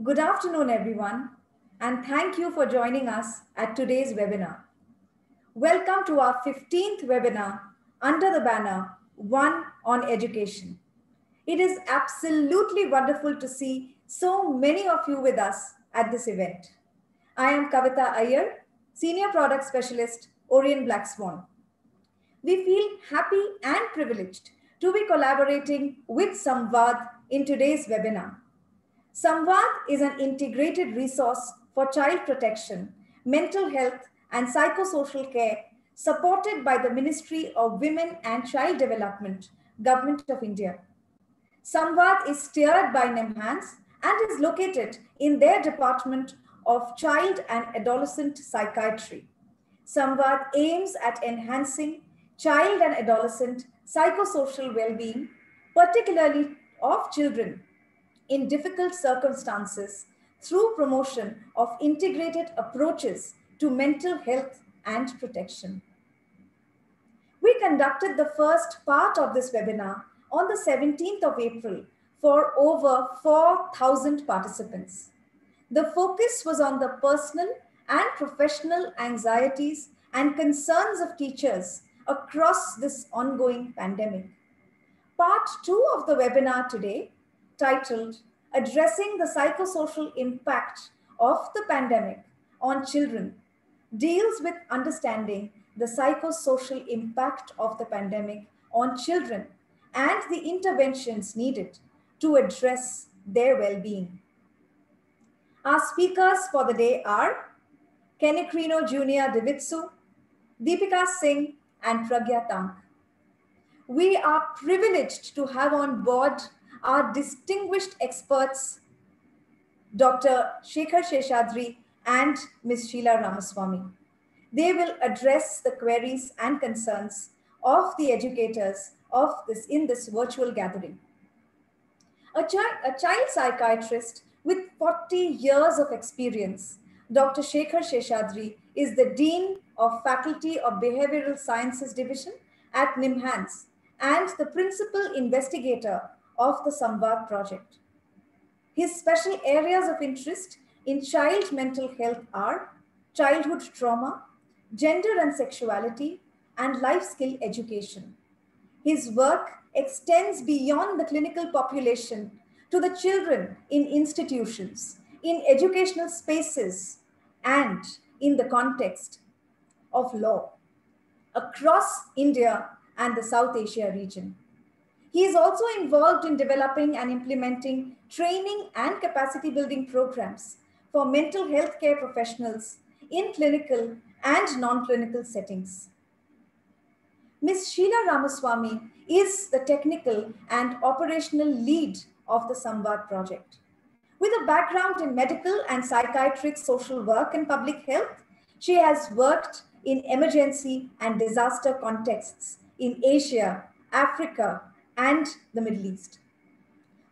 Good afternoon, everyone, and thank you for joining us at today's webinar. Welcome to our 15th webinar under the banner One on Education. It is absolutely wonderful to see so many of you with us at this event. I am Kavita Iyer, Senior Product Specialist, Orient BlackSwan. We feel happy and privileged to be collaborating with SAMVAD in today's webinar. SAMVAD is an integrated resource for child protection, mental health, and psychosocial care supported by the Ministry of Women and Child Development, Government of India. SAMVAD is steered by NIMHANS and is located in their Department of Child and Adolescent Psychiatry. SAMVAD aims at enhancing child and adolescent psychosocial well-being, particularly of children in difficult circumstances through promotion of integrated approaches to mental health and protection. We conducted the first part of this webinar on the 17th of April for over 4,000 participants. The focus was on the personal and professional anxieties and concerns of teachers across this ongoing pandemic. Part 2 of the webinar today, titled Addressing the Psychosocial Impact of the Pandemic on Children, deals with understanding the psychosocial impact of the pandemic on children and the interventions needed to address their well-being. Our speakers for the day are Kenekrino Junior Divitsu, Deepika Singh, and Pragya Tank. We are privileged to have on board our distinguished experts, Dr. Shekhar Sheshadri and Ms. Sheila Ramaswamy. They will address the queries and concerns of the educators in this virtual gathering. A child psychiatrist with 40 years of experience, Dr. Shekhar Sheshadri is the Dean of Faculty of Behavioral Sciences Division at NIMHANS and the principal investigator of the SAMVAD project. His special areas of interest in child mental health are childhood trauma, gender and sexuality, and life skill education. His work extends beyond the clinical population to the children in institutions, in educational spaces, and in the context of law across India and the South Asia region. He is also involved in developing and implementing training and capacity building programs for mental health care professionals in clinical and non-clinical settings. Ms. Sheila Ramaswamy is the technical and operational lead of the SAMVAD project. With a background in medical and psychiatric social work and public health, she has worked in emergency and disaster contexts in Asia, Africa, and the Middle East.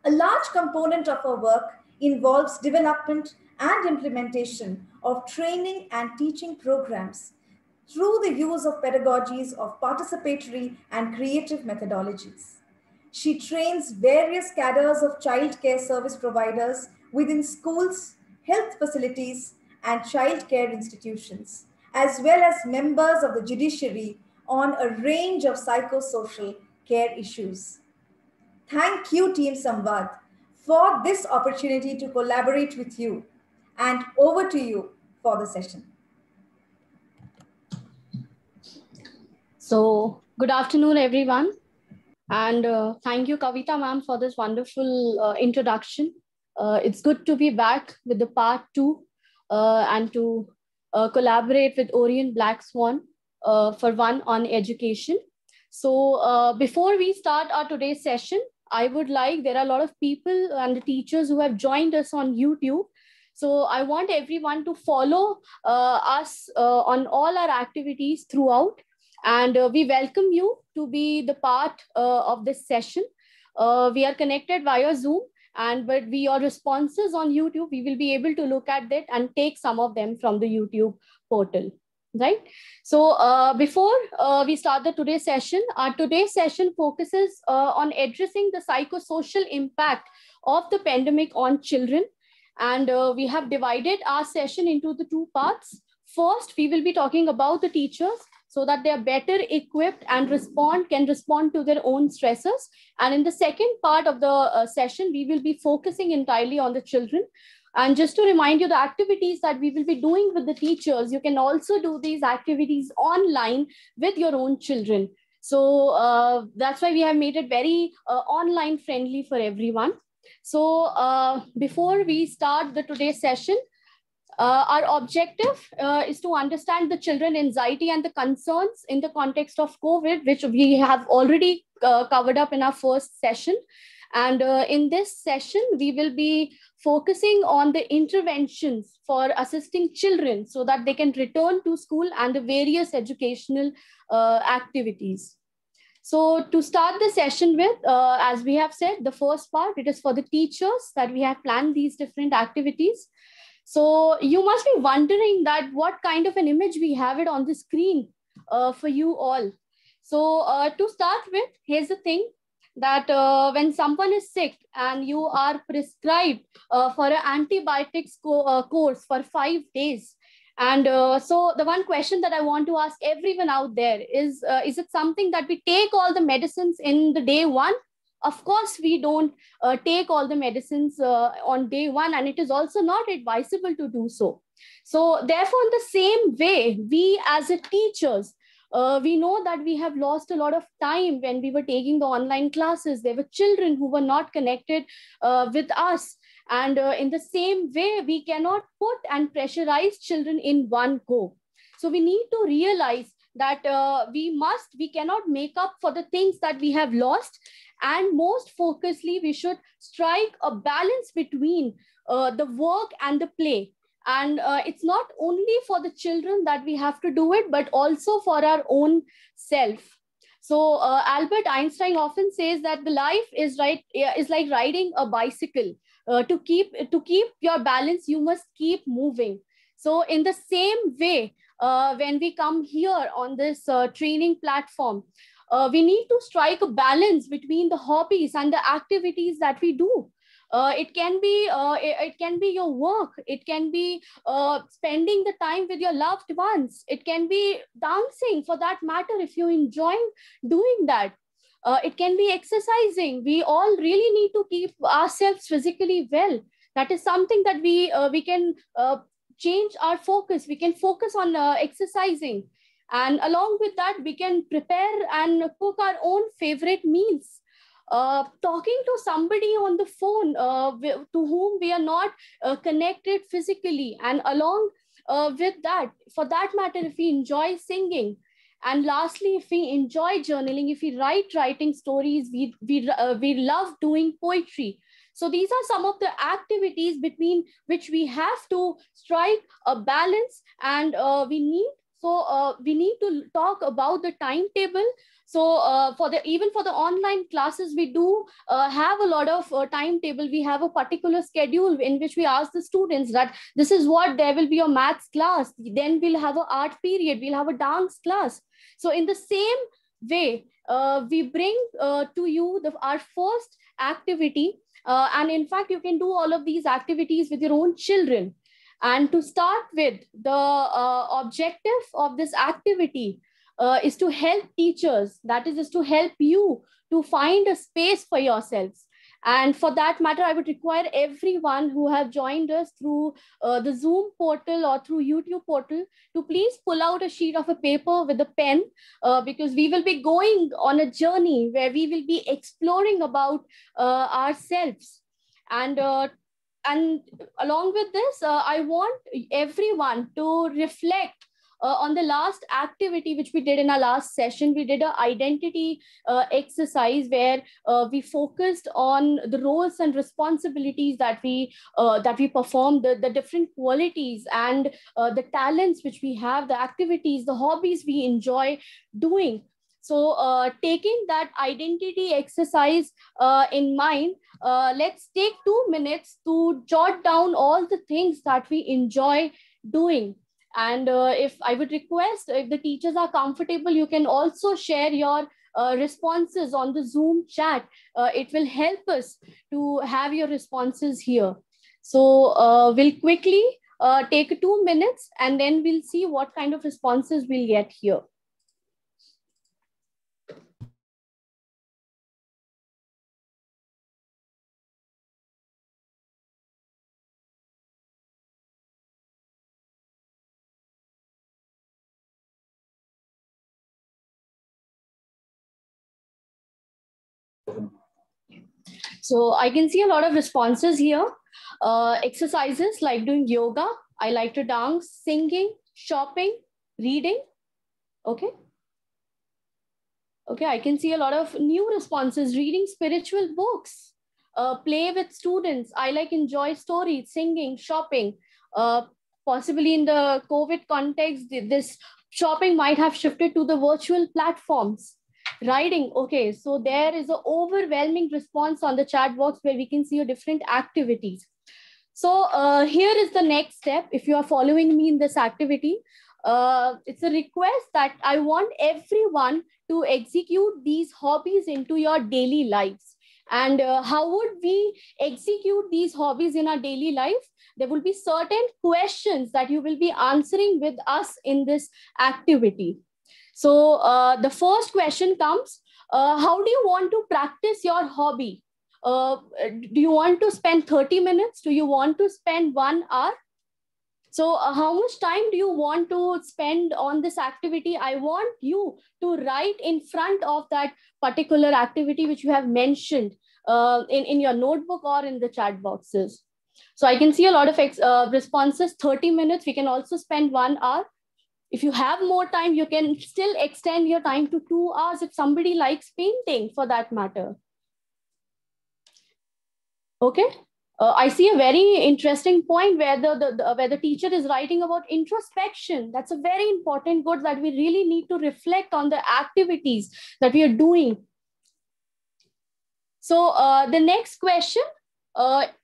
A large component of her work involves development and implementation of training and teaching programs through the use of pedagogies of participatory and creative methodologies. She trains various cadres of child care service providers within schools, health facilities, and child care institutions, as well as members of the judiciary on a range of psychosocial care issues. Thank you, Team SAMVAD, for this opportunity to collaborate with you. And over to you for the session. So, good afternoon, everyone. And thank you, Kavita ma'am, for this wonderful introduction. It's good to be back with the part 2 and to collaborate with Orient BlackSwan for One on Education. So before we start our today's session, I would like, there are a lot of people and the teachers who have joined us on YouTube. So I want everyone to follow us on all our activities throughout. And we welcome you to be the part of this session. We are connected via Zoom, but your responses on YouTube, we will be able to look at that and take some of them from the YouTube portal. Right. So before we start the today's session, our today's session focuses on addressing the psychosocial impact of the pandemic on children And we have divided our session into the two parts. First, we will be talking about the teachers so that they are better equipped and can respond to their own stresses. And in the second part of the session, we will be focusing entirely on the children. And just to remind you, the activities that we will be doing with the teachers, you can also do these activities online with your own children. So that's why we have made it very online friendly for everyone. So before we start the today's session, our objective is to understand the children anxiety and the concerns in the context of COVID, which we have already covered up in our first session. And in this session, we will be focusing on the interventions for assisting children so that they can return to school and the various educational activities. So to start the session with, as we have said, the first part, it is for the teachers that we have planned these different activities. So you must be wondering that what kind of an image we have it on the screen for you all. So to start with, here's the thing that when someone is sick and you are prescribed for an antibiotics course for 5 days, and so the one question that I want to ask everyone out there is it something that we take all the medicines in the day one? Of course, we don't take all the medicines on day one, and it is also not advisable to do so. So therefore, in the same way, we as a teachers, we know that we have lost a lot of time when we were taking the online classes. There were children who were not connected with us. And in the same way, we cannot put and pressurize children in one go. So we need to realize that we cannot make up for the things that we have lost. And most focusedly, we should strike a balance between the work and the play. And it's not only for the children that we have to do it, but also for our own self. So Albert Einstein often says that the life is like riding a bicycle. To keep your balance, you must keep moving. So in the same way, when we come here on this training platform, we need to strike a balance between the hobbies and the activities that we do. It can be your work. It can be spending the time with your loved ones. It can be dancing, for that matter, if you enjoy doing that. It can be exercising. We all really need to keep ourselves physically well. That is something that we can change our focus. We can focus on exercising. And along with that, we can prepare and cook our own favorite meals. Talking to somebody on the phone to whom we are not connected physically. And along with that, for that matter, if we enjoy singing. And lastly, if we enjoy journaling, if we writing stories, we love doing poetry. So these are some of the activities between which we have to strike a balance, and we need to talk about the timetable. So even for the online classes, we do have a lot of timetable. We have a particular schedule in which we ask the students that this is what there will be a maths class. Then we'll have an art period. We'll have a dance class. So in the same way, we bring to you our first activity. And in fact, you can do all of these activities with your own children. And to start with, the objective of this activity is to help teachers. That is to help you to find a space for yourselves. And for that matter, I would require everyone who have joined us through the Zoom portal or through YouTube portal to please pull out a sheet of a paper with a pen, because we will be going on a journey where we will be exploring about ourselves. And along with this, I want everyone to reflect on the last activity which we did in our last session. We did an identity exercise where we focused on the roles and responsibilities that we perform, the different qualities and the talents which we have, the activities, the hobbies we enjoy doing. So taking that identity exercise in mind, let's take 2 minutes to jot down all the things that we enjoy doing. And if I would request, if the teachers are comfortable, you can also share your responses on the Zoom chat. It will help us to have your responses here. So we'll quickly take 2 minutes and then we'll see what kind of responses we'll get here. So I can see a lot of responses here. Exercises like doing yoga. I like to dance, singing, shopping, reading. Okay. Okay, I can see a lot of new responses. Reading spiritual books, play with students. I like enjoy stories, singing, shopping. Possibly in the COVID context, this shopping might have shifted to the virtual platforms. Writing, okay, so there is an overwhelming response on the chat box where we can see your different activities. So here is the next step. If you are following me in this activity, it's a request that I want everyone to execute these hobbies into your daily lives. And how would we execute these hobbies in our daily life? There will be certain questions that you will be answering with us in this activity. So the first question comes, how do you want to practice your hobby? Do you want to spend 30 minutes? Do you want to spend 1 hour? So how much time do you want to spend on this activity? I want you to write in front of that particular activity which you have mentioned in your notebook or in the chat boxes. So I can see a lot of responses, 30 minutes. We can also spend 1 hour. If you have more time, you can still extend your time to 2 hours if somebody likes painting for that matter. Okay. I see a very interesting point where the teacher is writing about introspection. That's a very important good that we really need to reflect on the activities that we are doing. So the next question,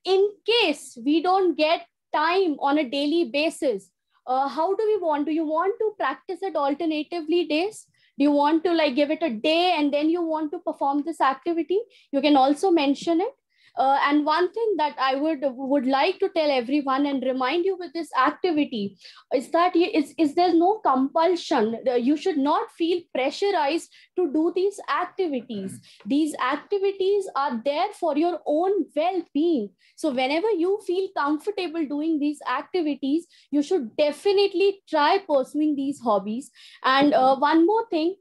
in case we don't get time on a daily basis, how do we want? Do you want to practice it alternatively days? Do you want to like give it a day and then you want to perform this activity? You can also mention it. And one thing that I would like to tell everyone and remind you with this activity is that is there's no compulsion. You should not feel pressurized to do these activities. These activities are there for your own well-being. So whenever you feel comfortable doing these activities, you should definitely try pursuing these hobbies. And one more thing,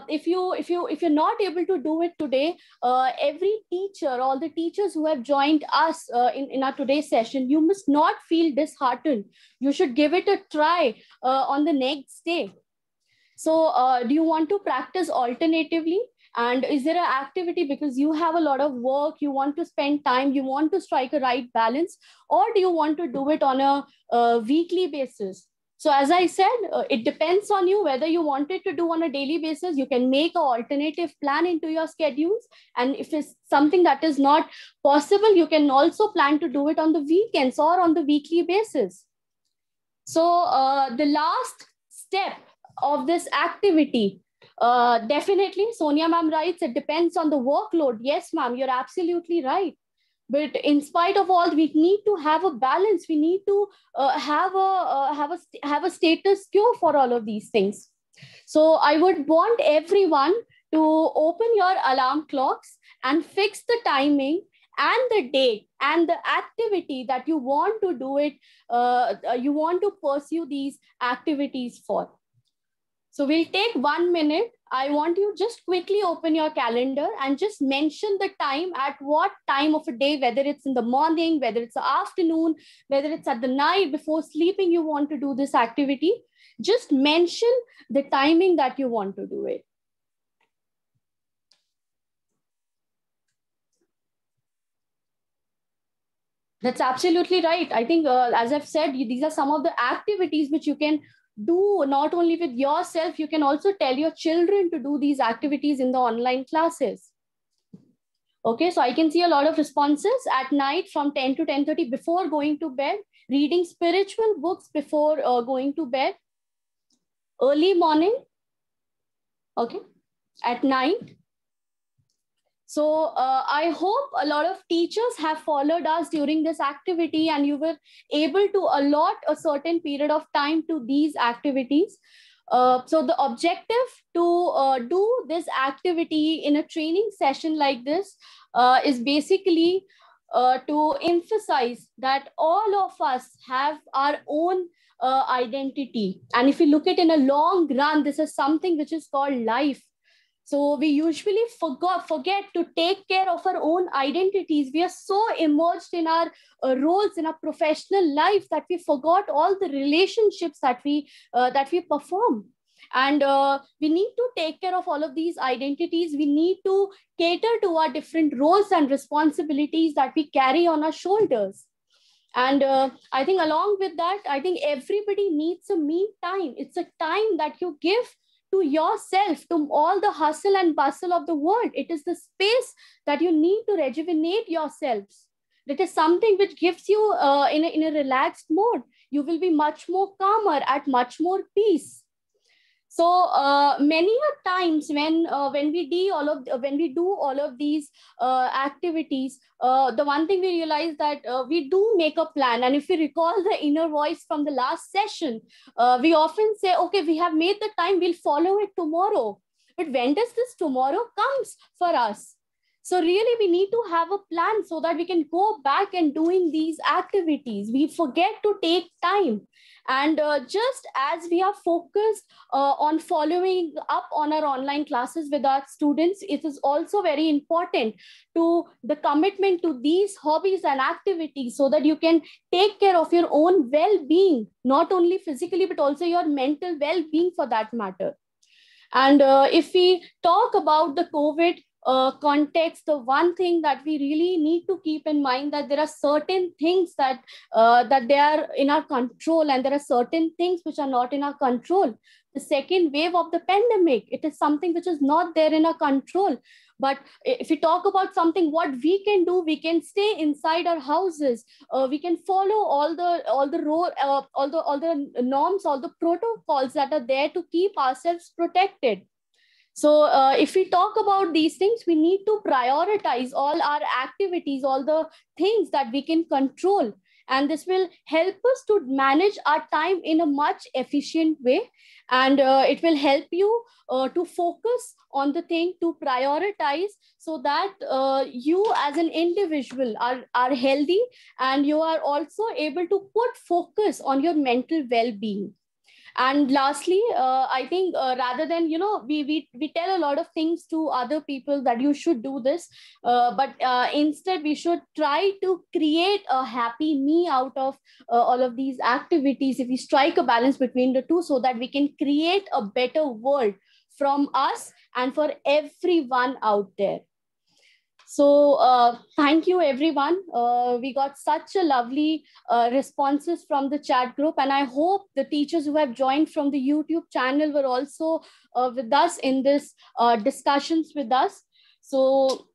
if you're not able to do it today, every teacher, all the teachers who have joined us in our today's session, you must not feel disheartened. You should give it a try on the next day. So do you want to practice alternatively? And is there an activity because you have a lot of work, you want to spend time, you want to strike a right balance, or do you want to do it on a weekly basis? So as I said, it depends on you whether you want it to do on a daily basis. You can make an alternative plan into your schedules. And if it's something that is not possible, you can also plan to do it on the weekends or on the weekly basis. So the last step of this activity, definitely, Sonia ma'am writes, it depends on the workload. Yes, ma'am, you're absolutely right. But in spite of all, we need to have a balance. We need to have a status quo for all of these things. So I would want everyone to open your alarm clocks and fix the timing and the date and the activity that you want to do it, you want to pursue these activities for. So we'll take 1 minute. I want you just quickly open your calendar and just mention the time, at what time of a day, whether it's in the morning, whether it's the afternoon, whether it's at the night before sleeping, you want to do this activity. Just mention the timing that you want to do it. That's absolutely right. I think, as I've said, these are some of the activities which you can do not only with yourself, you can also tell your children to do these activities in the online classes. Okay, so I can see a lot of responses at night from 10 to 10:30 before going to bed, reading spiritual books before going to bed, early morning, okay, at night, So I hope a lot of teachers have followed us during this activity, and you were able to allot a certain period of time to these activities. So the objective to do this activity in a training session like this is basically to emphasize that all of us have our own identity. And if you look at in a long run, this is something which is called life. So we usually forget to take care of our own identities. We are so immersed in our roles in our professional life that we forgot all the relationships that we perform. And we need to take care of all of these identities. We need to cater to our different roles and responsibilities that we carry on our shoulders. And I think along with that, I think everybody needs a me time. It's a time that you give to yourself, to all the hustle and bustle of the world. It is the space that you need to rejuvenate yourselves. That is something which gives you in a relaxed mode. You will be much more calmer, at much more peace. So many a times when we do all of these activities, the one thing we realize that we do make a plan. And if we recall the inner voice from the last session, we often say, okay, we have made the time, we'll follow it tomorrow. But when does this tomorrow comes for us? So really, we need to have a plan so that we can go back and doing these activities. We forget to take time. And just as we are focused on following up on our online classes with our students, it is also very important to the commitment to these hobbies and activities so that you can take care of your own well-being, not only physically, but also your mental well-being for that matter. And if we talk about the COVID context, the one thing that we really need to keep in mind that there are certain things that they are in our control, and there are certain things which are not in our control. The second wave of the pandemic, it is something which is not there in our control. But if we talk about something what we can do, we can stay inside our houses. We can follow all the norms, all the protocols that are there to keep ourselves protected. So if we talk about these things, we need to prioritize all our activities, all the things that we can control. And this will help us to manage our time in a much efficient way. And it will help you to focus on the thing, to prioritize, so that you as an individual are healthy, and you are also able to put focus on your mental well-being. And lastly, I think rather than, we tell a lot of things to other people that you should do this, but instead we should try to create a happy me out of all of these activities. If we strike a balance between the two, so that we can create a better world from us and for everyone out there. So thank you, everyone. We got such a lovely responses from the chat group, and I hope the teachers who have joined from the YouTube channel were also with us in this discussions with us. So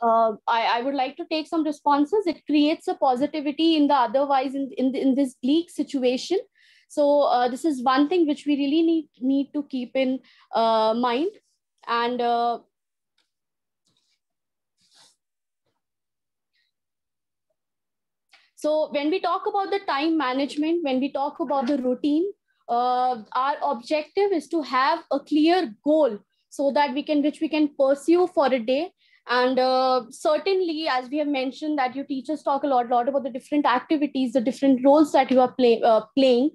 I would like to take some responses. It creates a positivity in the otherwise in this bleak situation. So this is one thing which we really need to keep in mind. And so when we talk about the time management, when we talk about the routine, our objective is to have a clear goal so that which we can pursue for a day. And certainly, as we have mentioned, that you teachers talk a lot about the different activities, the different roles that you are playing.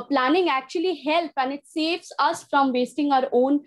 Planning actually helps, and it saves us from wasting our own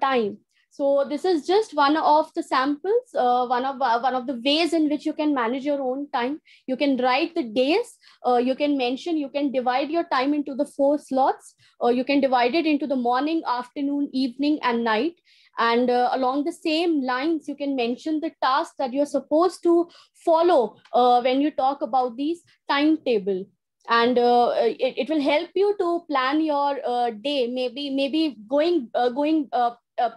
time. So this is just one of the samples, one of the ways in which you can manage your own time. You can write the days. You can divide your time into the 4 slots. You can divide it into the morning, afternoon, evening, and night. And along the same lines, you can mention the tasks that you're supposed to follow when you talk about these timetable. And it will help you to plan your day. Maybe going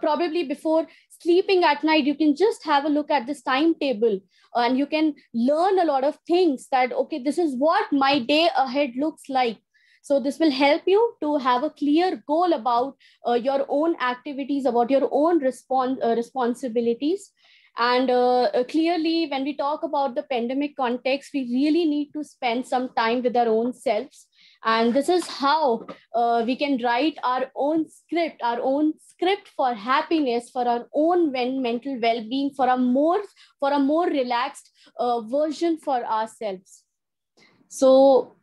probably before sleeping at night, you can just have a look at this timetable, and you can learn a lot of things that, okay, this is what my day ahead looks like. So this will help you to have a clear goal about your own activities, about your own responsibilities. And clearly, when we talk about the pandemic context, we really need to spend some time with our own selves. And this is how we can write our own script for happiness, for our own mental well-being, for a more relaxed version for ourselves. So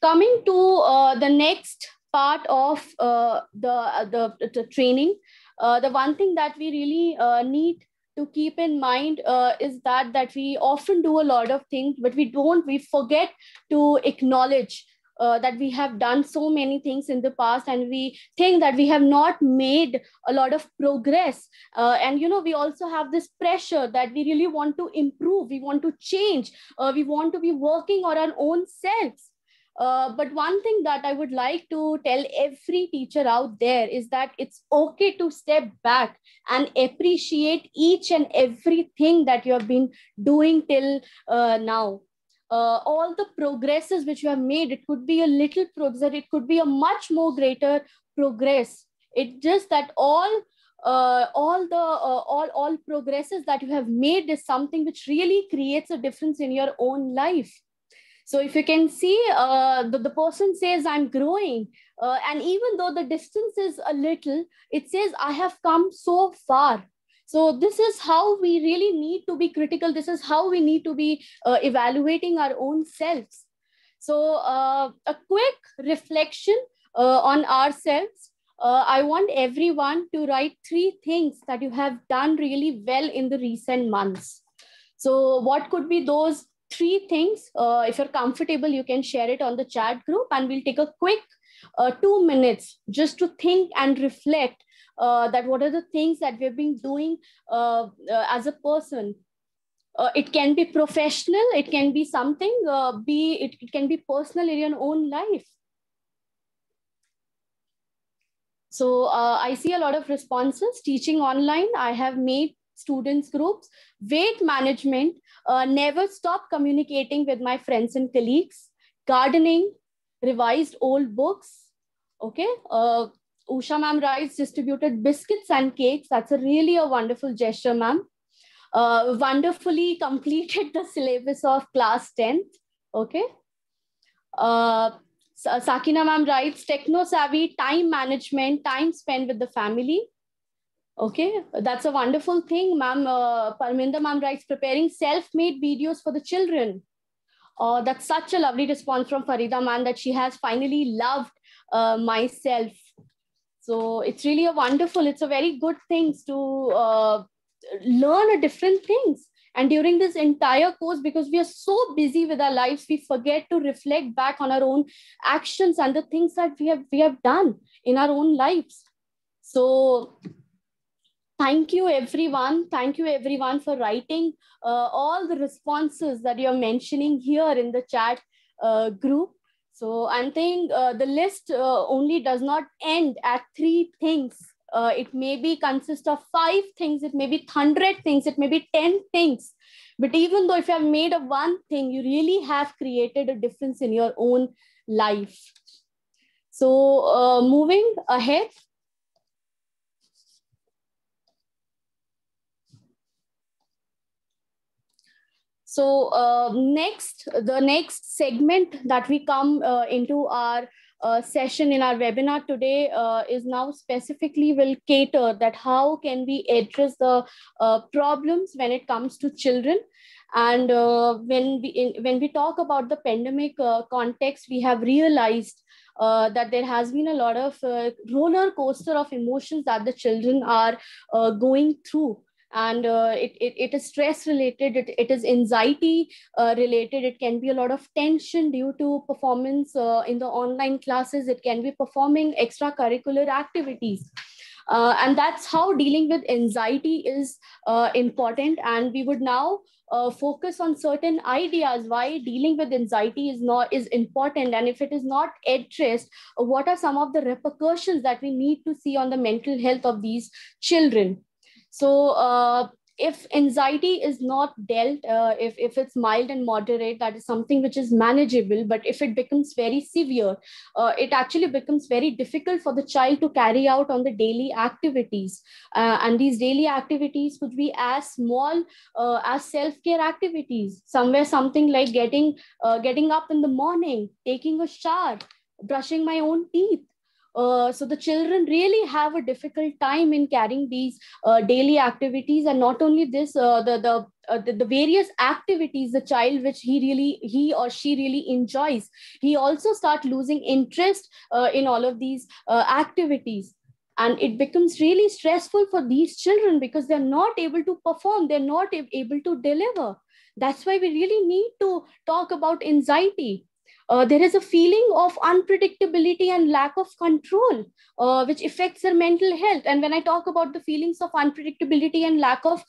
coming to the next part of the training, the one thing that we really need to keep in mind is that we often do a lot of things, but we forget to acknowledge that we have done so many things in the past, and we think that we have not made a lot of progress. And we also have this pressure that we really want to improve, we want to change, we want to be working on our own selves. But one thing that I would like to tell every teacher out there is that it's okay to step back and appreciate each and everything that you have been doing till now. All the progresses which you have made, it could be a little progress, it could be a much more greater progress. It's just that all progresses that you have made is something which really creates a difference in your own life. So if you can see, the person says, I'm growing. And even though the distance is a little, it says, I have come so far. So this is how we really need to be critical. This is how we need to be evaluating our own selves. So a quick reflection on ourselves. I want everyone to write 3 things that you have done really well in the recent months. So what could be those 3 things? If you're comfortable, you can share it on the chat group, and we'll take a quick 2 minutes just to think and reflect that what are the things that we've been doing as a person. It can be professional, it can be something, it can be personal in your own life. So I see a lot of responses. Teaching online, I have made students groups. Weight management, never stop communicating with my friends and colleagues. Gardening, revised old books. Okay. Usha ma'am writes, distributed biscuits and cakes. That's really a wonderful gesture, ma'am. Wonderfully completed the syllabus of class 10th. Okay. Sakina ma'am writes, techno savvy, time management, time spent with the family. Okay, that's a wonderful thing, ma'am. Parminda ma'am writes, preparing self-made videos for the children. That's such a lovely response from Farida ma'am, that she has finally loved myself. So it's really it's a very good thing to learn different things. And during this entire course, because we are so busy with our lives, we forget to reflect back on our own actions and the things that we have done in our own lives. So thank you, everyone. Thank you, everyone, for writing all the responses that you're mentioning here in the chat group. So I'm saying the list only does not end at 3 things. It may be consist of 5 things, it may be 100 things, it may be 10 things. But even though if you have made a one thing, you really have created a difference in your own life. So moving ahead. So the next segment that we come into our session in our webinar today is now specifically will cater that how can we address the problems when it comes to children. And when we talk about the pandemic context, we have realized that there has been a lot of roller coaster of emotions that the children are going through. And it is stress related, it is anxiety related, it can be a lot of tension due to performance in the online classes, it can be performing extracurricular activities. And that's how dealing with anxiety is important. And we would now focus on certain ideas why dealing with anxiety is important, and if it is not addressed, what are some of the repercussions that we need to see on the mental health of these children. So if anxiety is not dealt, if it's mild and moderate, that is something which is manageable. But if it becomes very severe, it actually becomes very difficult for the child to carry out on the daily activities. And these daily activities could be as small as self-care activities. Somewhere something like getting up in the morning, taking a shower, brushing my own teeth. So the children really have a difficult time in carrying these daily activities. And not only this, the various activities the child which he or she really enjoys, he also start losing interest in all of these activities. And it becomes really stressful for these children because they're not able to perform, they're not able to deliver. That's why we really need to talk about anxiety. There is a feeling of unpredictability and lack of control, which affects their mental health. And when I talk about the feelings of unpredictability and lack of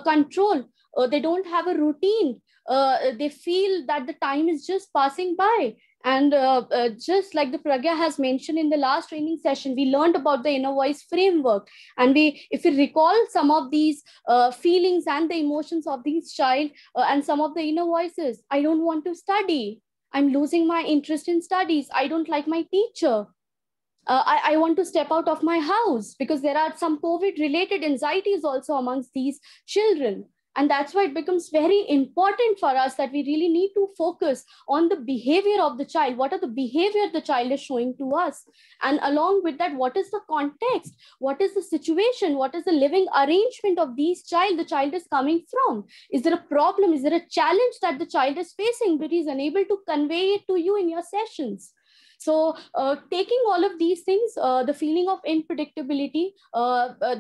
control, they don't have a routine. They feel that the time is just passing by. And just like the Pragya has mentioned in the last training session, we learned about the inner voice framework. And if we recall some of these feelings and the emotions of these child, and some of the inner voices: I don't want to study, I'm losing my interest in studies, I don't like my teacher, I want to step out of my house, because there are some COVID related anxieties also amongst these children. And that's why it becomes very important for us that we really need to focus on the behavior of the child. What are the behavior the child is showing to us? And along with that, what is the context? What is the situation? What is the living arrangement of the child is coming from? Is there a problem? Is there a challenge that the child is facing, but is unable to convey it to you in your sessions? So taking all of these things, the feeling of unpredictability,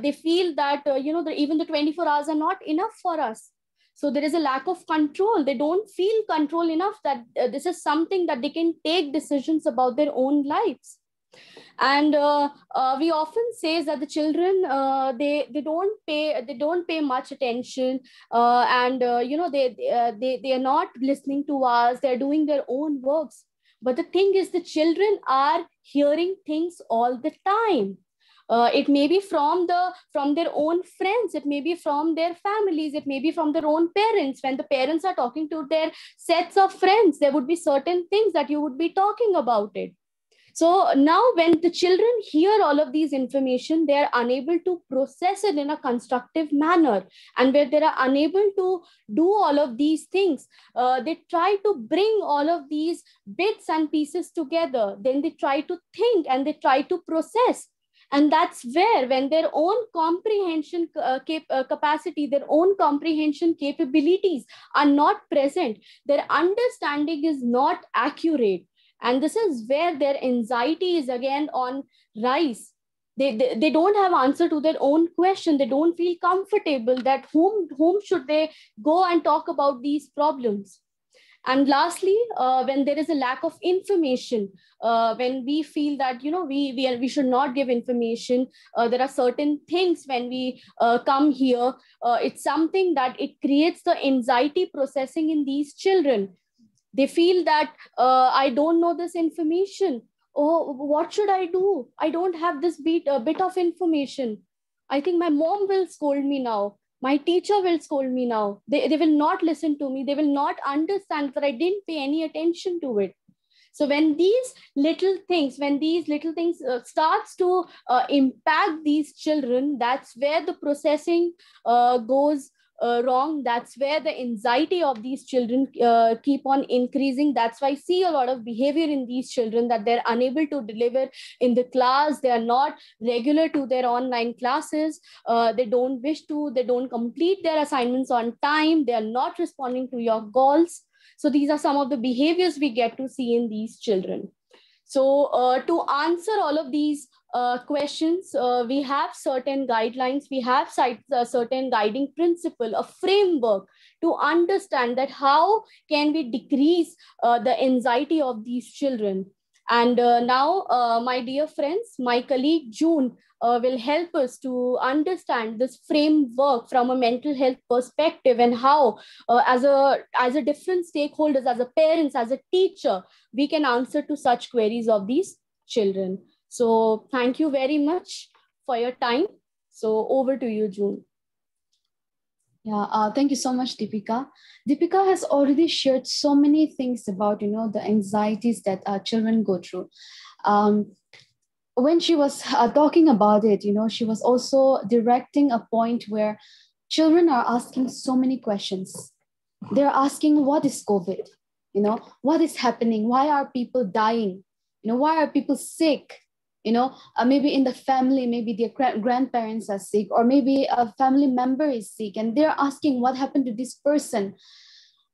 they feel that, even the 24 hours are not enough for us. So there is a lack of control. They don't feel control enough that this is something that they can take decisions about their own lives. And we often say that the children, they don't pay much attention, and they are not listening to us. They're doing their own works. But the thing is, the children are hearing things all the time. It may be from their own friends, it may be from their families, it may be from their own parents. When the parents are talking to their sets of friends, there would be certain things that you would be talking about it. So now when the children hear all of these information, they are unable to process it in a constructive manner. And where they are unable to do all of these things, they try to bring all of these bits and pieces together. Then they try to think and they try to process. And that's where, when their own comprehension capacity, their own comprehension capabilities are not present, their understanding is not accurate. And this is where their anxiety is again on rise. They don't have answer to their own question. They don't feel comfortable that whom should they go and talk about these problems. And lastly, when there is a lack of information, when we feel that we should not give information, there are certain things when we come here, it's something that it creates the anxiety processing in these children. They feel that I don't know this information. Oh, what should I do? I don't have this bit of information. I think my mom will scold me now. My teacher will scold me now. They will not listen to me. They will not understand that I didn't pay any attention to it. So when these little things starts to impact these children, that's where the processing goes wrong. That's where the anxiety of these children keep on increasing. That's why I see a lot of behavior in these children, that they're unable to deliver in the class. They are not regular to their online classes. They don't complete their assignments on time. They are not responding to your calls. So these are some of the behaviors we get to see in these children. So to answer all of these questions, we have certain guidelines, we have certain guiding principle, a framework to understand that how can we decrease the anxiety of these children. And now, my dear friends, my colleague June will help us to understand this framework from a mental health perspective, and how as a different stakeholders, as a parents, as a teacher, we can answer to such queries of these children. So thank you very much for your time. So over to you, June. Yeah, thank you so much, Deepika. Deepika has already shared so many things about, the anxieties that children go through. Um, when she was talking about it, she was also directing a point where children are asking so many questions. They're asking, what is COVID? What is happening? Why are people dying? Why are people sick? Maybe in the family, maybe their grandparents are sick, or maybe a family member is sick, and they're asking what happened to this person.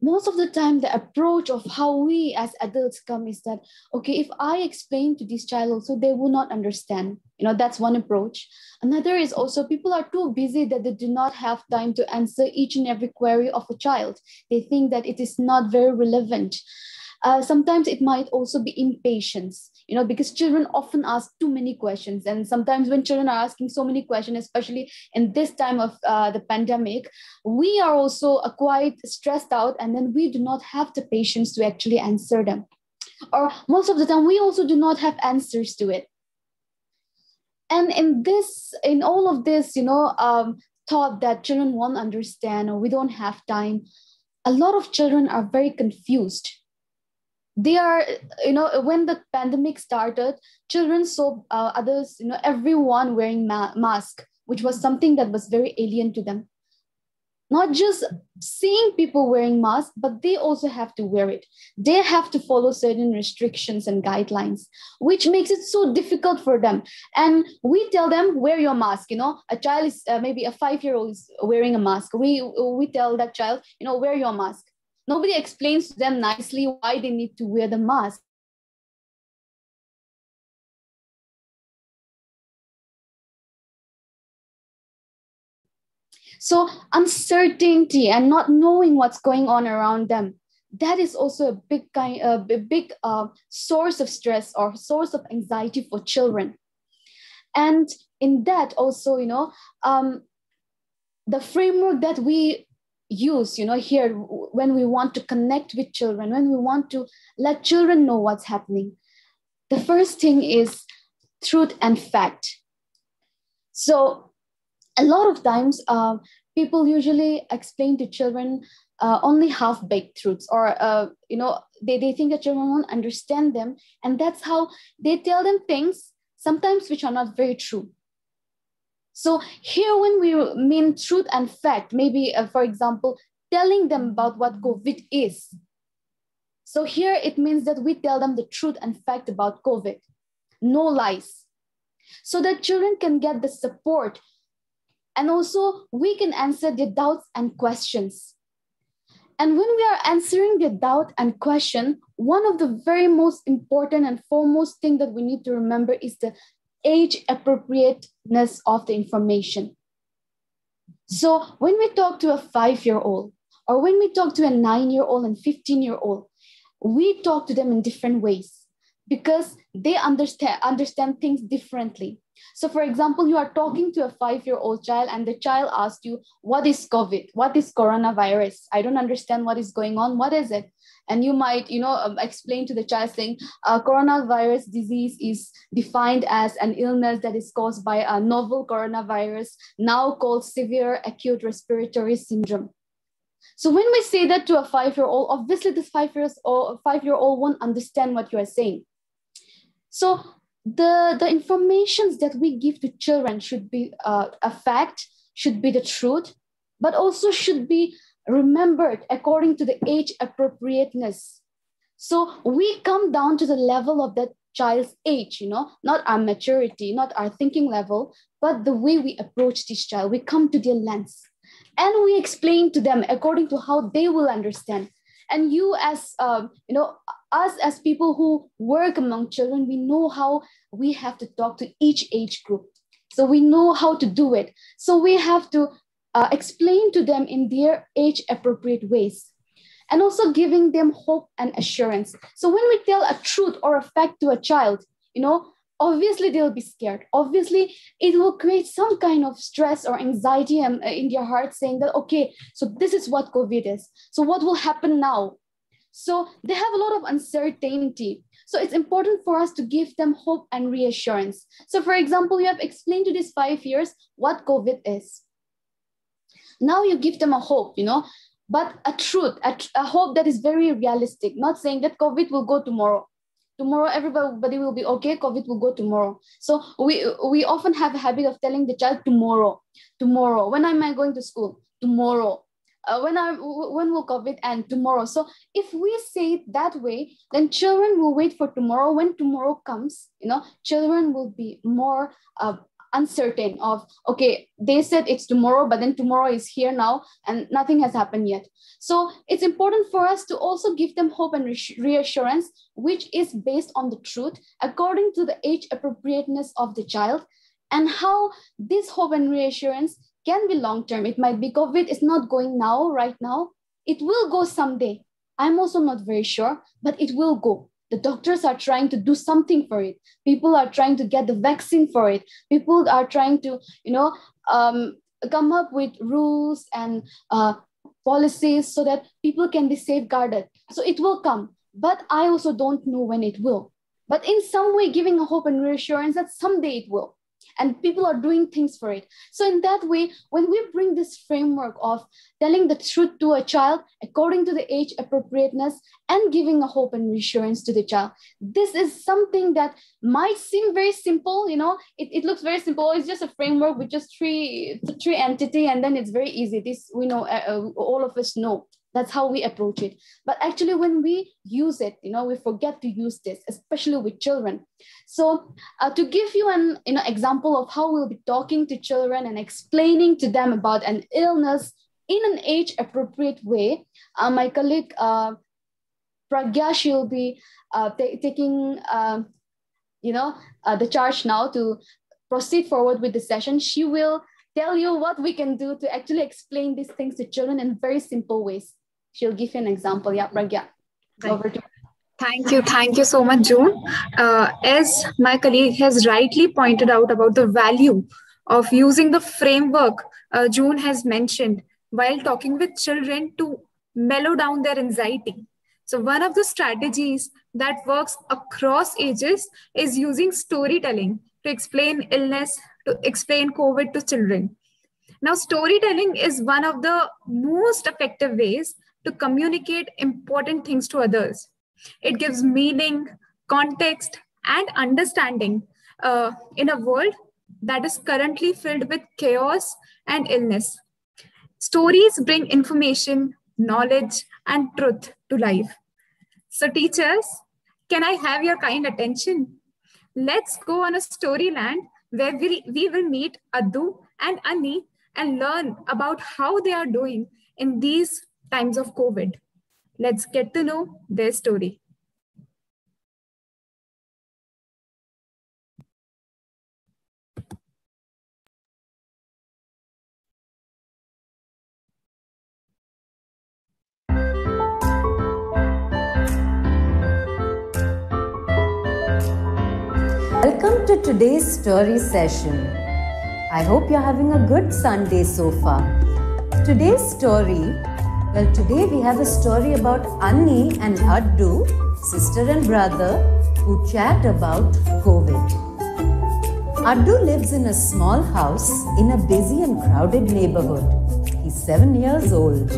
Most of the time, the approach of how we as adults come is that, okay, if I explain to this child also, they will not understand. That's one approach. Another is also people are too busy that they do not have time to answer each and every query of a child. They think that it is not very relevant. Sometimes it might also be impatience, because children often ask too many questions. And sometimes when children are asking so many questions, especially in this time of the pandemic, we are also quite stressed out, and then we do not have the patience to actually answer them. Or most of the time, we also do not have answers to it. And in all of this, thought that children won't understand or we don't have time, a lot of children are very confused. They are, when the pandemic started, children saw others, everyone wearing mask, which was something that was very alien to them. Not just seeing people wearing masks, but they also have to wear it. They have to follow certain restrictions and guidelines, which makes it so difficult for them. And we tell them, wear your mask. A child is maybe a 5-year-old is wearing a mask. We tell that child, wear your mask. Nobody explains to them nicely why they need to wear the mask. So uncertainty and not knowing what's going on around them, that is also a big source of stress or source of anxiety for children. And in that also, the framework that we use, here when we want to connect with children, when we want to let children know what's happening, the first thing is truth and fact. So a lot of times, people usually explain to children only half-baked truths, or they think that children won't understand them, and that's how they tell them things sometimes which are not very true. So here, when we mean truth and fact, maybe for example, telling them about what COVID is. So here it means that we tell them the truth and fact about COVID, no lies, so that children can get the support. And also, we can answer their doubts and questions. And when we are answering their doubt and question, one of the very most important and foremost thing that we need to remember is the age appropriateness of the information. So when we talk to a 5-year-old, or when we talk to a 9-year-old and 15-year-old, we talk to them in different ways because they understand things differently. So for example, you are talking to a 5-year-old child and the child asks you, what is COVID? What is coronavirus? I don't understand what is going on. What is it? And you might, explain to the child saying, coronavirus disease is defined as an illness that is caused by a novel coronavirus, now called severe acute respiratory syndrome. So when we say that to a 5-year-old, obviously this 5-year-old won't understand what you are saying. So the information that we give to children should be a fact, should be the truth, but also should be remembered according to the age appropriateness. So we come down to the level of that child's age, not our maturity, not our thinking level, but the way we approach this child. We come to their lens and we explain to them according to how they will understand. And you as, us as people who work among children, we know how we have to talk to each age group. So we know how to do it. So we have to explain to them in their age appropriate ways, and also giving them hope and assurance. So when we tell a truth or a fact to a child, obviously they'll be scared. Obviously, it will create some kind of stress or anxiety in their heart, saying that, okay, so this is what COVID is. So what will happen now? So they have a lot of uncertainty. So it's important for us to give them hope and reassurance. So for example, you have explained to these 5 years what COVID is. Now you give them a hope, but a truth, a hope that is very realistic, not saying that COVID will go tomorrow. Tomorrow, everybody will be okay. COVID will go tomorrow. So we often have a habit of telling the child tomorrow. When am I going to school? Tomorrow. When will COVID end? Tomorrow. So if we say it that way, then children will wait for tomorrow. When tomorrow comes, children will be more uncertain of, okay, they said it's tomorrow, but then tomorrow is here now and nothing has happened yet. So it's important for us to also give them hope and reassurance, which is based on the truth according to the age appropriateness of the child, and how this hope and reassurance can be long-term. It might be COVID is not going now, right now. It will go someday. I'm also not very sure, but it will go. The doctors are trying to do something for it. People are trying to get the vaccine for it. People are trying to, come up with rules and policies so that people can be safeguarded. So it will come, but I also don't know when it will. But in some way, giving a hope and reassurance that someday it will. And people are doing things for it. So in that way, when we bring this framework of telling the truth to a child according to the age appropriateness and giving a hope and reassurance to the child, this is something that might seem very simple. It looks very simple. It's just a framework with just three entity, and then it's very easy. This we know, all of us know. That's how we approach it. But actually, when we use it, we forget to use this, especially with children. So to give you an example of how we'll be talking to children and explaining to them about an illness in an age-appropriate way, my colleague Pragya, she'll be taking the charge now to proceed forward with the session. She will tell you what we can do to actually explain these things to children in very simple ways. She'll give you an example. Yeah, Pragya, over to you. Thank you so much, June. As my colleague has rightly pointed out about the value of using the framework June has mentioned while talking with children to mellow down their anxiety. So one of the strategies that works across ages is using storytelling to explain illness, to explain COVID to children. Now, storytelling is one of the most effective ways to communicate important things to others. It gives meaning, context, and understanding in a world that is currently filled with chaos and illness. Stories bring information, knowledge, and truth to life. So teachers, can I have your kind attention? Let's go on a storyland where we will meet Addu and Annie and learn about how they are doing in these times of COVID. Let's get to know their story. Welcome to today's story session. I hope you're having a good Sunday so far. Today we have a story about Annie and Addu, sister and brother, who chat about COVID. Addu lives in a small house in a busy and crowded neighborhood. He's 7 years old.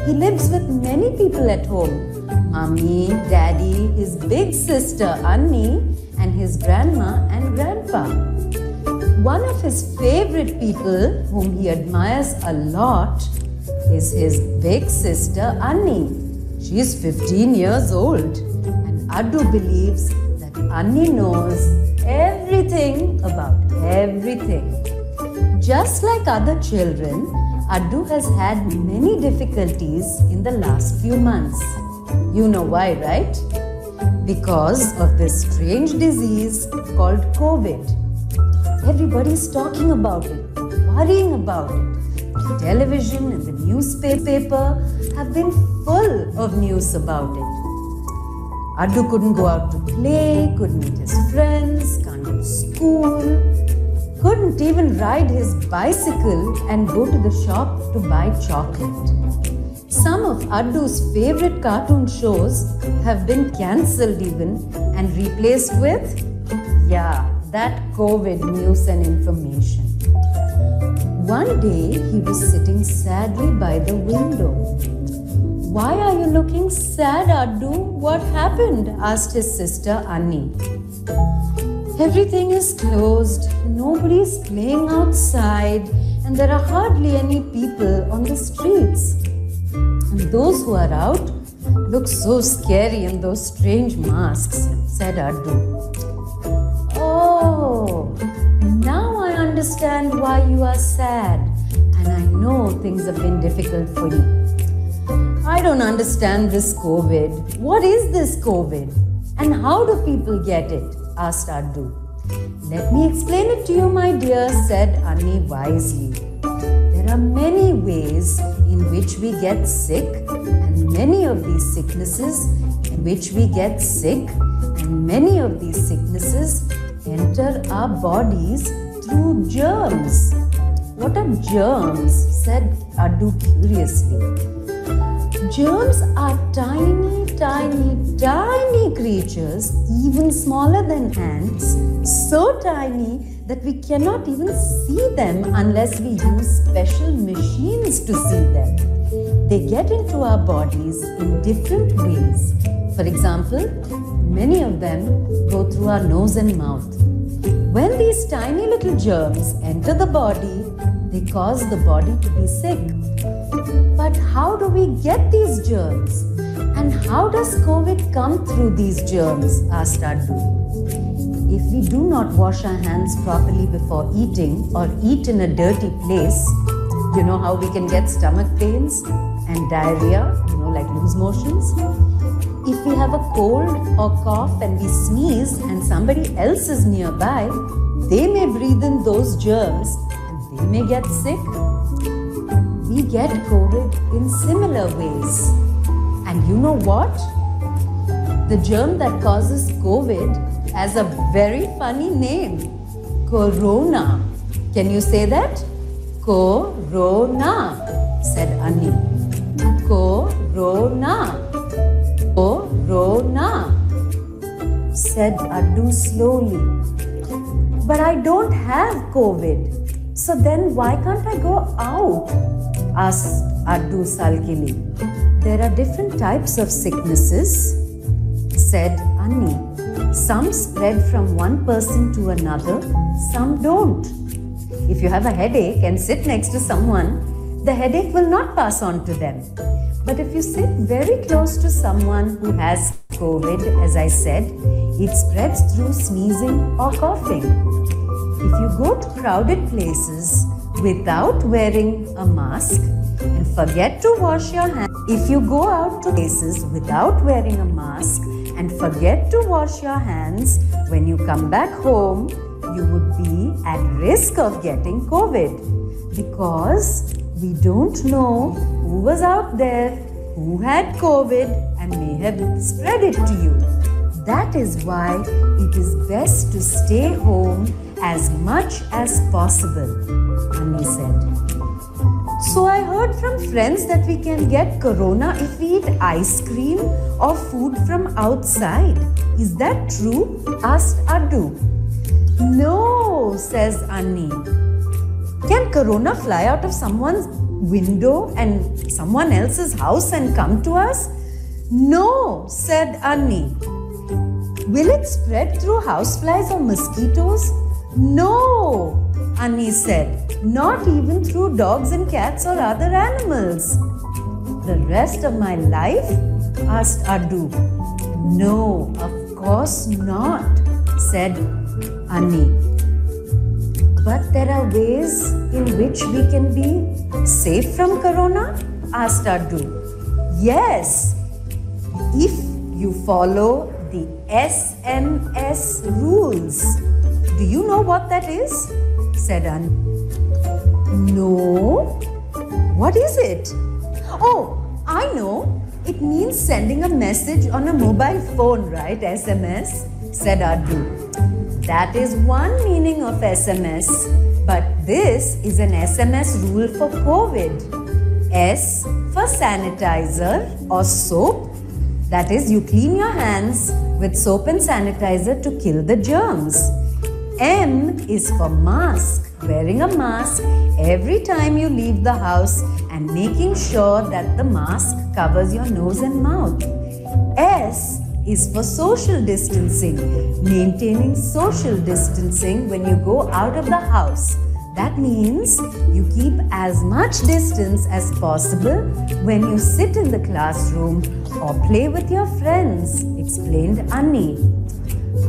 He lives with many people at home. Mommy, Daddy, his big sister Annie, and his grandma and grandpa. One of his favorite people, whom he admires a lot, is his big sister Annie. She is 15 years old, and Addu believes that Annie knows everything about everything. Just like other children, Addu has had many difficulties in the last few months. You know why, right? Because of this strange disease called COVID. Everybody's talking about it, worrying about it. The television and the newspaper have been full of news about it. Addu couldn't go out to play, couldn't meet his friends, can't go to school, couldn't even ride his bicycle and go to the shop to buy chocolate. Some of Addu's favorite cartoon shows have been cancelled even and replaced with, that COVID news and information. One day he was sitting sadly by the window. "Why are you looking sad, Addu? What happened?" asked his sister Annie. "Everything is closed, nobody's playing outside, and there are hardly any people on the streets. And those who are out look so scary in those strange masks," said Addu. "Oh, now I understand why you are sad, and I know things have been difficult for you. I don't understand this COVID. What is this COVID? And how do people get it?" asked Addu. "Let me explain it to you, my dear," said Annie wisely. "There are many ways in which we get sick, and many of these sicknesses in which we get sick, and many of these sicknesses enter our bodies through germs." "What are germs?" said Addu curiously. "Germs are tiny, tiny, tiny creatures, even smaller than ants, so tiny that we cannot even see them unless we use special machines to see them. They get into our bodies in different ways. For example, many of them go through our nose and mouth. When these tiny little germs enter the body, they cause the body to be sick. But how do we get these germs? And how does COVID come through these germs?" asked Addu. "If we do not wash our hands properly before eating, or eat in a dirty place, you know how we can get stomach pains and diarrhea, like loose motions? If we have a cold or cough and we sneeze and somebody else is nearby, they may breathe in those germs and they may get sick. We get COVID in similar ways. And you know what? The germ that causes COVID has a very funny name. Corona. Can you say that?" "Corona," said Annie. "Corona. Corona," said Addu slowly. "But I don't have COVID. So then why can't I go out?" asked Addu sulkily. "There are different types of sicknesses," said Annie. "Some spread from one person to another, some don't. If you have a headache and sit next to someone, the headache will not pass on to them. But if you sit very close to someone who has COVID, as I said, it spreads through sneezing or coughing. If you go to crowded places without wearing a mask and forget to wash your hands, if you go out to places without wearing a mask and forget to wash your hands, when you come back home, you would be at risk of getting COVID, because we don't know who was out there, who had COVID and may have spread it to you. That is why it is best to stay home as much as possible," Annie said. "So I heard from friends that we can get corona if we eat ice cream or food from outside. Is that true?" asked Addu. "No," says Annie. "Can corona fly out of someone's window and someone else's house and come to us?" "No," said Annie. "Will it spread through houseflies or mosquitoes?" "No," Annie said. "Not even through dogs and cats or other animals." "The rest of my life?" asked Addu. "No, of course not," said Annie. "But there are ways in which we can be safe from corona?" asked Addu. "Yes, if you follow the SMS rules." "Do you know what that is?" said Annie. "No. What is it?" "Oh, I know. It means sending a message on a mobile phone, right? SMS," said Addu. "That is one meaning of SMS. But this is an SMS rule for COVID. S for sanitizer or soap. That is, you clean your hands with soap and sanitizer to kill the germs. M is for mask. wearing a mask every time you leave the house and making sure that the mask covers your nose and mouth. S is for social distancing, maintaining social distancing when you go out of the house. That means you keep as much distance as possible when you sit in the classroom or play with your friends, explained Annie.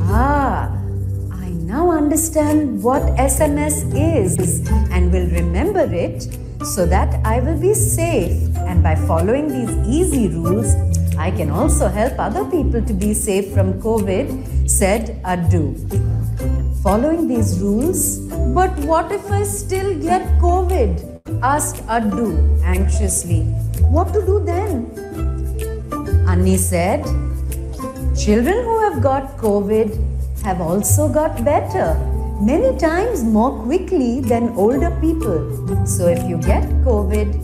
I now understand what SMS is and will remember it so that I will be safe. And by following these easy rules, I can also help other people to be safe from COVID, said Addu. Following these rules, but what if I still get COVID? Asked Addu anxiously. What to do then? Annie said, children who have got COVID have also got better, many times more quickly than older people. So if you get COVID,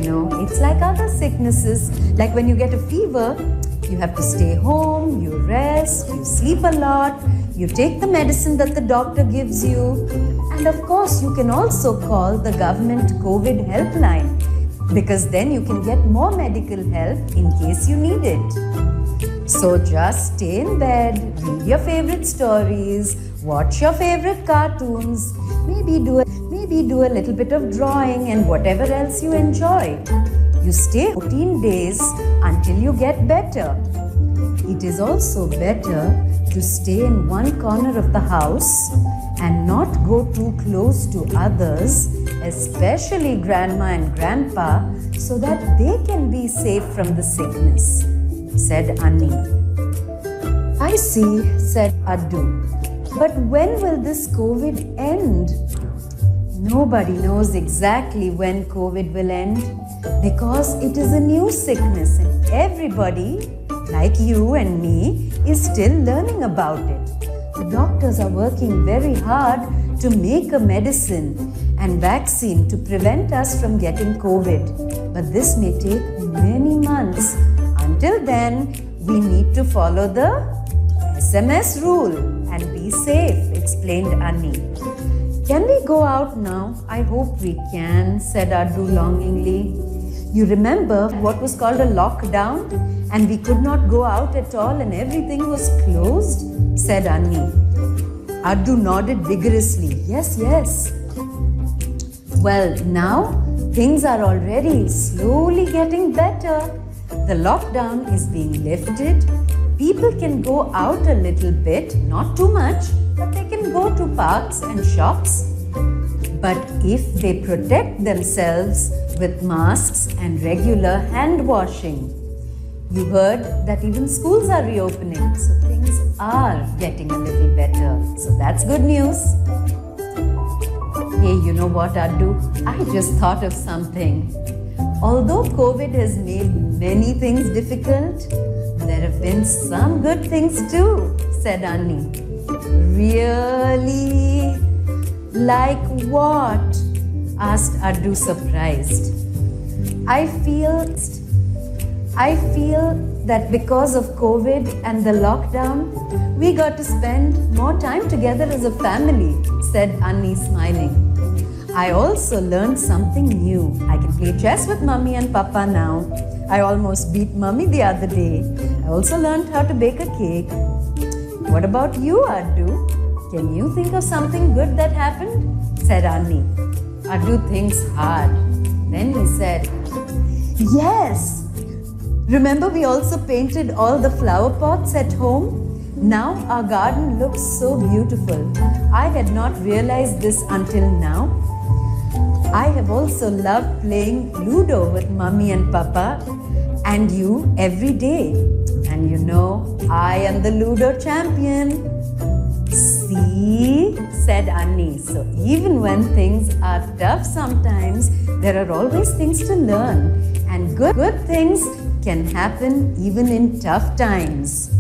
it's like other sicknesses. Like when you get a fever, you have to stay home, you rest, you sleep a lot, you take the medicine that the doctor gives you. And of course, you can also call the government COVID helpline, because then you can get more medical help in case you need it. So just stay in bed, read your favorite stories, watch your favorite cartoons, maybe do a little bit of drawing and whatever else you enjoy. You stay 14 days until you get better. It is also better to stay in one corner of the house and not go too close to others, especially grandma and grandpa, so that they can be safe from the sickness, said Annie. I see, said Addu. But when will this COVID end? Nobody knows exactly when COVID will end, because it is a new sickness and everybody, like you and me, is still learning about it. The doctors are working very hard to make a medicine and vaccine to prevent us from getting COVID. But this may take many months. Until then, we need to follow the SMS rule and be safe, explained Annie. Can we go out now? I hope we can, said Addu longingly. You remember what was called a lockdown? And we could not go out at all and everything was closed, said Annie. Addu nodded vigorously. Yes, yes. Well, now things are already slowly getting better. The lockdown is being lifted. People can go out a little bit, not too much, but they can go to parks and shops. But if they protect themselves with masks and regular hand washing. You heard that even schools are reopening, so things are getting a little better. So that's good news. Hey, you know what, Addu? I just thought of something. Although COVID has made many things difficult, there have been some good things too, said Annie. Really? Like what? Asked Addu, surprised. I feel that because of COVID and the lockdown, we got to spend more time together as a family, said Annie, smiling. I also learned something new. I can play chess with Mummy and Papa now. I almost beat Mummy the other day. I also learned how to bake a cake. What about you, Addu? Can you think of something good that happened? Said Annie. Addu thinks hard. Then he said, yes! Remember we also painted all the flower pots at home? Now our garden looks so beautiful. I had not realized this until now. I have also loved playing Ludo with Mummy and Papa and you every day. And you know, I am the Ludo champion. See, said Annie. So even when things are tough sometimes, there are always things to learn. And good things can happen even in tough times.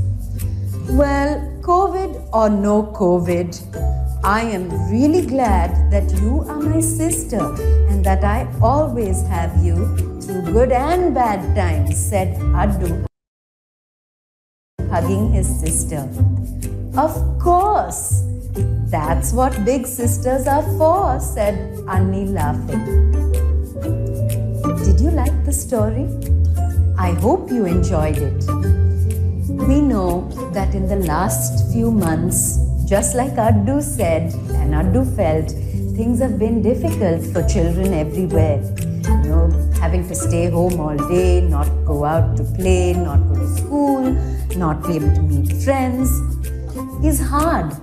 Well, COVID or no COVID, I am really glad that you are my sister and that I always have you through good and bad times, said Addu, hugging his sister. Of course, That's what big sisters are for, said Annie, laughing. Did you like the story? I hope you enjoyed it. We know that in the last few months, just like Addu said and Addu felt, things have been difficult for children everywhere. You know, having to stay home all day, not go out to play, not go to school, not be able to meet friends is hard.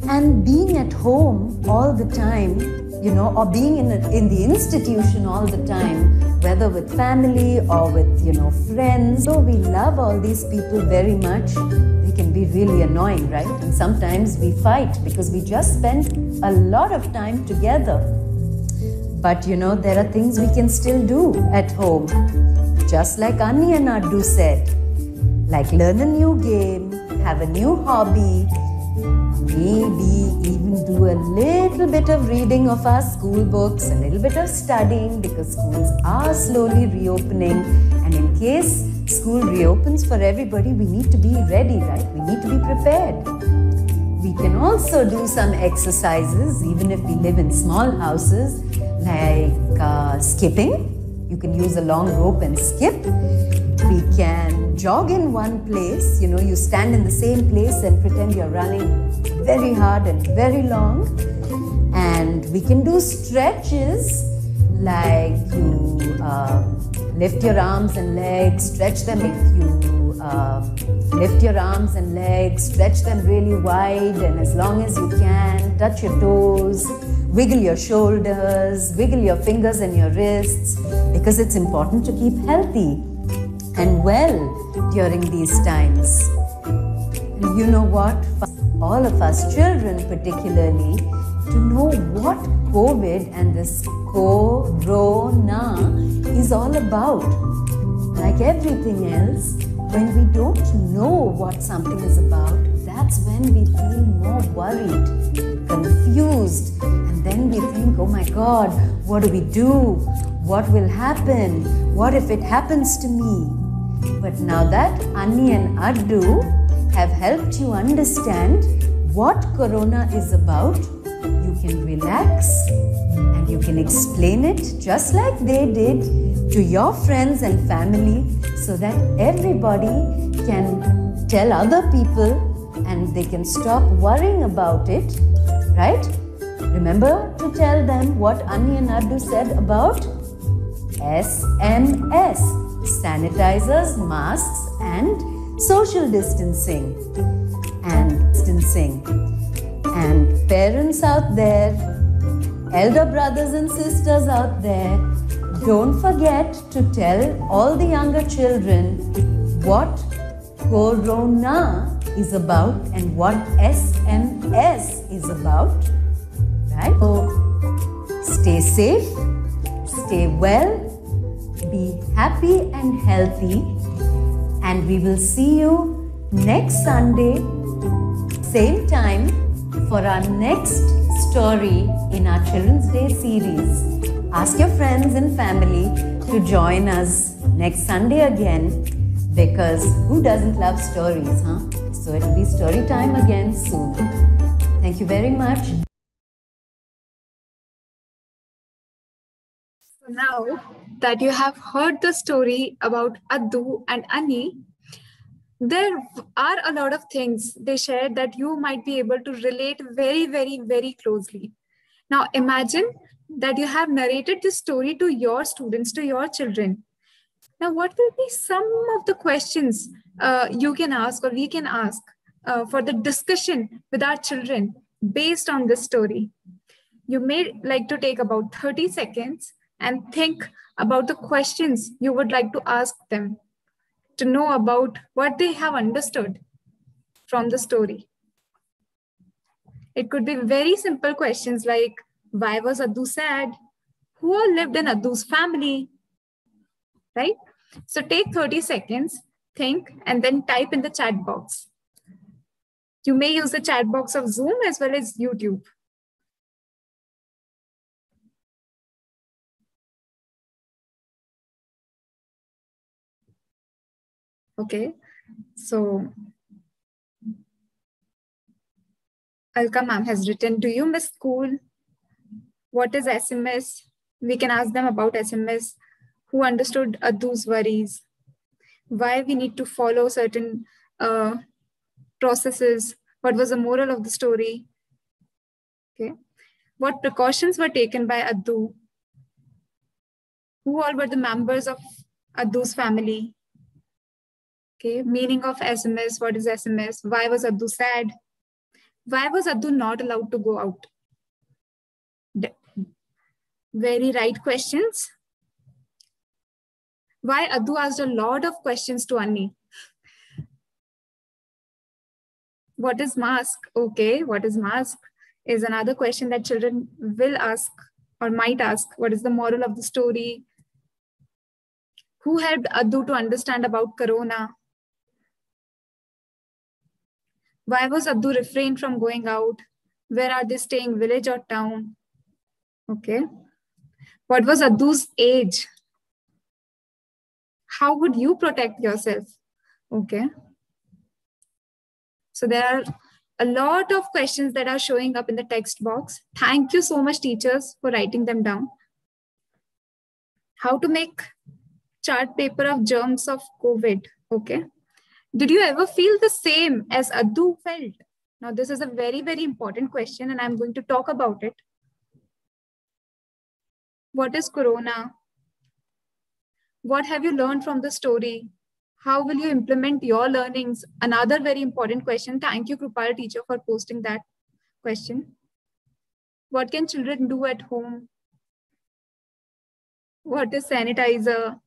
And being at home all the time, you know, or being in the institution all the time, whether with family or with, you know, friends. So we love all these people very much. They can be really annoying, right? And sometimes we fight because we just spend a lot of time together. But, you know, there are things we can still do at home. Just like Annie and Addu said, like learn a new game, have a new hobby, maybe even do a little bit of reading of our school books, a little bit of studying, because schools are slowly reopening. And in case school reopens for everybody, we need to be ready, right? We need to be prepared. We can also do some exercises, even if we live in small houses, like skipping. You can use a long rope and skip. We can jog in one place. You know, you stand in the same place and pretend you're running very hard and very long. And we can do stretches, like you lift your arms and legs, stretch them. If you lift your arms and legs, stretch them really wide, and as long as you can, touch your toes, wiggle your shoulders, wiggle your fingers and your wrists, because it's important to keep healthy and well during these times. You know what? All of us children particularly, to know what COVID and this corona is all about. Like everything else, when we don't know what something is about, that's when we feel more worried, confused, and then we think, oh my God, what do we do? What will happen? What if it happens to me? But now that Annie and Addu have helped you understand what Corona is about, you can relax and you can explain it just like they did to your friends and family, so that everybody can tell other people and they can stop worrying about it, right? Remember to tell them what Annie and Addu said about SMS, sanitizers, masks, and social distancing. And parents out there, elder brothers and sisters out there, don't forget to tell all the younger children what Corona is about and what SMS is about, right? So stay safe, stay well, be happy and healthy, and we will see you next Sunday, same time, for our next story in our Children's Day series. Ask your friends and family to join us next Sunday again, because who doesn't love stories, huh? So it'll be story time again soon. Thank you very much. So now that you have heard the story about Addu and Annie, there are a lot of things they shared that you might be able to relate very, very, very closely. Now imagine that you have narrated this story to your students, to your children. Now, what will be some of the questions you can ask or we can ask for the discussion with our children based on this story? You may like to take about 30 seconds and think about the questions you would like to ask them to know about what they have understood from the story. It could be very simple questions like, why was Addu sad? Who all lived in Addu's family? Right? So take 30 seconds, think, and then type in the chat box. You may use the chat box of Zoom as well as YouTube. Okay, so Alka ma'am has written, do you miss school? What is SMS? We can ask them about SMS. Who understood Addu's worries? Why we need to follow certain processes? What was the moral of the story? Okay. What precautions were taken by Addu? Who all were the members of Addu's family? Okay. Meaning of SMS. What is SMS? Why was Addu sad? Why was Addu not allowed to go out? Very right questions. Why Addu asked a lot of questions to Annie. What is mask? Okay, what is mask is another question that children will ask or might ask. What is the moral of the story? Who helped Addu to understand about Corona? Why was Addu refrained from going out? Where are they staying, village or town? Okay. What was Addu's age? How would you protect yourself? Okay. So there are a lot of questions that are showing up in the text box. Thank you so much, teachers, for writing them down. How to make chart paper of germs of COVID. Okay. Did you ever feel the same as Addu felt? Now, this is a very, very important question, and I'm going to talk about it. What is Corona? What have you learned from the story? How will you implement your learnings? Another very important question. Thank you, Krupal teacher, for posting that question. What can children do at home? What is sanitizer?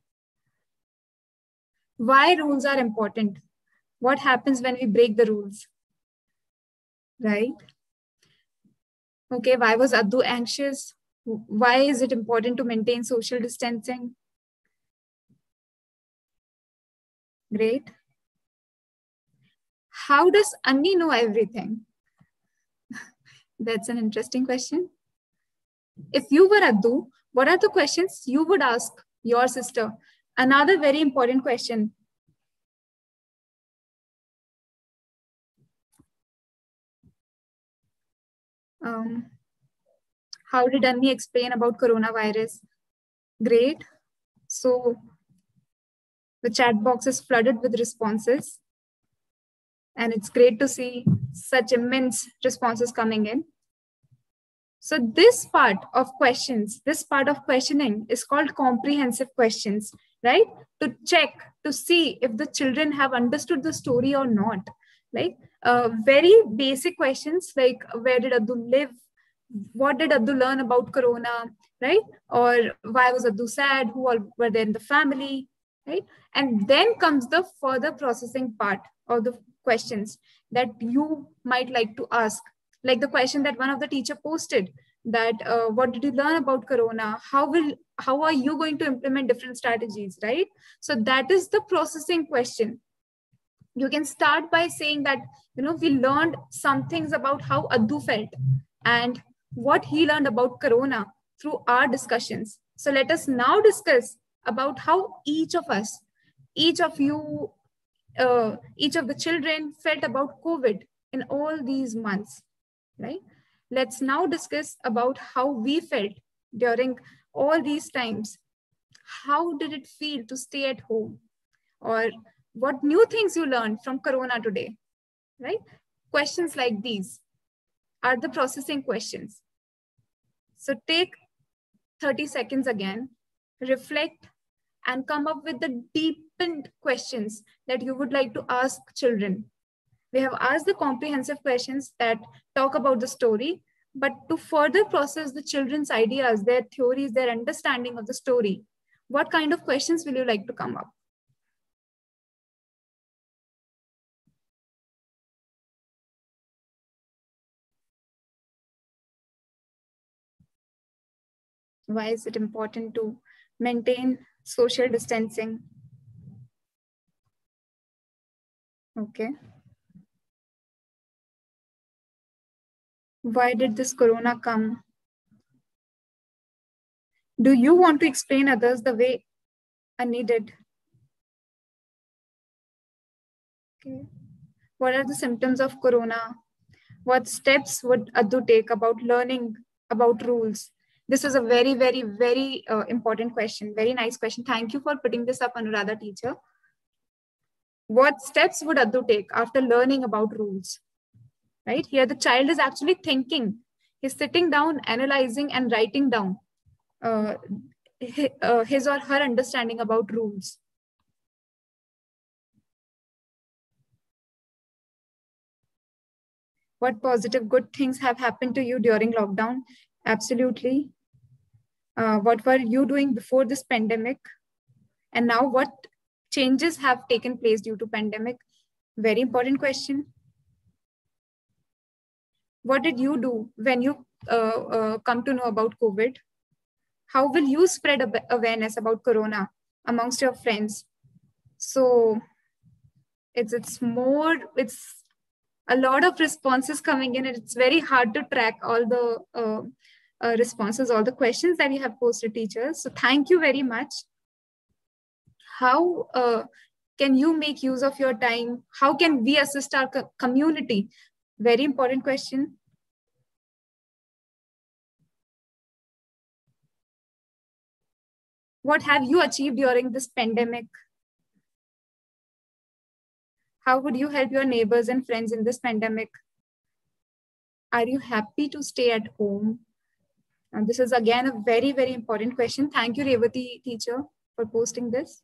Why rules are important? What happens when we break the rules? Right? Okay, why was Addu anxious? Why is it important to maintain social distancing? Great. How does Annie know everything? That's an interesting question. If you were Addu, what are the questions you would ask your sister? Another very important question. How did Annie explain about coronavirus? Great. So the chat box is flooded with responses. And it's great to see such immense responses coming in. So this part of questions, this part of questioning is called comprehensive questions, right? To check, to see if the children have understood the story or not. Like very basic questions like where did Addu live? What did Addu learn about Corona, right? Or why was Addu sad? Who all were there in the family, right? And then comes the further processing part of the questions that you might like to ask. Like the question that one of the teacher posted, that what did you learn about Corona? How are you going to implement different strategies, right? So that is the processing question. You can start by saying that, we learned some things about how Addu felt and what he learned about Corona through our discussions. So let us now discuss about how each of us, each of you, each of the children felt about COVID in all these months, right? Let's now discuss about how we felt during all these times. How did it feel to stay at home? Or what new things you learned from Corona today, right? Questions like these are the processing questions. So take 30 seconds again, reflect, and come up with the deepened questions that you would like to ask children. We have asked the comprehensive questions that talk about the story, but to further process the children's ideas, their theories, their understanding of the story, what kind of questions will you like to come up? Why is it important to maintain social distancing? Okay. Why did this Corona come? Do you want to explain others the way Annie did? Okay. What are the symptoms of Corona? What steps would Addu take about learning about rules? This was a very, very, very important question. Very nice question. Thank you for putting this up, Anuradha teacher. What steps would Addu take after learning about rules? Right here, the child is actually thinking. He's sitting down, analyzing and writing down his or her understanding about rules. What positive, good things have happened to you during lockdown? Absolutely. What were you doing before this pandemic? And now what changes have taken place due to pandemic? Very important question. What did you do when you come to know about COVID? How will you spread awareness about Corona amongst your friends? So it's a lot of responses coming in, and it's very hard to track all the responses, all the questions that you have posted, teachers. So thank you very much. How can you make use of your time? How can we assist our community? Very important question. What have you achieved during this pandemic? How would you help your neighbors and friends in this pandemic? Are you happy to stay at home? And this is again a very, very important question. Thank you, Revati teacher, for posting this.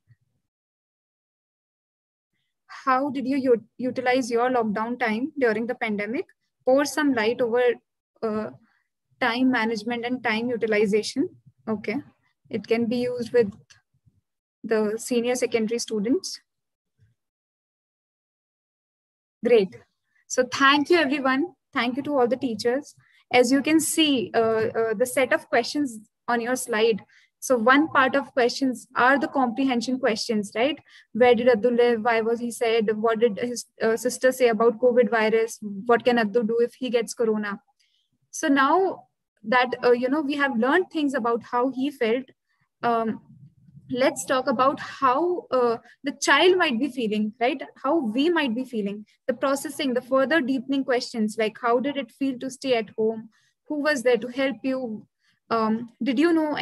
How did you utilize your lockdown time during the pandemic? Pour some light over time management and time utilization. Okay, it can be used with the senior secondary students. Great. So thank you, everyone. Thank you to all the teachers. As you can see, the set of questions on your slide. So one part of questions are the comprehension questions, right? Where did Addu live? Why was he said? What did his sister say about COVID virus? What can Addu do if he gets Corona? So now that, we have learned things about how he felt, let's talk about how the child might be feeling, right? How we might be feeling, the processing, the further deepening questions, like how did it feel to stay at home? Who was there to help you? Did you know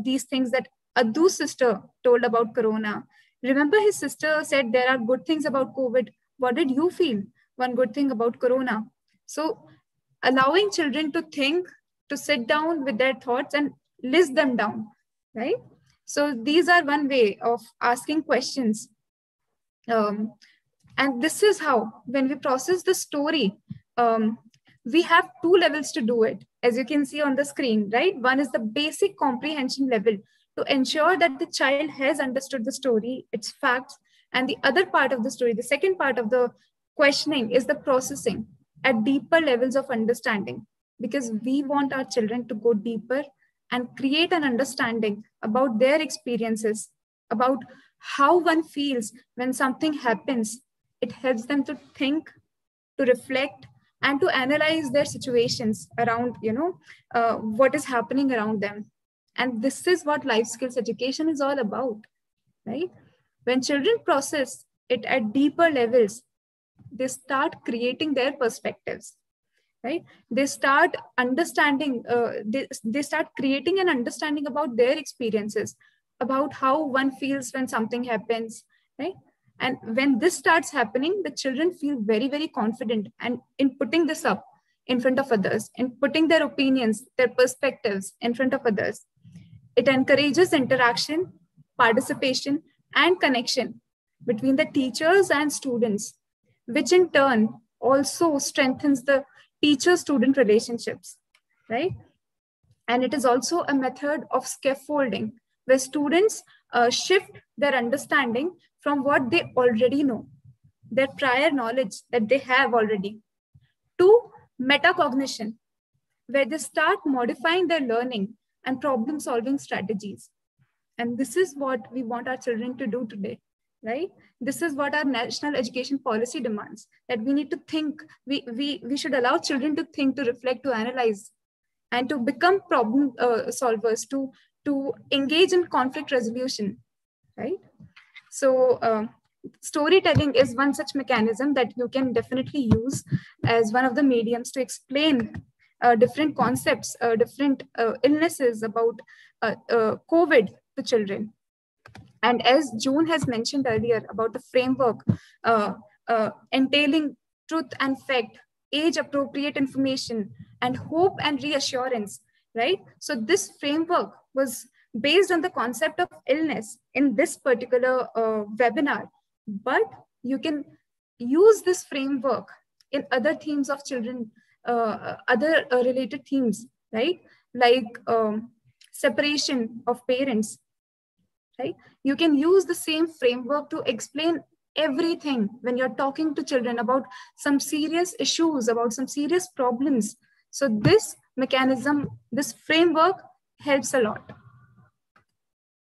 these things that Addu's sister told about Corona? Remember his sister said there are good things about COVID. What did you feel? One good thing about Corona. So allowing children to think, to sit down with their thoughts and list them down, right? So these are one way of asking questions. And this is how, when we process the story, we have two levels to do it, as you can see on the screen, right? One is the basic comprehension level to ensure that the child has understood the story, its facts, and the other part of the story, the second part of the questioning is the processing at deeper levels of understanding, because we want our children to go deeper and create an understanding about their experiences, about how one feels when something happens. It helps them to think, to reflect, and to analyze their situations around, what is happening around them. And this is what life skills education is all about, right? When children process it at deeper levels, they start creating their perspectives, right? They start understanding, they start creating an understanding about their experiences, about how one feels when something happens, right? And when this starts happening, the children feel very, very confident and in putting this up in front of others, in putting their opinions, their perspectives in front of others. It encourages interaction, participation, and connection between the teachers and students, which in turn also strengthens the teacher-student relationships, right? And it is also a method of scaffolding where students shift their understanding from what they already know, their prior knowledge that they have already, to metacognition, where they start modifying their learning and problem-solving strategies. And this is what we want our children to do today, right? This is what our national education policy demands, that we need to think, we should allow children to think, to reflect, to analyze, and to become problem solvers, to engage in conflict resolution, right? So storytelling is one such mechanism that you can definitely use as one of the mediums to explain different concepts, different illnesses about COVID to children. And as June has mentioned earlier about the framework entailing truth and fact, age-appropriate information, and hope and reassurance, right? So this framework was based on the concept of illness in this particular webinar, but you can use this framework in other themes of children, other related themes, right? Like separation of parents, right? You can use the same framework to explain everything when you're talking to children about some serious issues, about some serious problems. So this mechanism, this framework helps a lot,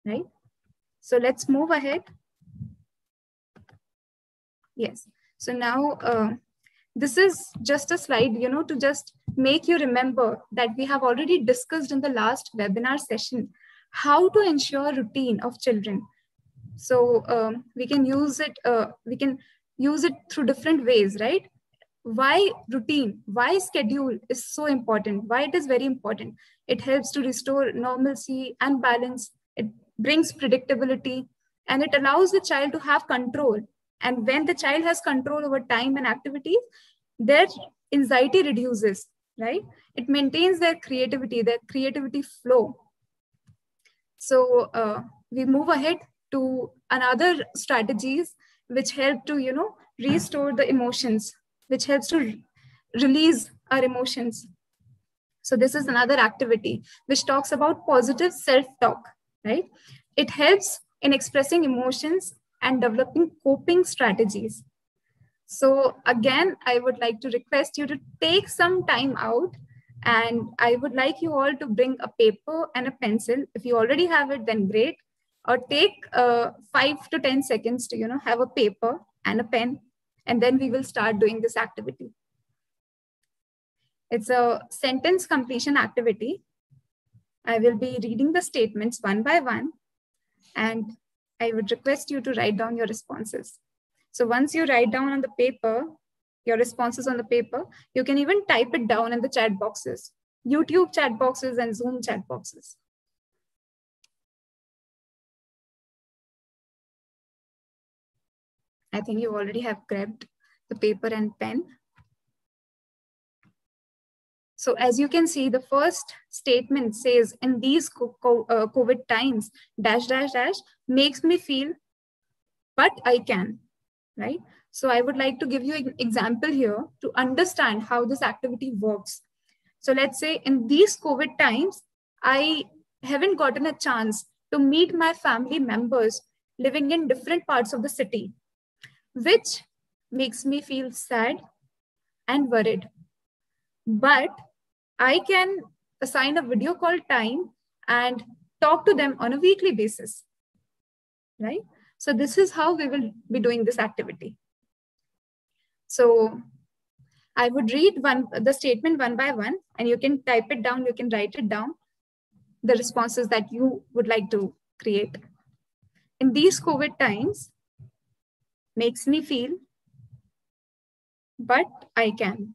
right? So let's move ahead. Yes. So now this is just a slide, to just make you remember that we have already discussed in the last webinar session how to ensure routine of children. So we can use it through different ways, right? Why routine, why schedule is so important, why it is very important. It helps to restore normalcy and balance. It brings predictability, and it allows the child to have control. And when the child has control over time and activities, their anxiety reduces, right? It maintains their creativity flow. So we move ahead to another strategies which help to, restore the emotions, which helps to release our emotions. So this is another activity which talks about positive self-talk, right? It helps in expressing emotions and developing coping strategies. So again, I would like to request you to take some time out, and I would like you all to bring a paper and a pencil. If you already have it, then great. Or take 5 to 10 seconds to, have a paper and a pen, and then we will start doing this activity. It's a sentence completion activity. I will be reading the statements one by one, and I would request you to write down your responses. So once you write down on the paper, your responses on the paper, you can even type it down in the chat boxes, YouTube chat boxes and Zoom chat boxes. I think you already have grabbed the paper and pen. So as you can see, the first statement says, in these COVID times, ... makes me feel, but I can, right? So I would like to give you an example here to understand how this activity works. So let's say in these COVID times, I haven't gotten a chance to meet my family members living in different parts of the city, which makes me feel sad and worried. But I can assign a video call time and talk to them on a weekly basis, right? So this is how we will be doing this activity. So I would read the statement one by one, and you can type it down, you can write it down, the responses that you would like to create. In these COVID times, makes me feel, but I can.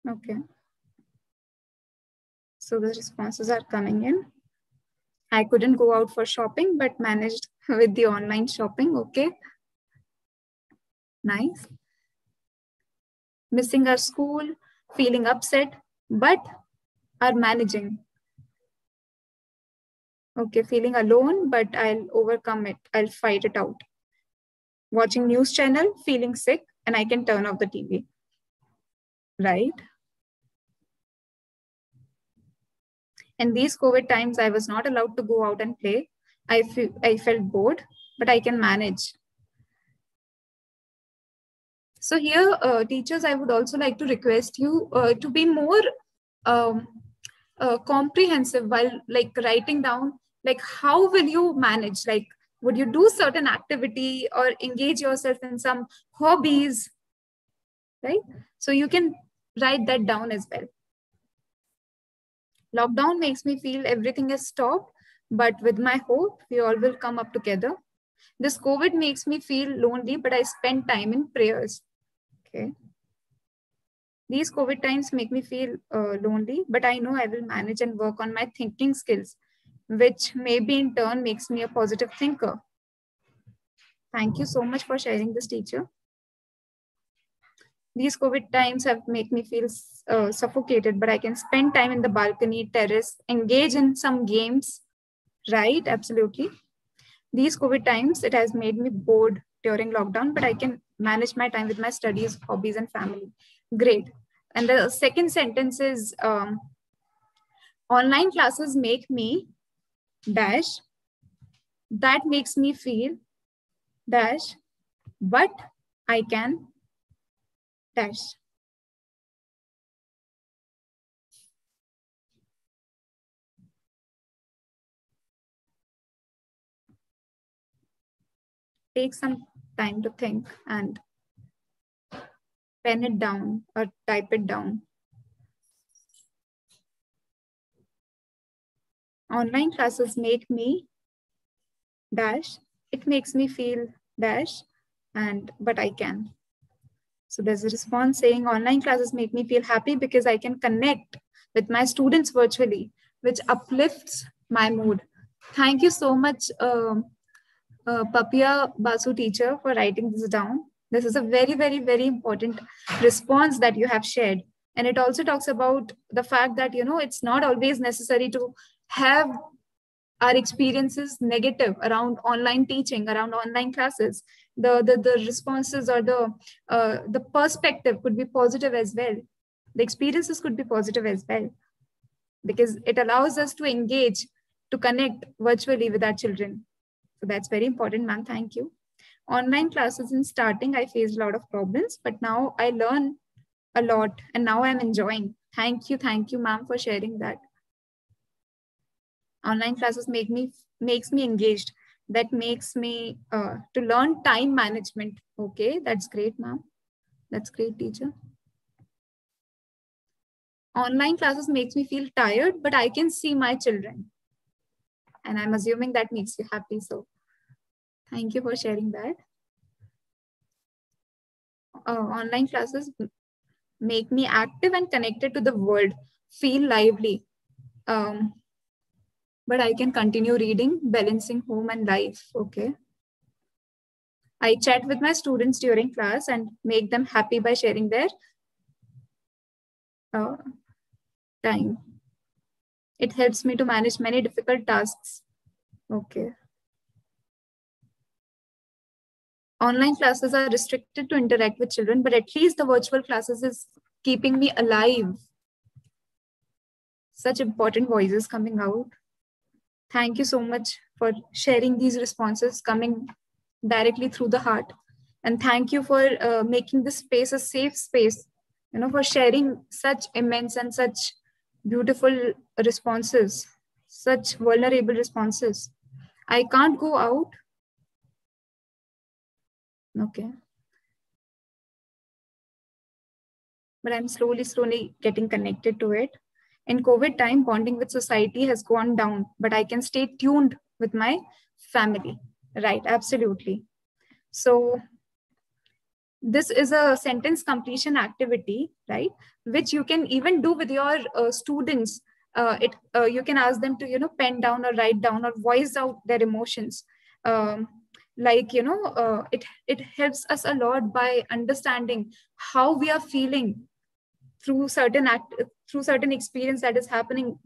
Okay. So the responses are coming in. I couldn't go out for shopping, but managed with the online shopping. Okay. Nice. Missing our school, feeling upset, but are managing. Okay, feeling alone, but I'll overcome it. I'll fight it out. Watching news channel, feeling sick, and I can turn off the TV. Right? In these COVID times, I was not allowed to go out and play. I felt bored, but I can manage. So here, teachers, I would also like to request you to be more comprehensive while writing down, how will you manage? Would you do certain activity or engage yourself in some hobbies, right? So you can write that down as well. Lockdown makes me feel everything is stopped, but with my hope, we all will come up together. This COVID makes me feel lonely, but I spend time in prayers. Okay. These COVID times make me feel lonely, but I know I will manage and work on my thinking skills, which maybe in turn makes me a positive thinker. Thank you so much for sharing this, teacher. These COVID times have made me feel suffocated, but I can spend time in the balcony, terrace, engage in some games. Right, absolutely. These COVID times, it has made me bored during lockdown, but I can manage my time with my studies, hobbies, and family. Great. And the second sentence is, online classes make me dash, that makes me feel dash, but I can dash. Take some time to think and pen it down or type it down. Online classes make me dash, it makes me feel dash, and but I can. So there's a response saying online classes make me feel happy because I can connect with my students virtually, which uplifts my mood. Thank you so much, Papia Basu teacher, for writing this down. This is a very, very, very important response that you have shared. And it also talks about the fact that, you know, it's not always necessary to have our experiences negative around online teaching, around online classes. The responses or the perspective could be positive as well. The experiences could be positive as well, because it allows us to engage, to connect virtually with our children. So that's very important, ma'am. Thank you. Online classes in starting, I faced a lot of problems, but now I learn a lot and now I'm enjoying. Thank you, ma'am, for sharing that. Online classes makes me engaged. That makes me to learn time management. Okay, that's great, ma'am. That's great, teacher. Online classes makes me feel tired, but I can see my children. And I'm assuming that makes you happy. So thank you for sharing that. Online classes make me active and connected to the world, feel lively. But I can continue reading, balancing home and life. Okay. I chat with my students during class and make them happy by sharing their time. It helps me to manage many difficult tasks. Okay. Online classes are restricted to interact with children, but at least the virtual classes is keeping me alive. Such important voices coming out. Thank you so much for sharing these responses coming directly through the heart. And thank you for making this space a safe space, you know, for sharing such immense and such beautiful responses, such vulnerable responses. I can't go out. Okay. But I'm slowly getting connected to it. In COVID time, bonding with society has gone down, but I can stay tuned with my family. Right, absolutely. So this is a sentence completion activity, right? Which you can even do with your students. You can ask them to, you know, pen down or write down or voice out their emotions. Like, you know, it helps us a lot by understanding how we are feeling through certain experience that is happening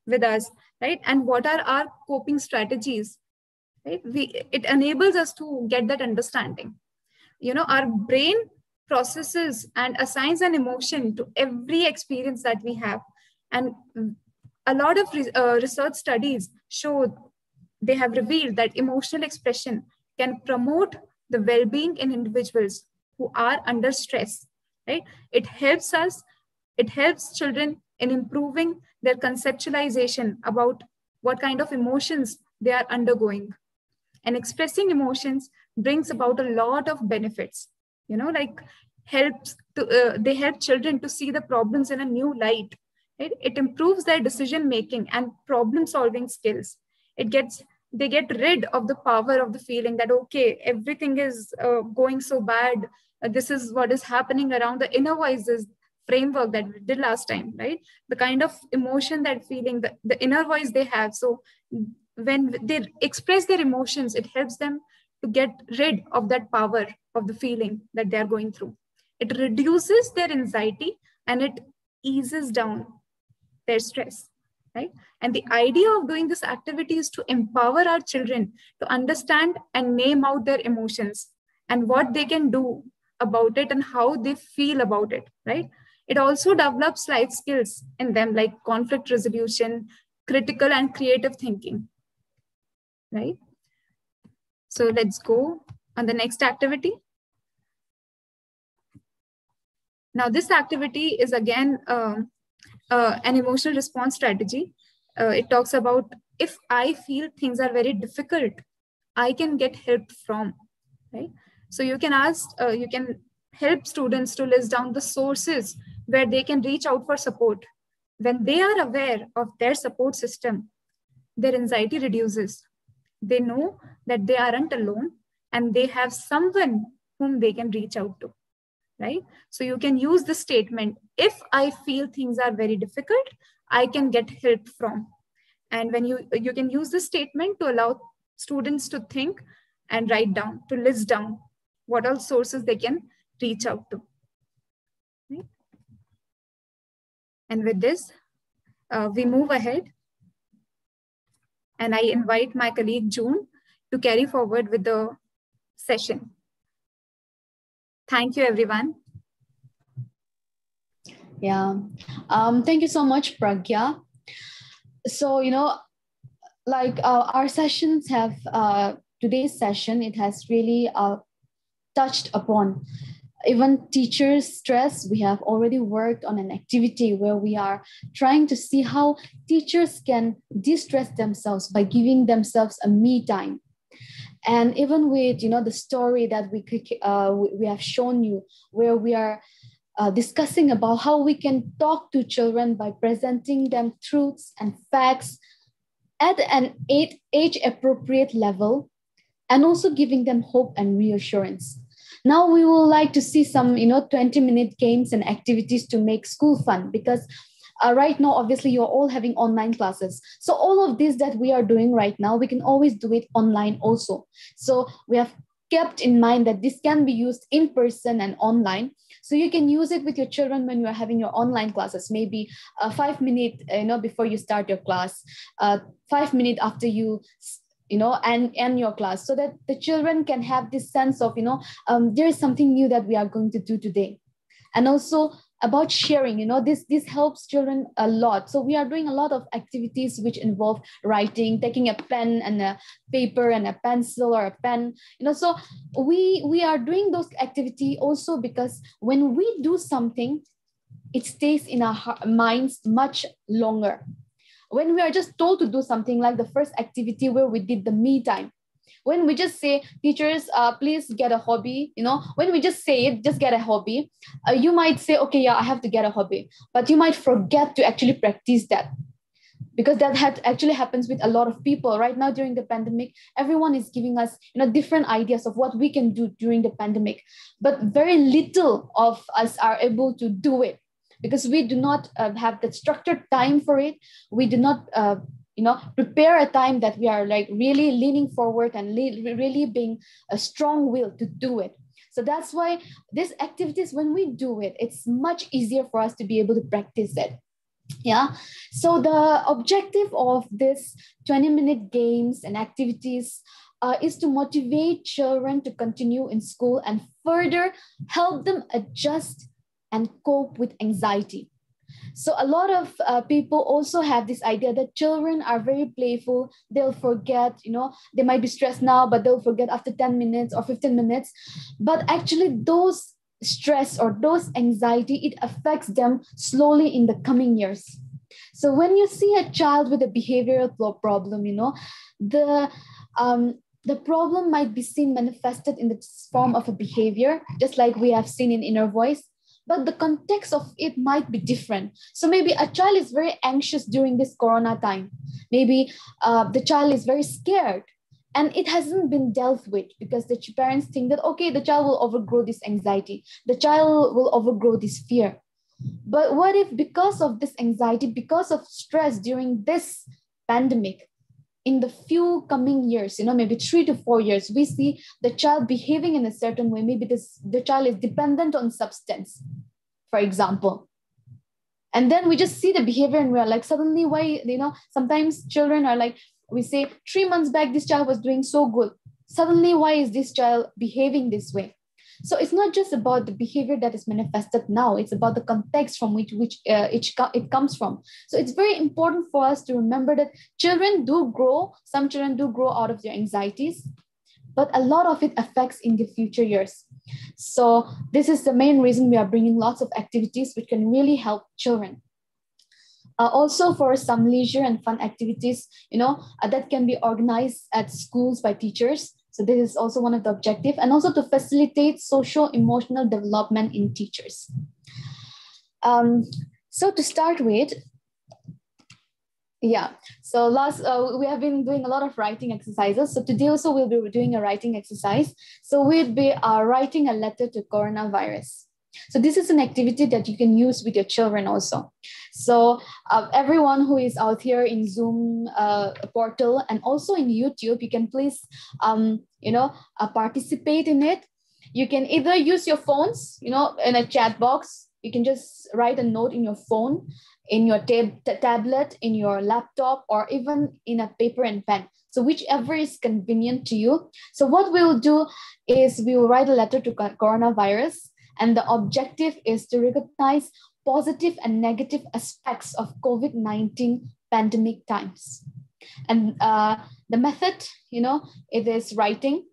with us, right? And what are our coping strategies, right? It enables us to get that understanding. You know, our brain processes and assigns an emotion to every experience that we have. And a lot of research studies show, they have revealed that emotional expression can promote the well-being in individuals who are under stress, right? It helps children in improving their conceptualization about what kind of emotions they are undergoing. And expressing emotions brings about a lot of benefits. like they help children to see the problems in a new light. Right? It improves their decision making and problem solving skills. They get rid of the power of the feeling that, okay, everything is going so bad. This is what is happening around the inner voices framework that we did last time, right? The kind of emotion, that feeling, the inner voice they have. So when they express their emotions, it helps them to get rid of that power of the feeling that they're going through. It reduces their anxiety and it eases down their stress, right? And the idea of doing this activity is to empower our children to understand and name out their emotions and what they can do about it and how they feel about it, right? It also develops life skills in them, like conflict resolution, critical and creative thinking, right? So let's go on the next activity. Now, this activity is again an emotional response strategy. It talks about, if I feel things are very difficult, I can get help from, right? So you can help students to list down the sources where they can reach out for support. When they are aware of their support system, their anxiety reduces. They know that they aren't alone and they have someone whom they can reach out to, right? So you can use the statement, if I feel things are very difficult, I can get help from. And when you can use this statement to allow students to think and write down, to list down what all sources they can reach out to. Right? And with this, we move ahead. And I invite my colleague June to carry forward with the session. Thank you, everyone. Yeah. Thank you so much, Pragya. So, like our sessions have, today's session, it has really touched upon even teachers' stress. We have already worked on an activity where we are trying to see how teachers can de-stress themselves by giving themselves a me time. And even with, the story that we have shown you, where we are discussing about how we can talk to children by presenting them truths and facts at an age-appropriate level, and also giving them hope and reassurance. Now we would like to see some, 20-minute games and activities to make school fun, because right now, obviously, you're all having online classes. So all of this that we are doing right now, we can always do it online also. So we have kept in mind that this can be used in person and online. So you can use it with your children when you are having your online classes, maybe 5 minutes, before you start your class, 5 minutes after you and end your class, so that the children can have this sense of, there is something new that we are going to do today. And also about sharing, this helps children a lot. So we are doing a lot of activities which involve writing, taking a pen and a paper and a pencil or a pen, so we are doing those activity also because when we do something, it stays in our minds much longer. When we are just told to do something, like the first activity where we did the me time, when we just say, teachers, please get a hobby, when we just say it, just get a hobby, you might say, okay, yeah, I have to get a hobby, but you might forget to actually practice that, because that actually happens with a lot of people right now during the pandemic. Everyone is giving us, different ideas of what we can do during the pandemic, but very little of us are able to do it, because we do not have the structured time for it. We do not, prepare a time that we are like really leaning forward and really being a strong will to do it. So that's why these activities, when we do it, it's much easier for us to be able to practice it. Yeah. So the objective of this 20-minute games and activities is to motivate children to continue in school and further help them adjust and cope with anxiety. So a lot of people also have this idea that children are very playful. They'll forget, they might be stressed now, but they'll forget after 10 minutes or 15 minutes. But actually those stress or those anxiety, it affects them slowly in the coming years. So when you see a child with a behavioral problem, the problem might be seen manifested in the form of a behavior, just like we have seen in inner voice, but the context of it might be different. So maybe a child is very anxious during this corona time. Maybe the child is very scared and it hasn't been dealt with because the parents think that, okay, the child will overgrow this anxiety. The child will overgrow this fear. But what if because of this anxiety, because of stress during this pandemic, in the few coming years, maybe 3 to 4 years, we see the child behaving in a certain way. Maybe the child is dependent on substance, for example. And then we just see the behavior and we're like, suddenly why, sometimes children are like, we say 3 months back, this child was doing so good. Suddenly, why is this child behaving this way? So it's not just about the behavior that is manifested now, it's about the context from which it comes from. So it's very important for us to remember that children do grow, some children do grow out of their anxieties, but a lot of it affects in the future years. So this is the main reason we are bringing lots of activities which can really help children. Also for some leisure and fun activities, that can be organized at schools by teachers. So this is also one of the objectives, and also to facilitate social emotional development in teachers. So to start with, so we have been doing a lot of writing exercises. So today also we'll be doing a writing exercise. So we'll be writing a letter to coronavirus. So this is an activity that you can use with your children also. So everyone who is out here in Zoom portal and also in YouTube, you can please, participate in it. You can either use your phones, in a chat box. You can just write a note in your phone, in your tablet, in your laptop, or even in a paper and pen. So whichever is convenient to you. So what we'll do is we will write a letter to coronavirus. And the objective is to recognize positive and negative aspects of COVID-19 pandemic times. And the method, it is writing.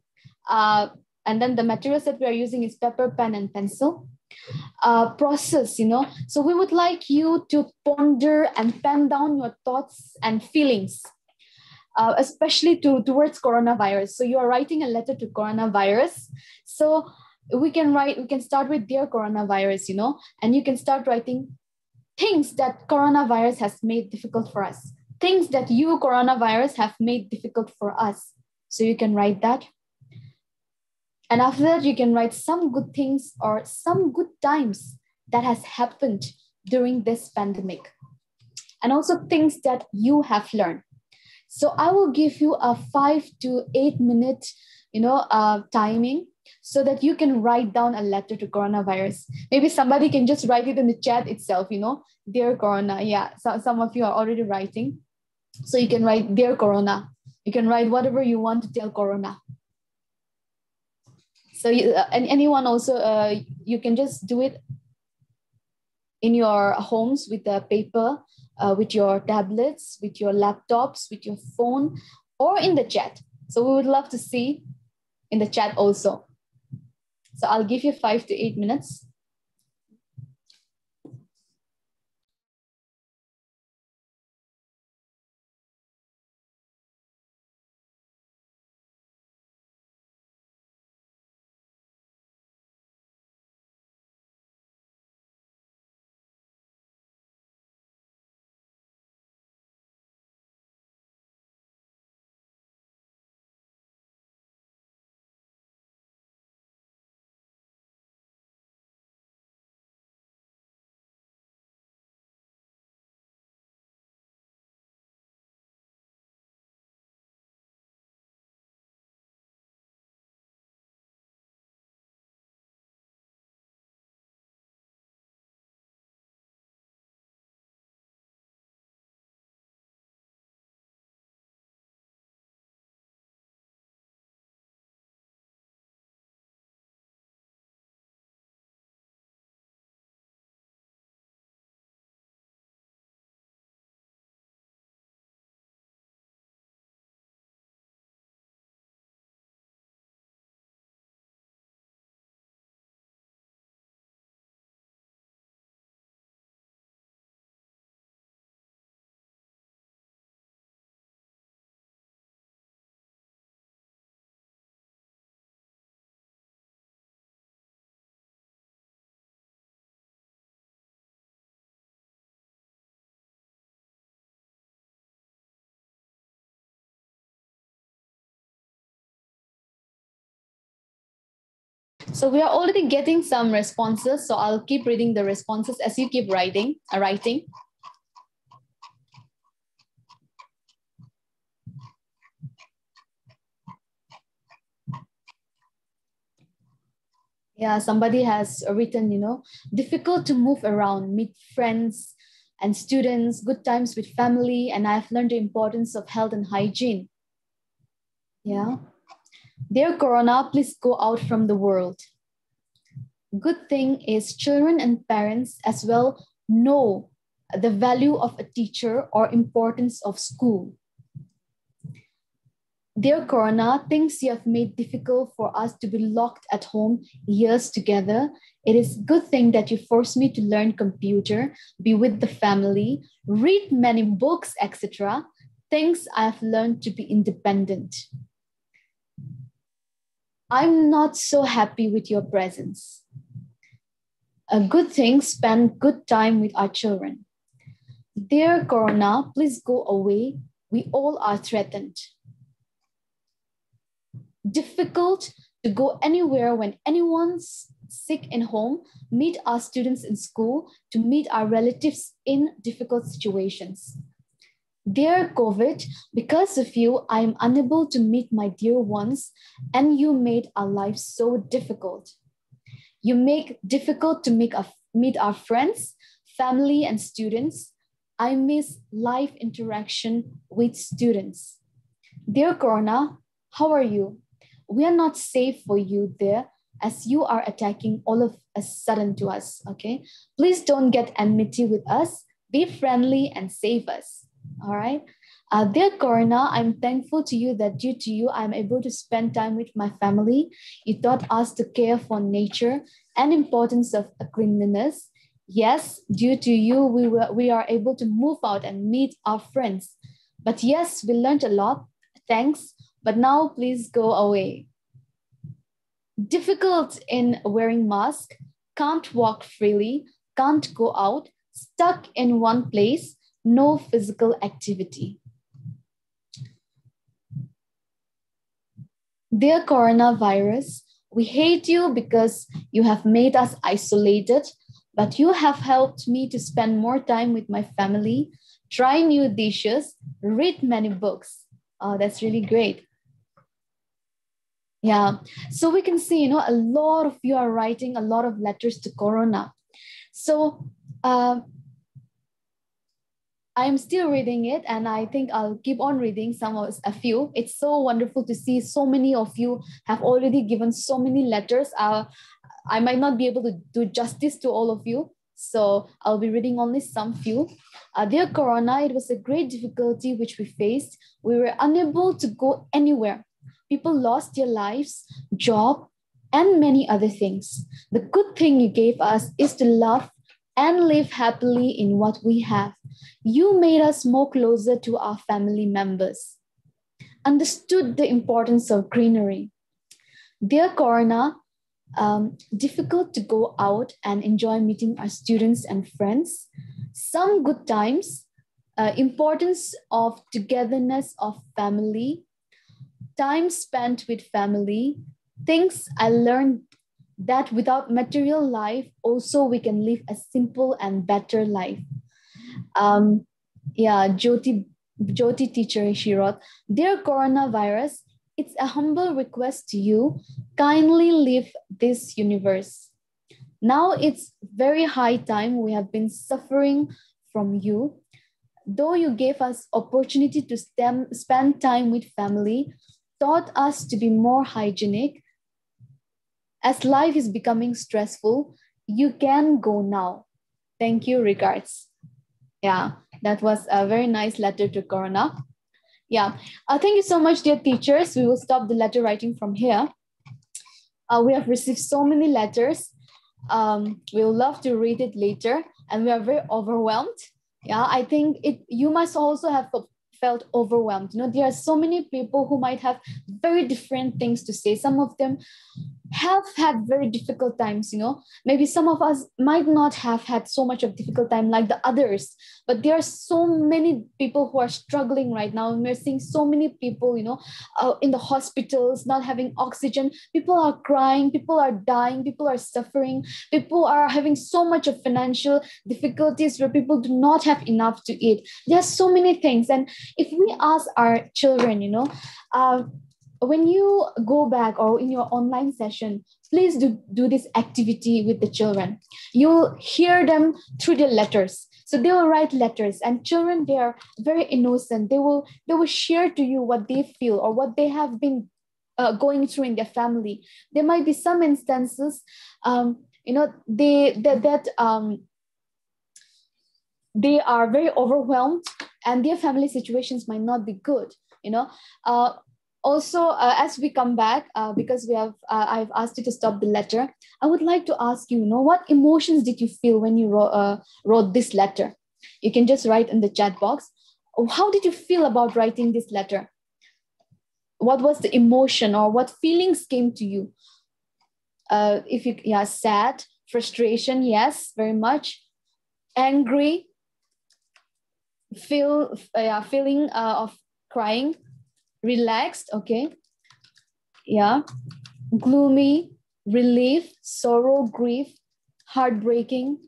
And then the materials that we are using is paper, pen, and pencil. Process, so we would like you to ponder and pen down your thoughts and feelings, especially towards coronavirus. So you are writing a letter to coronavirus. So we can start with dear coronavirus, and you can start writing things that coronavirus has made difficult for us, things that you coronavirus have made difficult for us. So you can write that. And after that, you can write some good things or some good times that has happened during this pandemic. And also things that you have learned. So I will give you a 5 to 8 minute, timing, so that you can write down a letter to coronavirus. Maybe somebody can just write it in the chat itself, dear Corona. Yeah, so some of you are already writing. So you can write, dear Corona. You can write whatever you want to tell Corona. So and anyone also, you can just do it in your homes with the paper, with your tablets, with your laptops, with your phone, or in the chat. So we would love to see in the chat also. So I'll give you 5 to 8 minutes. So we are already getting some responses. So I'll keep reading the responses as you keep writing. Yeah, somebody has written, difficult to move around, meet friends and students, good times with family, and I've learned the importance of health and hygiene. Yeah. Dear Corona, please go out from the world. Good thing is children and parents as well know the value of a teacher or importance of school. Dear Corona, things you have made difficult for us to be locked at home years together. It is a good thing that you forced me to learn computer, be with the family, read many books, etc. Things I have learned to be independent. I'm not so happy with your presence. A good thing, spend good time with our children. Dear Corona, please go away. We all are threatened. Difficult to go anywhere when anyone's sick in home, meet our students in school, to meet our relatives in difficult situations. Dear COVID, because of you, I am unable to meet my dear ones, and you made our lives so difficult. You make difficult to meet our friends, family, and students. I miss live interaction with students. Dear Corona, how are you? We are not safe for you there, as you are attacking all of a sudden to us, okay? Please don't get enmity with us. Be friendly and save us, all right? Dear Corona, I'm thankful to you that due to you, I'm able to spend time with my family. You taught us to care for nature and importance of cleanliness. Yes, due to you, we are able to move out and meet our friends. But yes, we learned a lot. Thanks. But now please go away. Difficult in wearing mask, can't walk freely, can't go out, stuck in one place, no physical activity. Dear coronavirus, we hate you because you have made us isolated, but you have helped me to spend more time with my family, try new dishes, read many books. Oh, that's really great. Yeah, so we can see, a lot of you are writing a lot of letters to Corona. So I'm still reading it, and I think I'll keep on reading a few. It's so wonderful to see so many of you have already given so many letters. I might not be able to do justice to all of you, so I'll be reading only some few. Dear Corona, it was a great difficulty which we faced. We were unable to go anywhere. People lost their lives, job, and many other things. The good thing you gave us is to love and live happily in what we have. You made us more closer to our family members, understood the importance of greenery. Dear Corona, difficult to go out and enjoy meeting our students and friends. Some good times, importance of togetherness of family, time spent with family, things I learned that without material life, also we can live a simple and better life. Jyoti teacher, she wrote, Dear coronavirus, it's a humble request to you, kindly leave this universe. Now it's very high time we have been suffering from you. Though you gave us opportunity to spend time with family, taught us to be more hygienic. As life is becoming stressful, you can go now. Thank you, regards. Yeah, that was a very nice letter to Corona. Yeah, thank you so much, dear teachers. We will stop the letter writing from here. We have received so many letters. We'll love to read it later, and we are very overwhelmed. Yeah, I think you must also have felt overwhelmed. There are so many people who might have very different things to say. Some of them have had very difficult times, maybe some of us might not have had so much of difficult time like the others, but there are so many people who are struggling right now, and we're seeing so many people, in the hospitals not having oxygen. People are crying, people are dying, people are suffering, people are having so much of financial difficulties where people do not have enough to eat. There are so many things. And if we ask our children, when you go back or in your online session, please do this activity with the children. You'll hear them through their letters. So they will write letters, and children, they are very innocent. They will share to you what they feel or what they have been going through in their family. There might be some instances, they are very overwhelmed, and their family situations might not be good. Also, as we come back, because I've asked you to stop the letter, I would like to ask you, what emotions did you feel when you wrote this letter? You can just write in the chat box. How did you feel about writing this letter? What was the emotion, or what feelings came to you? Sad, frustration, yes, very much. Angry, feeling of crying. Relaxed, okay. Yeah. Gloomy, relief, sorrow, grief, heartbreaking,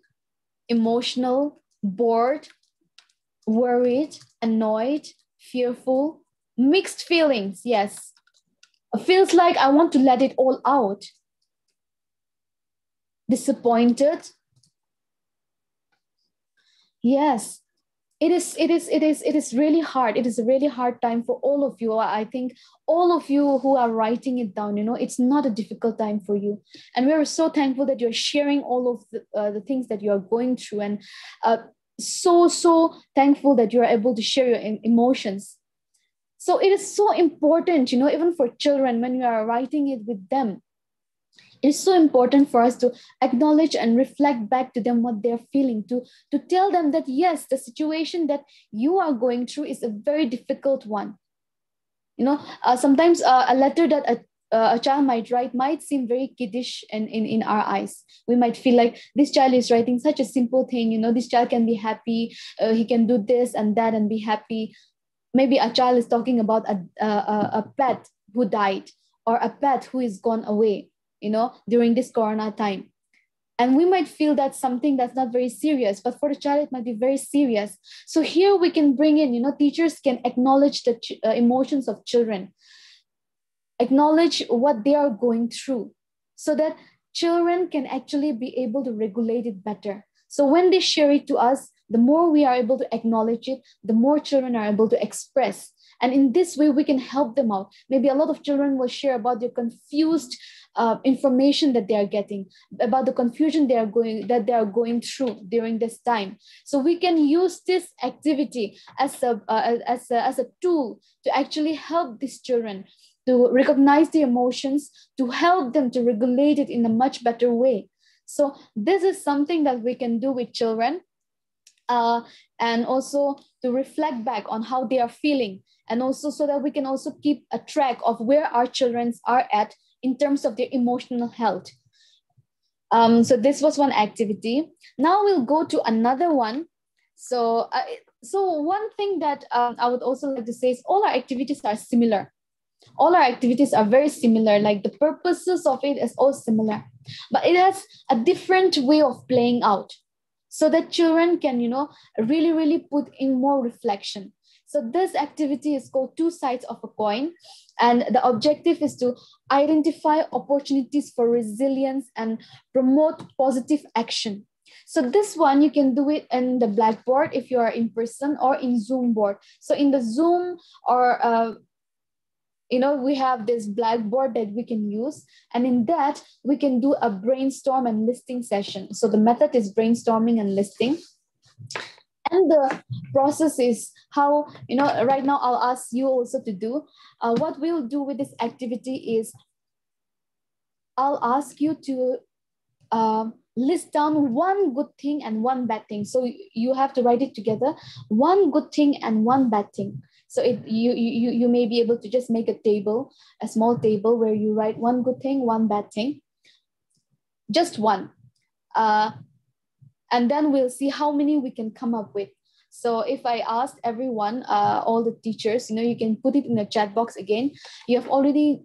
emotional, bored, worried, annoyed, fearful, mixed feelings, yes. Feels like I want to let it all out. Disappointed. Yes. It is really hard. It is a really hard time for all of you. I think all of you who are writing it down, it's not a difficult time for you. And we're so thankful that you're sharing all of the things that you're going through, and so thankful that you're able to share your emotions. So it is so important, even for children, when you are writing it with them, it's so important for us to acknowledge and reflect back to them what they're feeling, to tell them that, yes, the situation that you are going through is a very difficult one. Sometimes a letter that a child might write might seem very kiddish in our eyes. We might feel like this child is writing such a simple thing, this child can be happy, he can do this and that and be happy. Maybe a child is talking about a pet who died, or a pet who is gone away, during this corona time. And we might feel that's something that's not very serious, but for the child, it might be very serious. So here we can bring in, teachers can acknowledge the emotions of children, acknowledge what they are going through, so that children can actually be able to regulate it better. So when they share it to us, the more we are able to acknowledge it, the more children are able to express. And in this way, we can help them out. Maybe a lot of children will share about their confused information that they are getting, about the confusion they are going through during this time. So we can use this activity as a tool to actually help these children to recognize the emotions, to help them to regulate it in a much better way. So this is something that we can do with children, and also to reflect back on how they are feeling, and also so that we can also keep a track of where our children are at in terms of their emotional health. So this was one activity. Now we'll go to another one. So one thing that I would also like to say is all our activities are similar. All our activities are very similar, like the purposes of it is all similar, but it has a different way of playing out, so that children can, really, really put in more reflection. So this activity is called Two Sides of a Coin. And the objective is to identify opportunities for resilience and promote positive action. So this one, you can do it in the Blackboard if you are in person, or in Zoom board. So in the Zoom, or we have this Blackboard that we can use. And in that, we can do a brainstorm and listing session. So the method is brainstorming and listing. And the process is how, right now I'll ask you also to do. What we'll do with this activity is I'll ask you to list down one good thing and one bad thing. So you have to write it together, one good thing and one bad thing. So you may be able to just make a table, a small table where you write one good thing, one bad thing, just one. And then we'll see how many we can come up with. So if I asked everyone, all the teachers, you can put it in the chat box again. You have already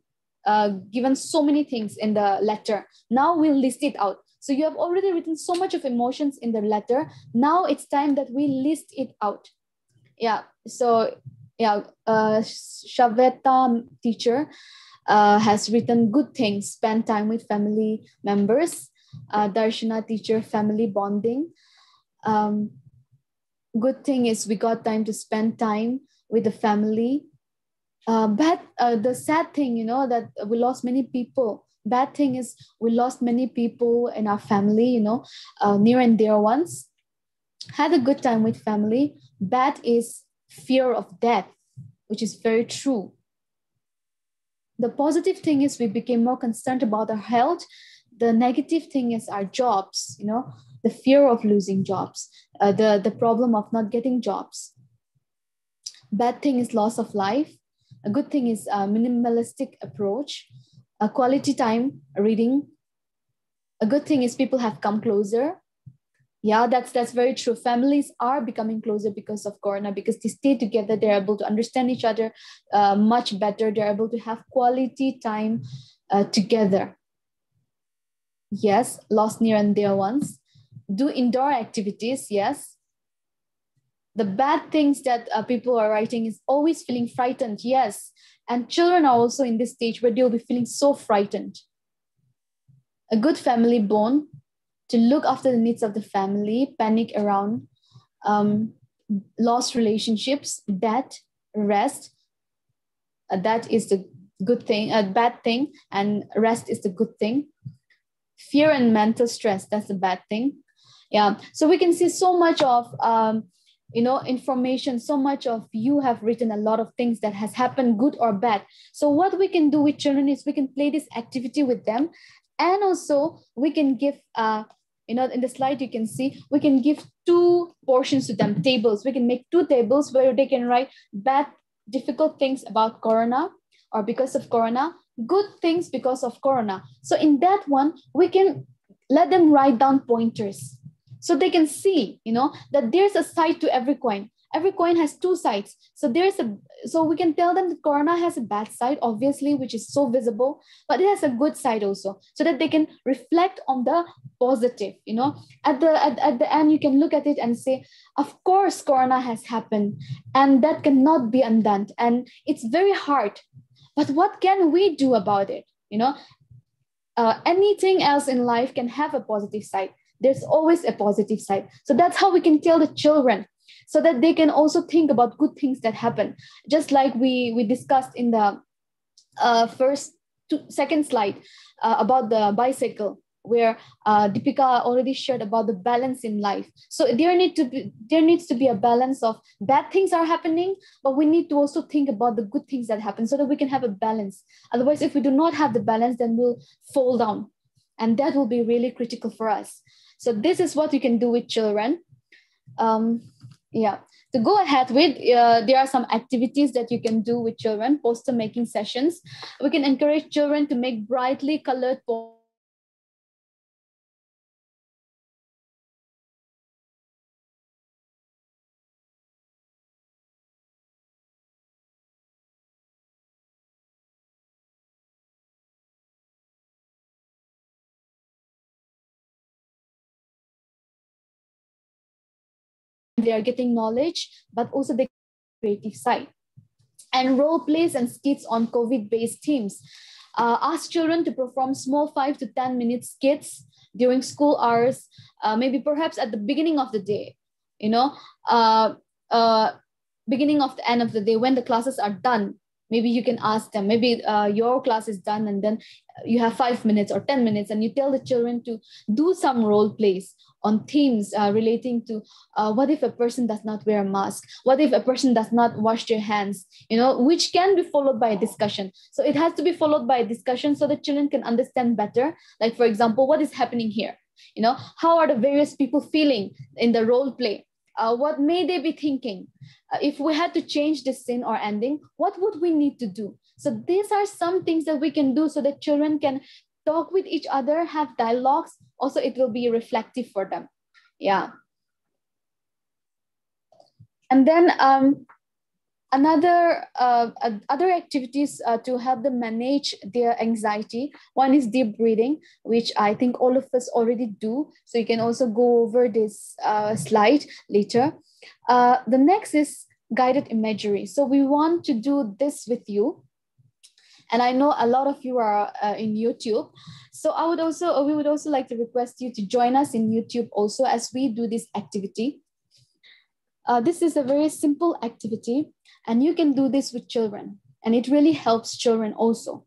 given so many things in the letter. Now we'll list it out. So you have already written so much of emotions in the letter. Now it's time that we list it out. Yeah. So yeah, Shaveta teacher has written good things, spend time with family members. Darshana teacher, family bonding. Good thing is we got time to spend time with the family. The sad thing, that we lost many people. Bad thing is we lost many people in our family, near and dear ones. Had a good time with family. Bad is fear of death, which is very true. The positive thing is we became more concerned about our health. The negative thing is our jobs, the fear of losing jobs, the problem of not getting jobs. Bad thing is loss of life. A good thing is a minimalistic approach, a quality time reading. A good thing is people have come closer. Yeah, that's very true. Families are becoming closer because of Corona, because they stay together. They're able to understand each other much better. They're able to have quality time together. Yes, lost near and dear ones. Do indoor activities, yes. The bad things that people are writing is always feeling frightened, yes. And children are also in this stage where they'll be feeling so frightened. A good family bond, to look after the needs of the family, panic around, lost relationships, death, rest. That is the good thing, bad thing, and rest is the good thing. Fear and mental stress, that's the bad thing. Yeah, so we can see so much of information, so much of you have written a lot of things that has happened, good or bad. So what we can do with children is we can play this activity with them, and also we can give in the slide you can see we can give 2 portions to them, tables. We can make 2 tables where they can write bad, difficult things about Corona or because of Corona, good things because of Corona. So in that one, we can let them write down pointers so they can see, that there's a side to every coin. Every coin has 2 sides. So we can tell them that Corona has a bad side, obviously, which is so visible, but it has a good side also, so that they can reflect on the positive, At the end, you can look at it and say, of course, Corona has happened and that cannot be undone. And it's very hard, but what can we do about it? Anything else in life can have a positive side. There's always a positive side. So that's how we can tell the children, so that they can also think about good things that happen. Just like we discussed in the second slide about the bicycle, where Deepika already shared about the balance in life. So there needs to be a balance of bad things are happening, but we need to also think about the good things that happen so that we can have a balance. Otherwise, if we do not have the balance, then we'll fall down. And that will be really critical for us. So this is what you can do with children. To go ahead with, there are some activities that you can do with children, poster making sessions. We can encourage children to make brightly colored posters. They are getting knowledge, but also the creative side. And role plays and skits on COVID-based themes. Ask children to perform small 5 to 10 minute skits during school hours, maybe perhaps at the beginning of the day, beginning of the end of the day when the classes are done. Maybe you can ask them, maybe your class is done and then you have 5 minutes or 10 minutes and you tell the children to do some role plays on themes relating to what if a person does not wear a mask? What if a person does not wash their hands? Which can be followed by a discussion. So it has to be followed by a discussion so the children can understand better. Like, for example, what is happening here? How are the various people feeling in the role play? What may they be thinking? If we had to change this scene or ending, what would we need to do? So these are some things that we can do so that children can talk with each other, have dialogues. Also, it will be reflective for them. Yeah. And then other activities to help them manage their anxiety. One is deep breathing, which I think all of us already do. So you can also go over this slide later. The next is guided imagery. So we want to do this with you. And I know a lot of you are in YouTube. So we would also like to request you to join us in YouTube also as we do this activity. This is a very simple activity, and you can do this with children, and it really helps children also.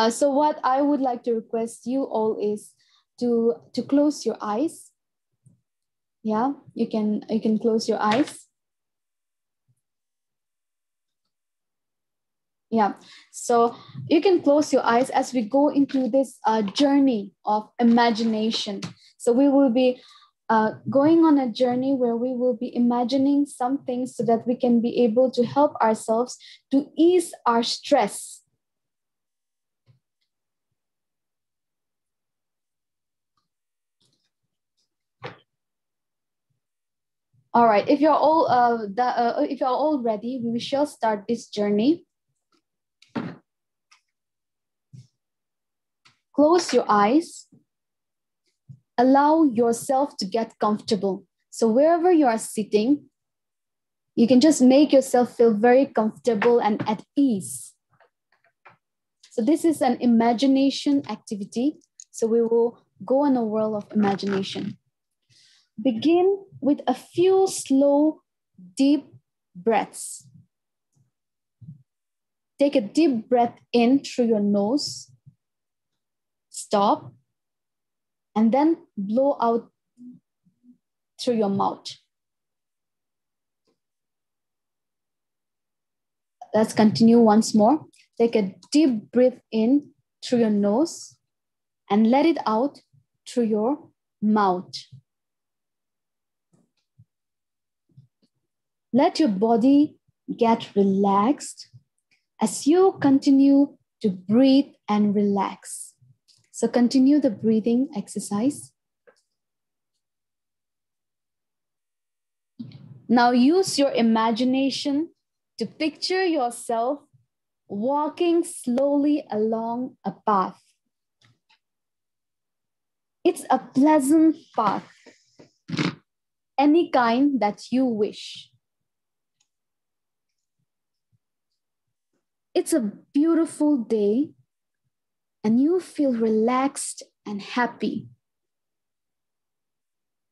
So what I would like to request you all is to close your eyes. Yeah, you can close your eyes. Yeah, so you can close your eyes as we go into this journey of imagination. So we will be going on a journey where we will be imagining some things so that we can be able to help ourselves to ease our stress. All right, if you're all ready, we shall start this journey. Close your eyes. Allow yourself to get comfortable. So wherever you are sitting, you can just make yourself feel very comfortable and at ease. So this is an imagination activity. So we will go in a world of imagination. Begin with a few slow, deep breaths. Take a deep breath in through your nose. Stop. And then blow out through your mouth. Let's continue once more. Take a deep breath in through your nose and let it out through your mouth. Let your body get relaxed as you continue to breathe and relax. So continue the breathing exercise. Now use your imagination to picture yourself walking slowly along a path. It's a pleasant path, any kind that you wish. It's a beautiful day and you feel relaxed and happy.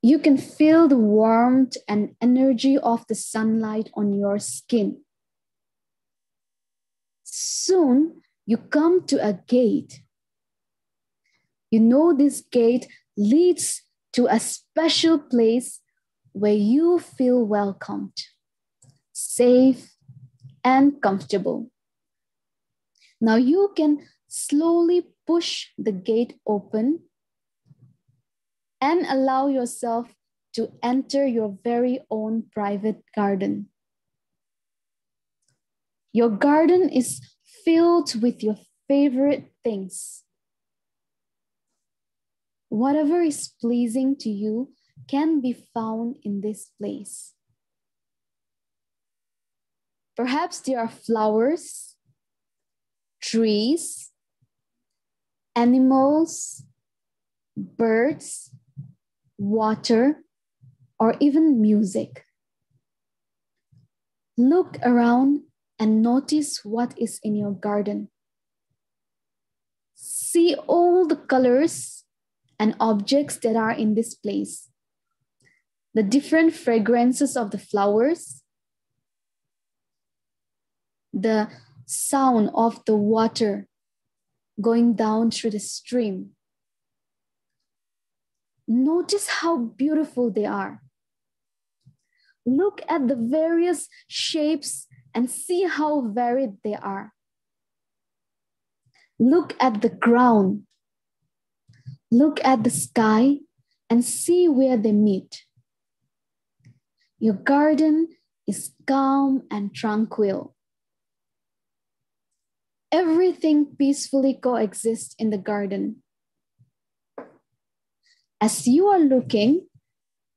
You can feel the warmth and energy of the sunlight on your skin. Soon, you come to a gate. You know this gate leads to a special place where you feel welcomed, safe, and comfortable. Now you can slowly push the gate open and allow yourself to enter your very own private garden. Your garden is filled with your favorite things. Whatever is pleasing to you can be found in this place. Perhaps there are flowers, trees, animals, birds, water, or even music. Look around and notice what is in your garden. See all the colors and objects that are in this place. The different fragrances of the flowers, the sound of the water going down through the stream. Notice how beautiful they are. Look at the various shapes and see how varied they are. Look at the ground. Look at the sky and see where they meet. Your garden is calm and tranquil. Everything peacefully coexists in the garden. As you are looking,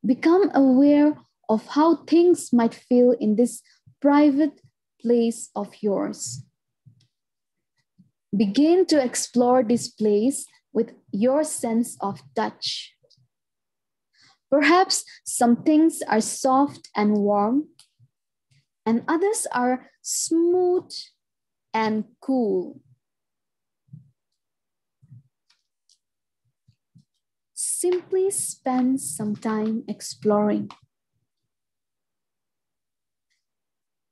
become aware of how things might feel in this private place of yours. Begin to explore this place with your sense of touch. Perhaps some things are soft and warm, and others are smooth and cool. Simply spend some time exploring.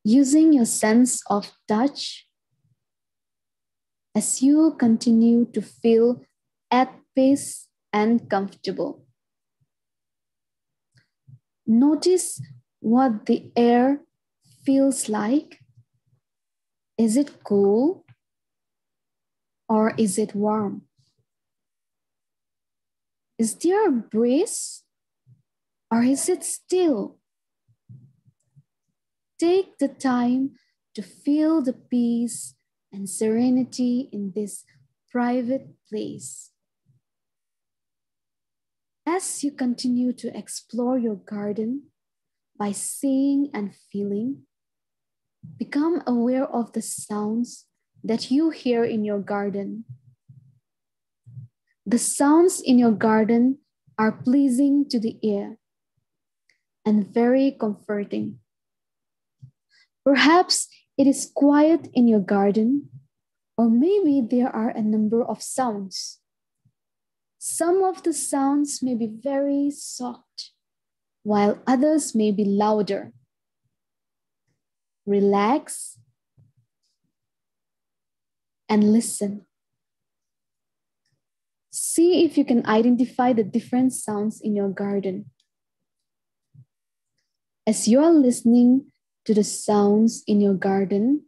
Using your sense of touch as you continue to feel at peace and comfortable. Notice what the air feels like. Is it cool or is it warm? Is there a breeze or is it still? Take the time to feel the peace and serenity in this private place. As you continue to explore your garden by seeing and feeling, become aware of the sounds that you hear in your garden. The sounds in your garden are pleasing to the ear and very comforting. Perhaps it is quiet in your garden, or maybe there are a number of sounds. Some of the sounds may be very soft, while others may be louder. Relax and listen. See if you can identify the different sounds in your garden. As you are listening to the sounds in your garden,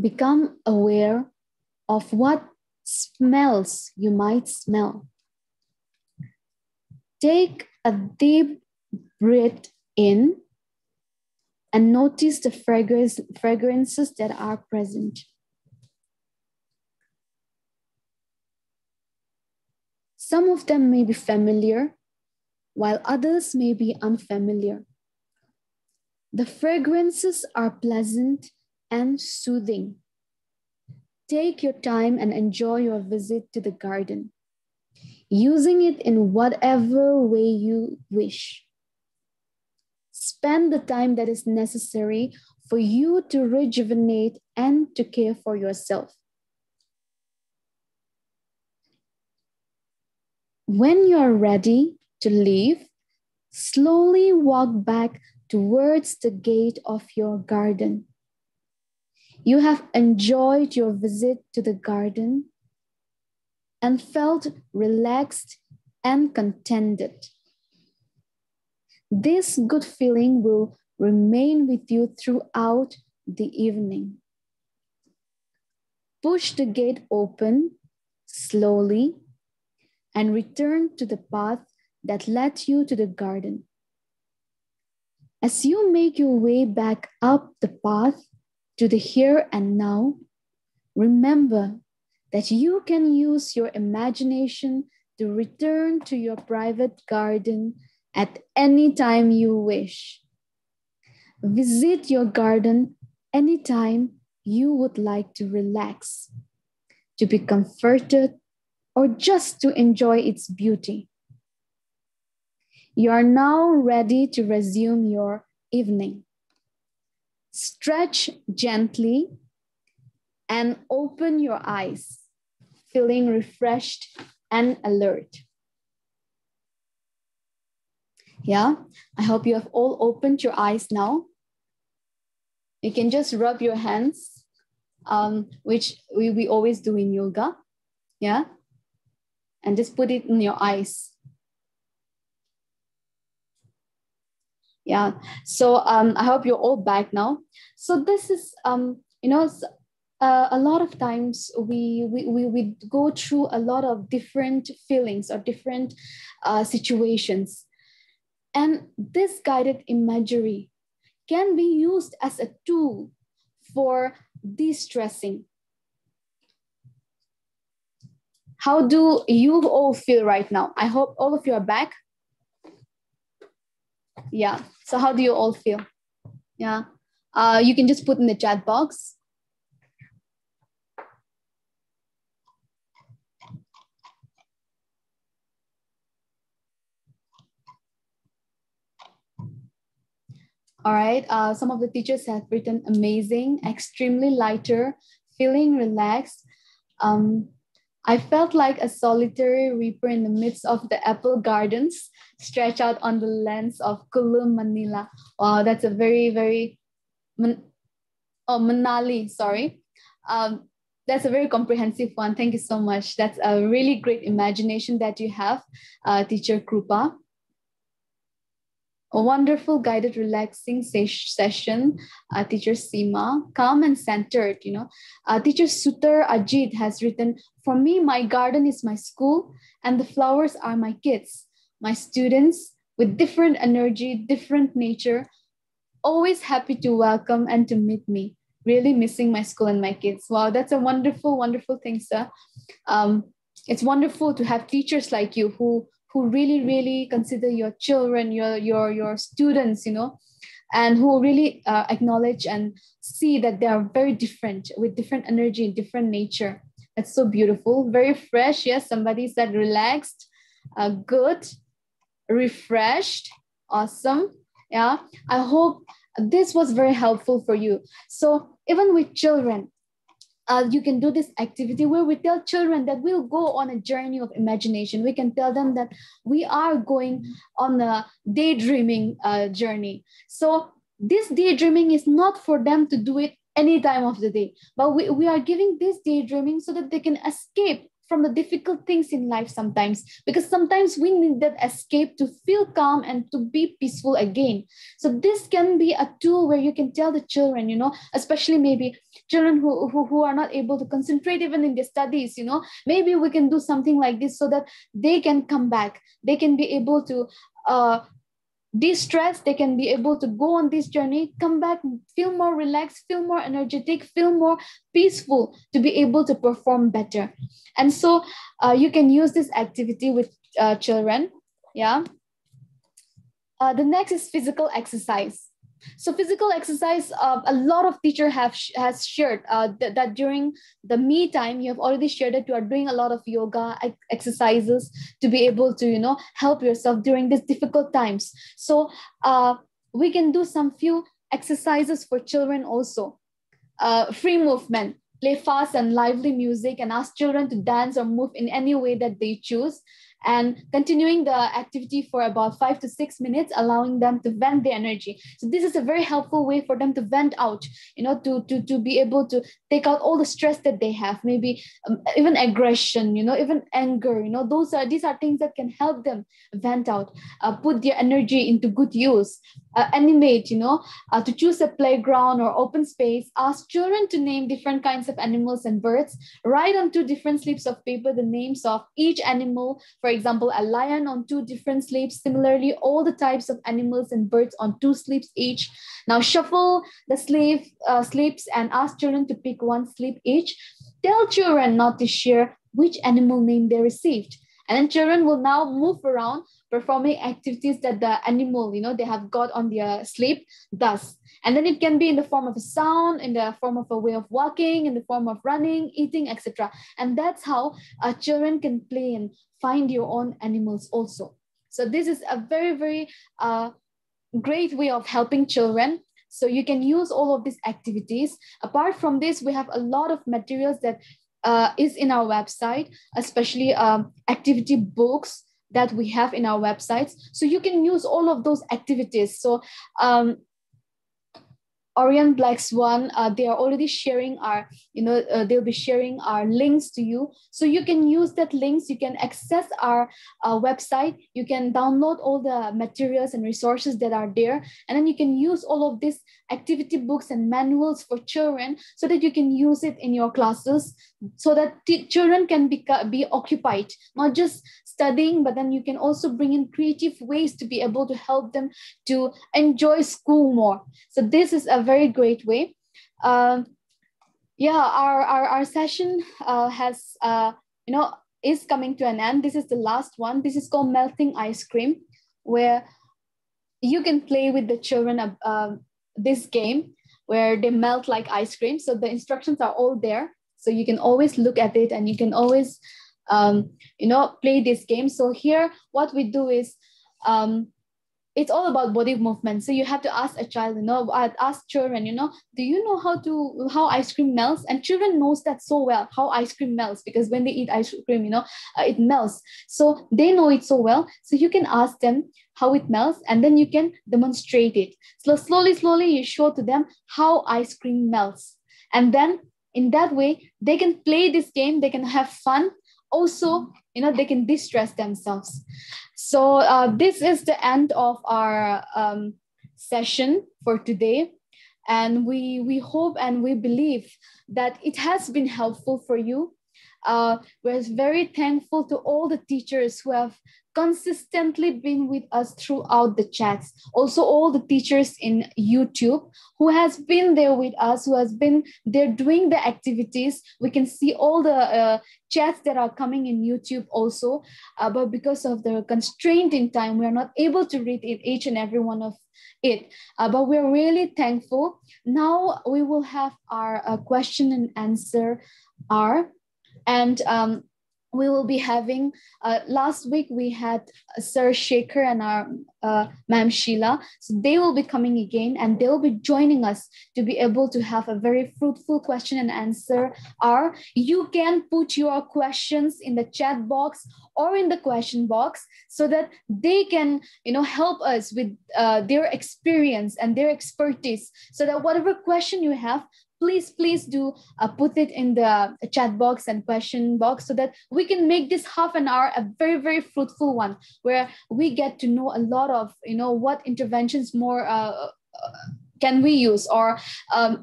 become aware of what smells you might smell. Take a deep breath in and notice the fragrances that are present. Some of them may be familiar, while others may be unfamiliar. The fragrances are pleasant and soothing. Take your time and enjoy your visit to the garden, using it in whatever way you wish. Spend the time that is necessary for you to rejuvenate and to care for yourself. When you are ready to leave, slowly walk back towards the gate of your garden. You have enjoyed your visit to the garden and felt relaxed and contented. This good feeling will remain with you throughout the evening. Push the gate open slowly and return to the path that led you to the garden. As you make your way back up the path to the here and now, remember that you can use your imagination to return to your private garden at any time you wish. Visit your garden anytime you would like to relax, to be comforted, or just to enjoy its beauty. You are now ready to resume your evening. Stretch gently and open your eyes, feeling refreshed and alert. Yeah, I hope you have all opened your eyes now. You can just rub your hands, which we always do in yoga. Yeah, and just put it in your eyes. Yeah, so I hope you're all back now. So this is, a lot of times we go through a lot of different feelings or different situations. And this guided imagery can be used as a tool for de-stressing. How do you all feel right now? I hope all of you are back. Yeah, so how do you all feel? Yeah, you can just put in the chat box. All right, some of the teachers have written amazing, extremely lighter, feeling relaxed. I felt like a solitary reaper in the midst of the apple gardens, stretched out on the lands of Kulum, Manila. Wow, that's a very, very, Manali, sorry. That's a very comprehensive one. Thank you so much. That's a really great imagination that you have, Teacher Krupa. A wonderful guided relaxing session, Teacher Seema, calm and centered, Teacher Sutar Ajit has written, for me, my garden is my school and the flowers are my kids, my students with different energy, different nature, always happy to welcome and to meet me. Really missing my school and my kids. Wow, that's a wonderful, wonderful thing, sir. It's wonderful to have teachers like you who really, really consider your children, your students, and who really acknowledge and see that they are very different with different energy, different nature. That's so beautiful. Very fresh. Yes, somebody said relaxed, good, refreshed, awesome. Yeah, I hope this was very helpful for you. So even with children, you can do this activity where we tell children that we'll go on a journey of imagination. We can tell them that we are going on a daydreaming journey. So this daydreaming is not for them to do it any time of the day, but we are giving this daydreaming so that they can escape from the difficult things in life sometimes, because sometimes we need that escape to feel calm and to be peaceful again. So this can be a tool where you can tell the children, especially maybe children who are not able to concentrate even in their studies, maybe we can do something like this so that they can come back. They can be able to de-stress, they can be able to go on this journey, come back, feel more relaxed, feel more energetic, feel more peaceful to be able to perform better. And so you can use this activity with children. Yeah. The next is physical exercise. So physical exercise, a lot of teachers has shared that during the me time, you have already shared that you are doing a lot of yoga exercises to be able to, help yourself during these difficult times. So we can do some few exercises for children also. Free movement, play fast and lively music and ask children to dance or move in any way that they choose. And continuing the activity for about 5 to 6 minutes, allowing them to vent their energy. So this is a very helpful way for them to vent out, to be able to take out all the stress that they have, maybe even aggression, even anger, these are things that can help them vent out, put their energy into good use, animate, to choose a playground or open space, ask children to name different kinds of animals and birds, write on 2 different slips of paper the names of each animal. For example, a lion on 2 different slips. Similarly, all the types of animals and birds on 2 slips each. Now shuffle the slips and ask children to pick 1 slip each. Tell children not to share which animal name they received. And then children will now move around performing activities that the animal, they have got on their slip does. And then it can be in the form of a sound, in the form of a way of walking, in the form of running, eating, etc. And that's how children can play and find your own animals also. So this is a very, very great way of helping children. So you can use all of these activities. Apart from this, we have a lot of materials that is in our website, especially activity books that we have in our websites. So you can use all of those activities. So Orient BlackSwan, they are already sharing our, they'll be sharing our links to you. So you can use that links, you can access our website, you can download all the materials and resources that are there. And then you can use all of these activity books and manuals for children so that you can use it in your classes, so that children can be occupied, not just studying, but then you can also bring in creative ways to be able to help them to enjoy school more. So this is a very great way. Yeah, our session has is coming to an end. This is the last one. This is called melting ice cream, where you can play with the children this game where they melt like ice cream. So the instructions are all there, so you can always look at it and you can always play this game. So here what we do is it's all about body movement. So you have to ask a child, I'd ask children, do you know how ice cream melts? And children knows that so well, how ice cream melts, because when they eat ice cream, it melts. So they know it so well. So you can ask them how it melts, and then you can demonstrate it. So slowly, you show to them how ice cream melts. And then in that way, they can play this game, they can have fun. Also, they can distress themselves. So this is the end of our session for today. And we hope and we believe that it has been helpful for you. We're very thankful to all the teachers who have consistently been with us throughout the chats. Also, all the teachers in YouTube who has been there with us, who has been there doing the activities. We can see all the chats that are coming in YouTube also. But because of the constraint in time, we are not able to read it, each and every one of it. But we're really thankful. Now we will have our question and answer hour. And we will be having, last week we had Sir Shekhar and our Ma'am Sheila. So they will be coming again and they will be joining us to be able to have a very fruitful question and answer hour. You can put your questions in the chat box or in the question box so that they can, help us with their experience and their expertise, so that whatever question you have, please do put it in the chat box and question box, so that we can make this half an hour a very, very fruitful one, where we get to know a lot of, what interventions more can we use, or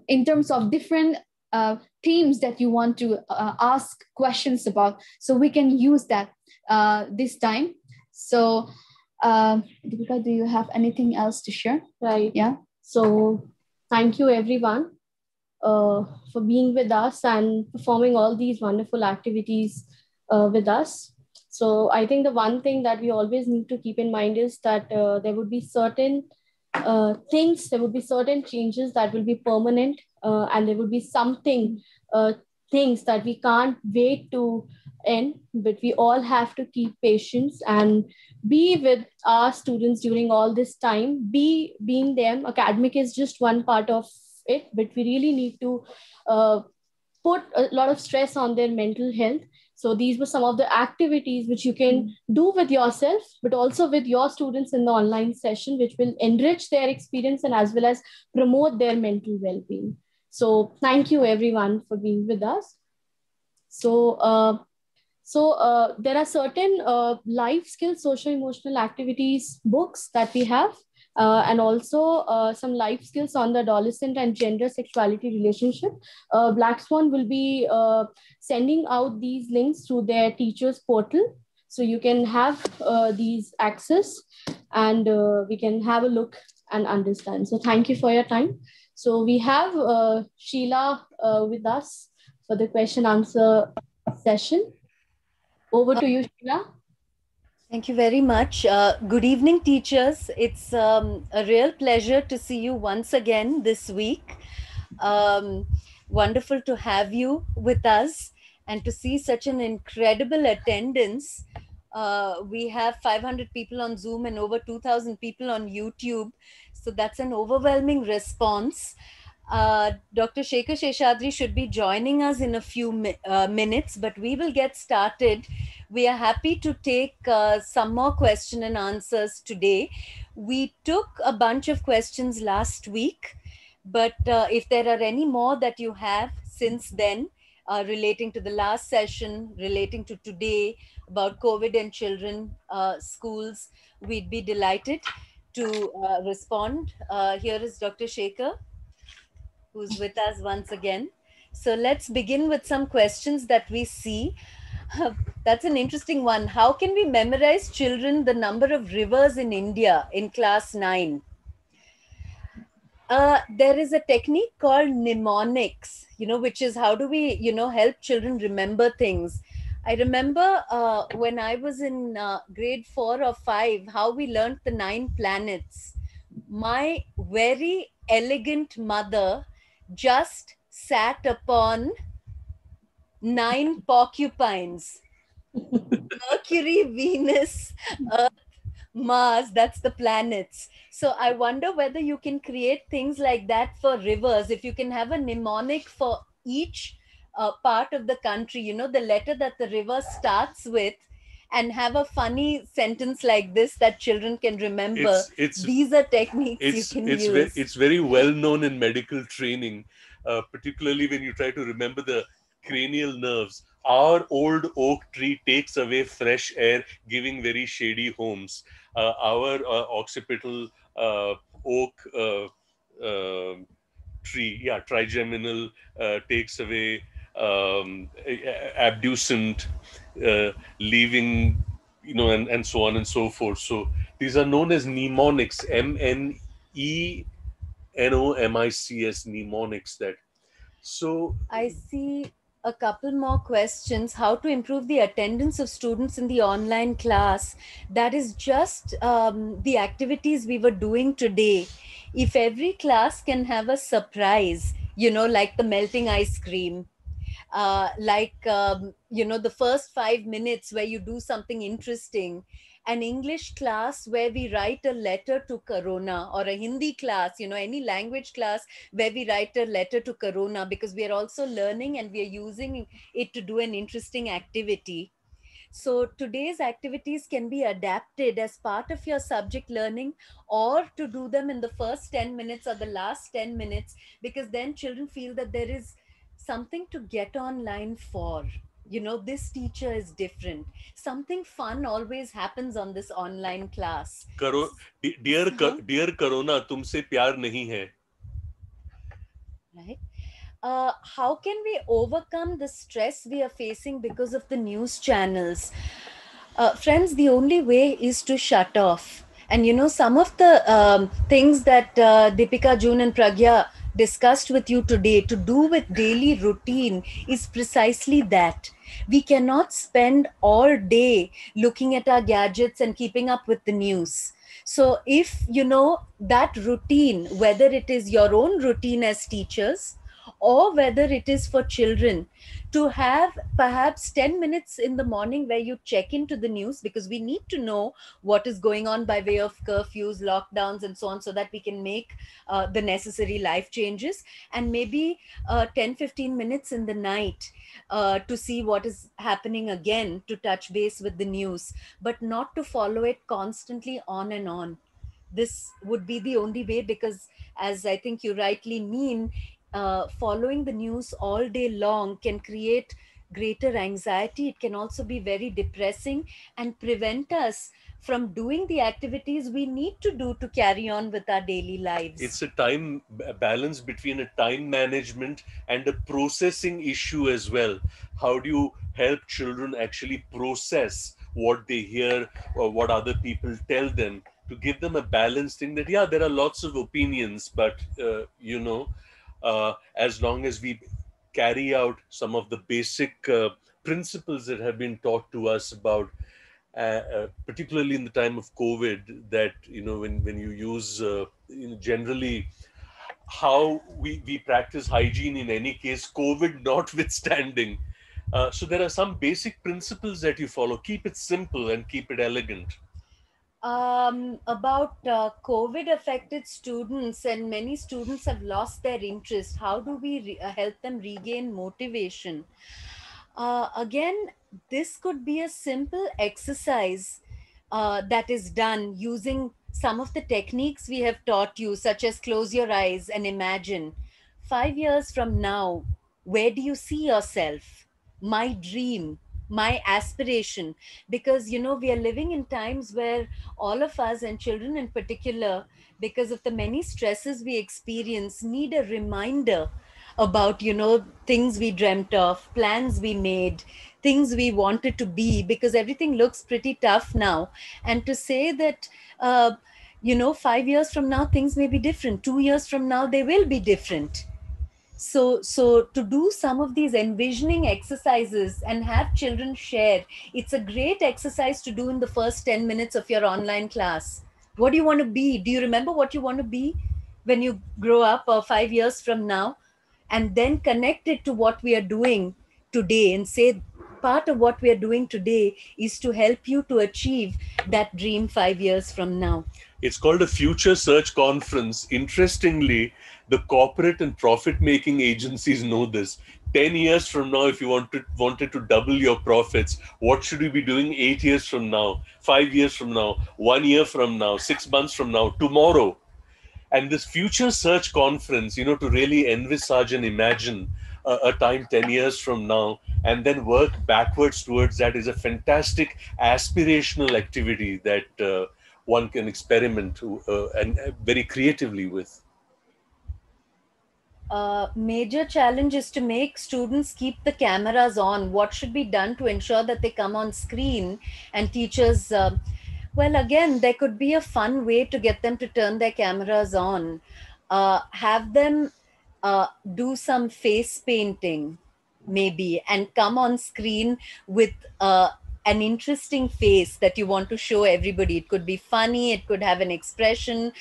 in terms of different themes that you want to ask questions about. So we can use that this time. So Deepika, do you have anything else to share? Right. Yeah. So thank you everyone for being with us and performing all these wonderful activities with us. So I think the one thing that we always need to keep in mind is that there would be certain things, there would be certain changes that will be permanent, and there will be things that we can't wait to end, but we all have to keep patience and be with our students during all this time, being them. Academic is just one part of it, but we really need to put a lot of stress on their mental health. So these were some of the activities which you can do with yourself, but also with your students in the online session, which will enrich their experience and as well as promote their mental well-being. So thank you everyone for being with us. So there are certain life skills, social emotional activities books that we have. And also some life skills on the adolescent and gender sexuality relationship. BlackSwan will be sending out these links through their teachers portal. So you can have these access and we can have a look and understand. So thank you for your time. So we have Sheila with us for the question answer session. Over to you, Sheila. Thank you very much. Good evening, teachers. It's a real pleasure to see you once again this week. Wonderful to have you with us and to see such an incredible attendance. We have 500 people on Zoom and over 2,000 people on YouTube. So that's an overwhelming response. Dr. Shekhar Sheshadri should be joining us in a few minutes, but we will get started. We are happy to take some more question and answers today. We took a bunch of questions last week, but if there are any more that you have since then, relating to the last session, relating to today, about COVID and children, schools, we'd be delighted to respond. Here is Dr. Shekhar, who's with us once again. So let's begin with some questions that we see. That's an interesting one. How can we memorize children the number of rivers in India in class 9? There is a technique called mnemonics, which is how do we, help children remember things. I remember when I was in grade 4 or 5, how we learned the 9 planets. My very elegant mother just sat upon 9 porcupines. Mercury, Venus, Mars, that's the planets. So I wonder whether you can create things like that for rivers. If you can have a mnemonic for each part of the country, the letter that the river starts with, and have a funny sentence like this that children can remember. These are techniques you can use. It's very well known in medical training, particularly when you try to remember the cranial nerves. Our old oak tree takes away fresh air, giving very shady homes. Our occipital oak tree, trigeminal, takes away abducent, leaving, and so on and so forth. So these are known as mnemonics, mnemonics, mnemonics. I see a couple more questions. How to improve the attendance of students in the online class? That is just the activities we were doing today. If every class can have a surprise, like the melting ice cream, the first 5 minutes where you do something interesting, an English class where we write a letter to Corona, or a Hindi class, any language class where we write a letter to Corona, because we are also learning and we are using it to do an interesting activity. So today's activities can be adapted as part of your subject learning, or to do them in the first 10 minutes or the last 10 minutes, because then children feel that there is something to get online for. This teacher is different. Something fun always happens on this online class. Dear Corona, tumse pyar nahi hai. Right. How can we overcome the stress we are facing because of the news channels? Friends, the only way is to shut off. And some of the things that Deepika, June and Pragya discussed with you today to do with daily routine is precisely that. We cannot spend all day looking at our gadgets and keeping up with the news. So if that routine, whether it is your own routine as teachers, or whether it is for children, to have perhaps 10 minutes in the morning where you check into the news, because we need to know what is going on by way of curfews, lockdowns, and so on, so that we can make the necessary life changes. And maybe 10-15 minutes in the night to see what is happening again, to touch base with the news, but not to follow it constantly on and on. This would be the only way, because as I think you rightly mean, following the news all day long can create greater anxiety. It can also be very depressing and prevent us from doing the activities we need to do to carry on with our daily lives. It's a time balance between a time management and a processing issue as well. How do you help children actually process what they hear or what other people tell them, to give them a balanced thing that, there are lots of opinions, but, as long as we carry out some of the basic principles that have been taught to us about, particularly in the time of COVID, that, when you use, generally, how we practice hygiene in any case, COVID notwithstanding. So there are some basic principles that you follow. Keep it simple and keep it elegant. About COVID affected students, and many students have lost their interest. How do we help them regain motivation? Again, this could be a simple exercise that is done using some of the techniques we have taught you, such as close your eyes and imagine 5 years from now, where do you see yourself? My dream, my aspiration. Because we are living in times where all of us, and children in particular, because of the many stresses we experience, need a reminder about things we dreamt of, plans we made, things we wanted to be, because everything looks pretty tough now. And to say that, 5 years from now, things may be different. 2 years from now, they will be different. So to do some of these envisioning exercises and have children share, it's a great exercise to do in the first 10 minutes of your online class. What do you want to be? Do you remember what you want to be when you grow up, or 5 years from now? And then connect it to what we are doing today and say, part of what we are doing today is to help you to achieve that dream 5 years from now. It's called a future search conference. Interestingly, the corporate and profit-making agencies know this. 10 years from now, if you wanted to double your profits, what should you be doing 8 years from now, 5 years from now, 1 year from now, 6 months from now, tomorrow? And this future search conference, to really envisage and imagine a time 10 years from now and then work backwards towards that, is a fantastic aspirational activity that one can experiment and very creatively with. Major challenge is to make students keep the cameras on. What should be done to ensure that they come on screen? And teachers, well, again, there could be a fun way to get them to turn their cameras on. Have them do some face painting, maybe, and come on screen with an interesting face that you want to show everybody. It could be funny, it could have an expression.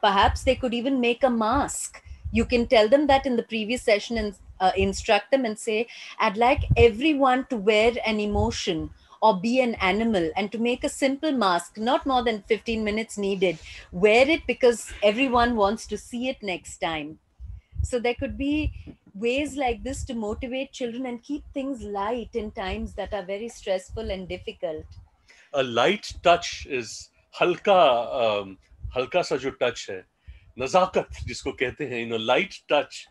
Perhaps they could even make a mask. You can tell them that in the previous session and instruct them and say, I'd like everyone to wear an emotion or be an animal, and to make a simple mask, not more than 15 minutes needed. Wear it because everyone wants to see it next time. So there could be ways like this to motivate children and keep things light in times that are very stressful and difficult. A light touch is halka sa jo touch hai, nazakat jisko kehte hain, light touch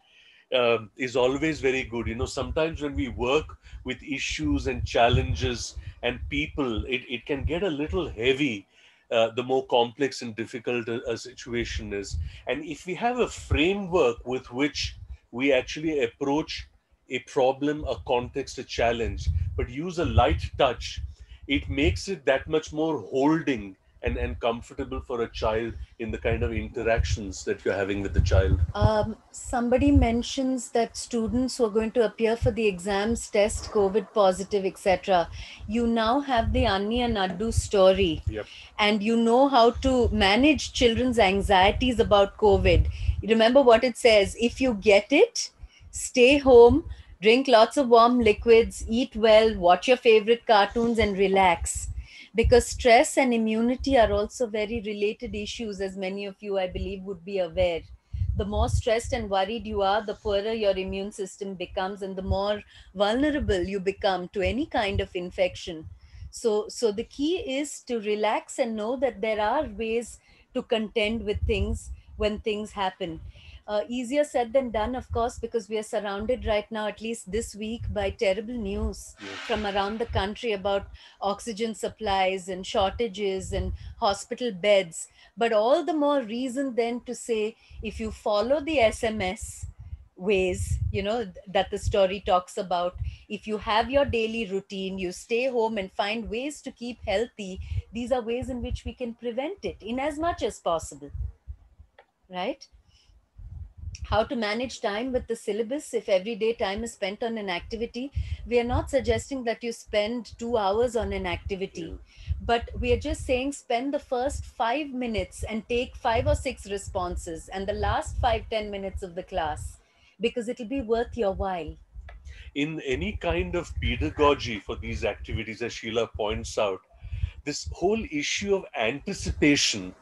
is always very good. Sometimes when we work with issues and challenges and people, it can get a little heavy, the more complex and difficult a situation is. And if we have a framework with which we actually approach a problem, a context, a challenge, but use a light touch, it makes it that much more holding and comfortable for a child in the kind of interactions that you're having with the child. Somebody mentions that students who are going to appear for the exams test COVID positive, etc. You now have the Anni and Addu story. Yep. And you know how to manage children's anxieties about COVID. You remember what it says: if you get it, stay home, drink lots of warm liquids, eat well, watch your favorite cartoons, and relax. Because stress and immunity are also very related issues, as many of you, I believe, would be aware. The more stressed and worried you are, the poorer your immune system becomes, and the more vulnerable you become to any kind of infection. So the key is to relax and know that there are ways to contend with things when things happen. Easier said than done, of course, because we are surrounded right now, at least this week, by terrible news from around the country about oxygen supplies and shortages and hospital beds. But all the more reason then to say, if you follow the SMS ways, that the story talks about, if you have your daily routine, you stay home and find ways to keep healthy, these are ways in which we can prevent it in as much as possible, right? How to manage time with the syllabus. If every day time is spent on an activity, we are not suggesting that you spend 2 hours on an activity, but we are just saying spend the first 5 minutes and take 5 or 6 responses, and the last 5-10 minutes of the class, because it'll be worth your while. In any kind of pedagogy for these activities, as Sheila points out, this whole issue of anticipation,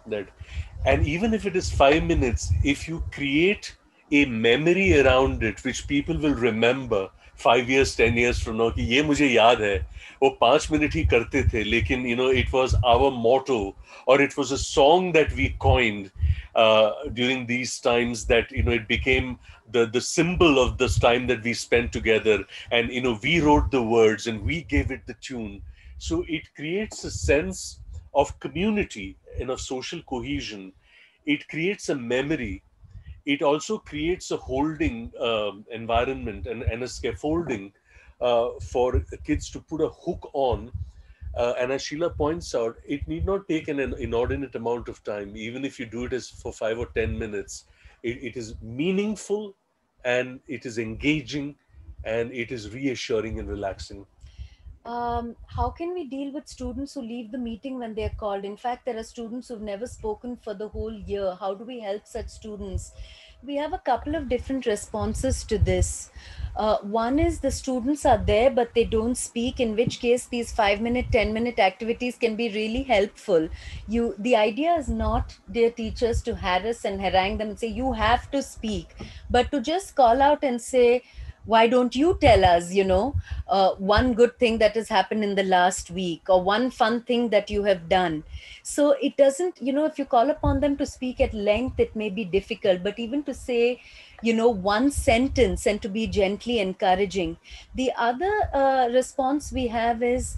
and even if it is 5 minutes, if you create a memory around it, which people will remember 5 years, 10 years from now, कि ये मुझे याद है, वो 5 minute ही करते थे, लेकिन it was our motto, or it was a song that we coined during these times, that it became the symbol of this time that we spent together, and we wrote the words and we gave it the tune. So it creates a sense of community and of social cohesion. It creates a memory. It also creates a holding environment and a scaffolding for kids to put a hook on. And as Sheila points out, it need not take an inordinate amount of time. Even if you do it as for 5 or 10 minutes, it is meaningful, and it is engaging, and it is reassuring and relaxing. How can we deal with students who leave the meeting when they're called? In fact, there are students who've never spoken for the whole year. How do we help such students? We have a couple of different responses to this. One is the students are there, but they don't speak, in which case these 5-minute, 10-minute activities can be really helpful. The idea is not, dear teachers, to harass and harangue them and say, you have to speak, but to just call out and say, why don't you tell us, one good thing that has happened in the last week, or one fun thing that you have done. So it doesn't, if you call upon them to speak at length, it may be difficult, but even to say, one sentence and to be gently encouraging. The other response we have is,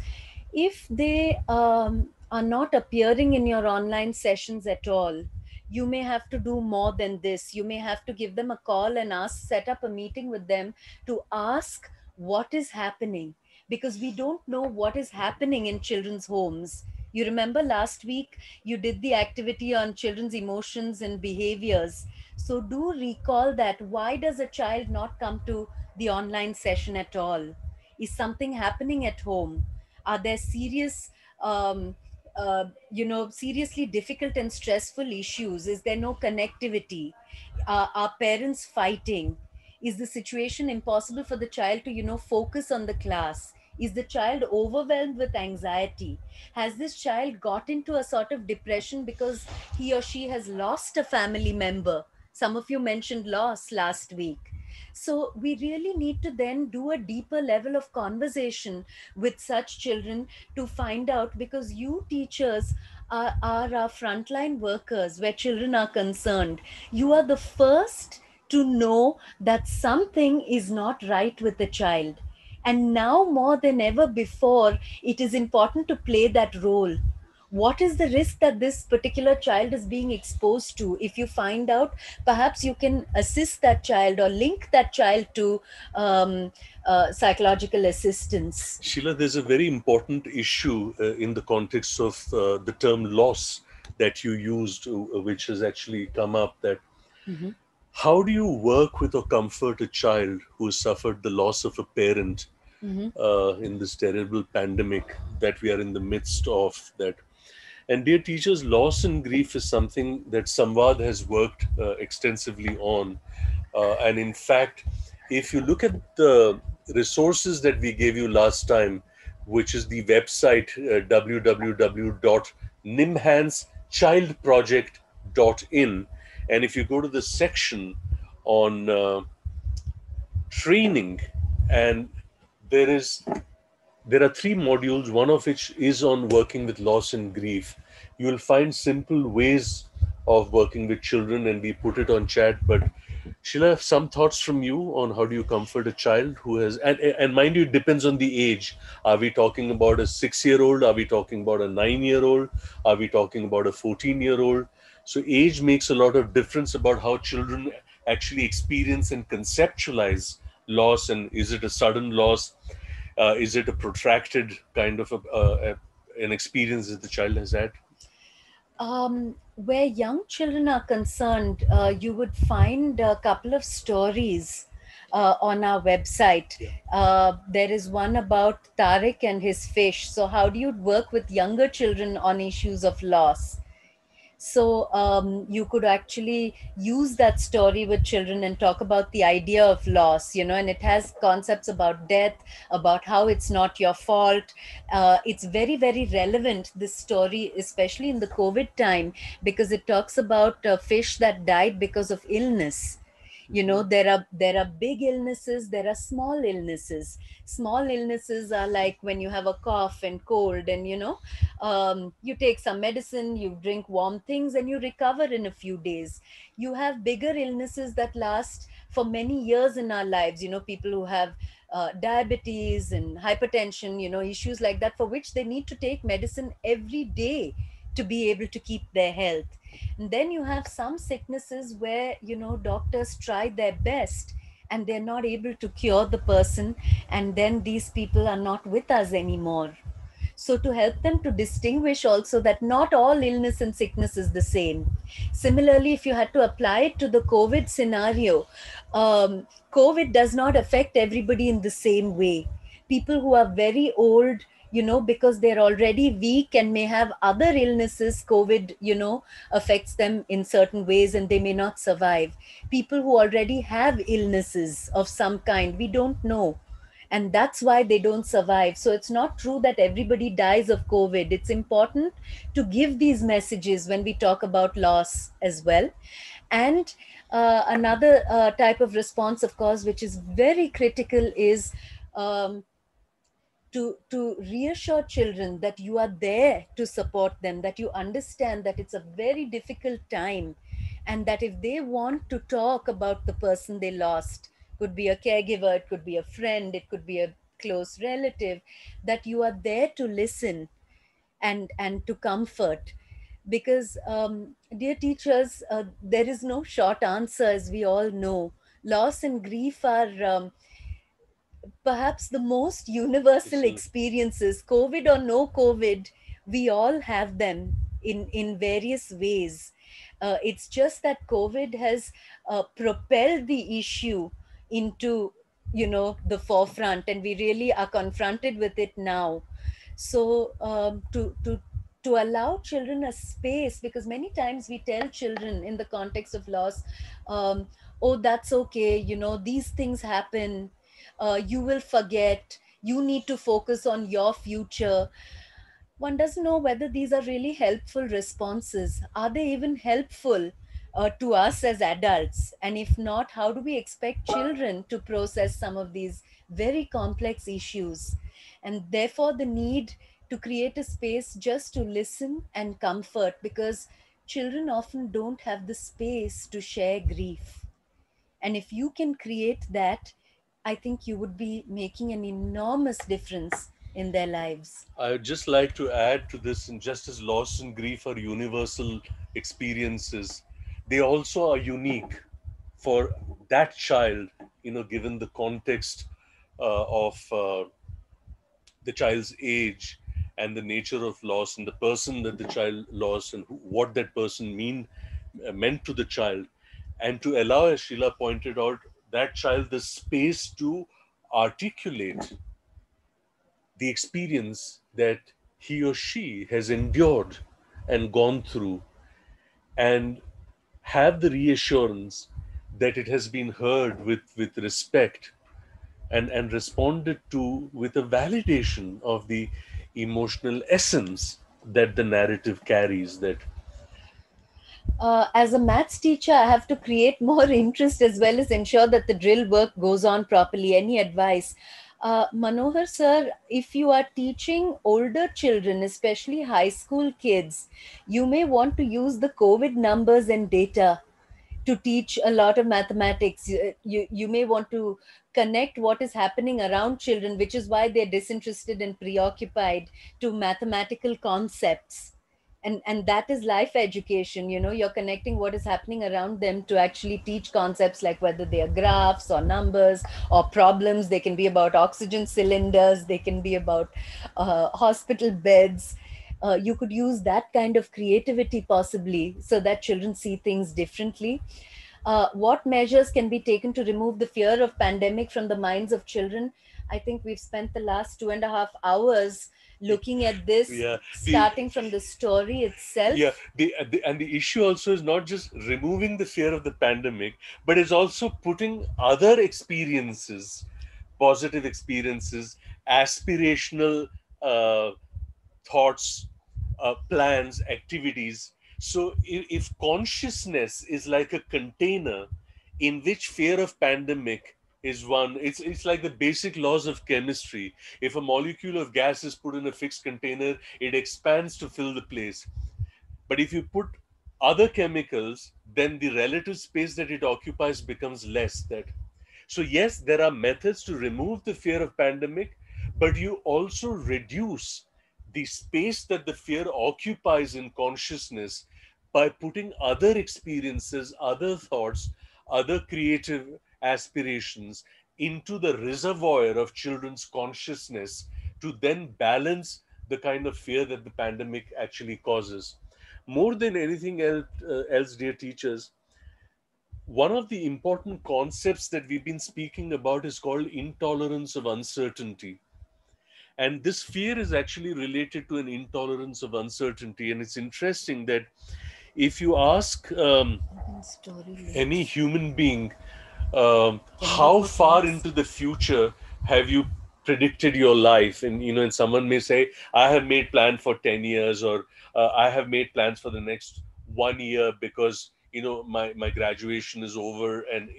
if they are not appearing in your online sessions at all, you may have to do more than this. You may have to give them a call and set up a meeting with them to ask what is happening, because we don't know what is happening in children's homes. You remember last week you did the activity on children's emotions and behaviors. So do recall that. Why does a child not come to the online session at all? Is something happening at home? Are there serious seriously difficult and stressful issues? Is there no connectivity? Are parents fighting? Is the situation impossible for the child to focus on the class? Is the child overwhelmed with anxiety? Has this child got into a sort of depression because he or she has lost a family member? Some of you mentioned loss last week. So we really need to then do a deeper level of conversation with such children to find out, because you teachers are our frontline workers where children are concerned. You are the first to know that something is not right with the child. And now more than ever before, it is important to play that role. What is the risk that this particular child is being exposed to? If you find out, perhaps you can assist that child or link that child to psychological assistance. Sheila, there's a very important issue in the context of the term loss that you used, which has actually come up, that how do you work with or comfort a child who has suffered the loss of a parent in this terrible pandemic that we are in the midst of? That, and dear teachers, loss and grief is something that SAMVAD has worked extensively on. And in fact, if you look at the resources that we gave you last time, which is the website www.nimhanschildproject.in, and if you go to the section on training, and there are 3 modules, one of which is on working with loss and grief. You will find simple ways of working with children, and we put it on chat. But Sheila, some thoughts from you on how do you comfort a child who has, and mind you, it depends on the age. Are we talking about a 6-year-old? Are we talking about a 9-year-old? Are we talking about a 14-year-old? So age makes a lot of difference about how children actually experience and conceptualize loss. And is it a sudden loss? Is it a protracted kind of an experience that the child has had? Where young children are concerned, you would find a couple of stories on our website. There is one about Tariq and his fish. So how do you work with younger children on issues of loss? So you could actually use that story with children and talk about the idea of loss, and it has concepts about death, about how it's not your fault. It's very, very relevant, this story, especially in the COVID time, because it talks about a fish that died because of illness. There are big illnesses, there are small illnesses. Small illnesses are like when you have a cough and cold, and you take some medicine, you drink warm things, and you recover in a few days. You have bigger illnesses that last for many years in our lives. People who have diabetes and hypertension, issues like that, for which they need to take medicine every day to be able to keep their health. And then you have some sicknesses where doctors try their best and they're not able to cure the person, and then these people are not with us anymore. So to help them to distinguish also that not all illness and sickness is the same. Similarly, if you had to apply it to the COVID scenario, COVID does not affect everybody in the same way. People who are very old, because they're already weak and may have other illnesses, COVID, affects them in certain ways and they may not survive. People who already have illnesses of some kind, we don't know, and that's why they don't survive. So it's not true that everybody dies of COVID. It's important to give these messages when we talk about loss as well. And another type of response, of course, which is very critical, is um, to reassure children that you are there to support them, that you understand that it's a very difficult time, and that if they want to talk about the person they lost, could be a caregiver, it could be a friend, it could be a close relative, that you are there to listen and to comfort. Because dear teachers, there is no short answer, as we all know. Loss and grief are perhaps the most universal experiences, COVID or no COVID. We all have them in various ways. It's just that COVID has propelled the issue into, the forefront, and we really are confronted with it now. So to allow children a space, because many times we tell children in the context of loss, oh, that's okay, these things happen, you will forget, you need to focus on your future. One doesn't know whether these are really helpful responses. Are they even helpful to us as adults? And if not, how do we expect children to process some of these very complex issues? And therefore, the need to create a space just to listen and comfort, because children often don't have the space to share grief. And if you can create that, I think you would be making an enormous difference in their lives. I would just like to add to this, and just as loss and grief are universal experiences, they also are unique for that child, given the context of the child's age and the nature of loss and the person that the child lost and what that person meant to the child. And to allow, as Sheila pointed out, that child the space to articulate the experience that he or she has endured and gone through, and have the reassurance that it has been heard with respect, and responded to with a validation of the emotional essence that the narrative carries. That as a maths teacher, I have to create more interest as well as ensure that the drill work goes on properly. Any advice? Manohar sir, if you are teaching older children, especially high school kids, you may want to use the COVID numbers and data to teach a lot of mathematics. You may want to connect what is happening around children, which is why they're disinterested and preoccupied, to mathematical concepts. And that is life education. You're connecting what is happening around them to actually teach concepts, like whether they are graphs or numbers or problems. They can be about oxygen cylinders, they can be about hospital beds. You could use that kind of creativity possibly, so that children see things differently. What measures can be taken to remove the fear of pandemic from the minds of children? I think we've spent the last 2.5 hours looking at this, starting from the story itself. Yeah, and the issue also is not just removing the fear of the pandemic, but it's also putting other experiences, positive experiences, aspirational thoughts, plans, activities. So if consciousness is like a container in which fear of pandemic is one, it's like the basic laws of chemistry. If a molecule of gas is put in a fixed container, it expands to fill the place. But if you put other chemicals, then the relative space that it occupies becomes less. So yes, there are methods to remove the fear of pandemic, but you also reduce the space that the fear occupies in consciousness by putting other experiences, other thoughts, other creative aspirations into the reservoir of children's consciousness to then balance the kind of fear that the pandemic actually causes. More than anything else, dear teachers, one of the important concepts that we've been speaking about is called intolerance of uncertainty. And this fear is actually related to an intolerance of uncertainty. And it's interesting that if you ask any human being, how far into the future have you predicted your life? And, and someone may say, I have made plans for 10 years, or I have made plans for the next 1 year because, my graduation is over and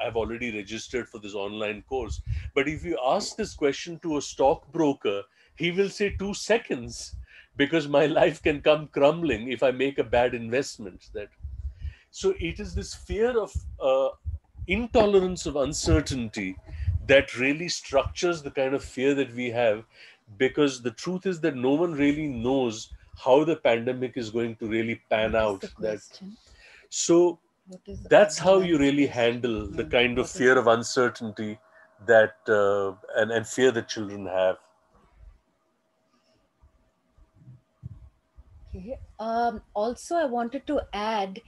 I've already registered for this online course. But if you ask this question to a stockbroker, he will say 2 seconds, because my life can come crumbling if I make a bad investment. So it is this fear of intolerance of uncertainty that really structures the kind of fear that we have, because the truth is that no one really knows how the pandemic is going to really pan out. So that's how you really handle the kind of fear of uncertainty that and fear that children have. Okay. Also, I wanted to add,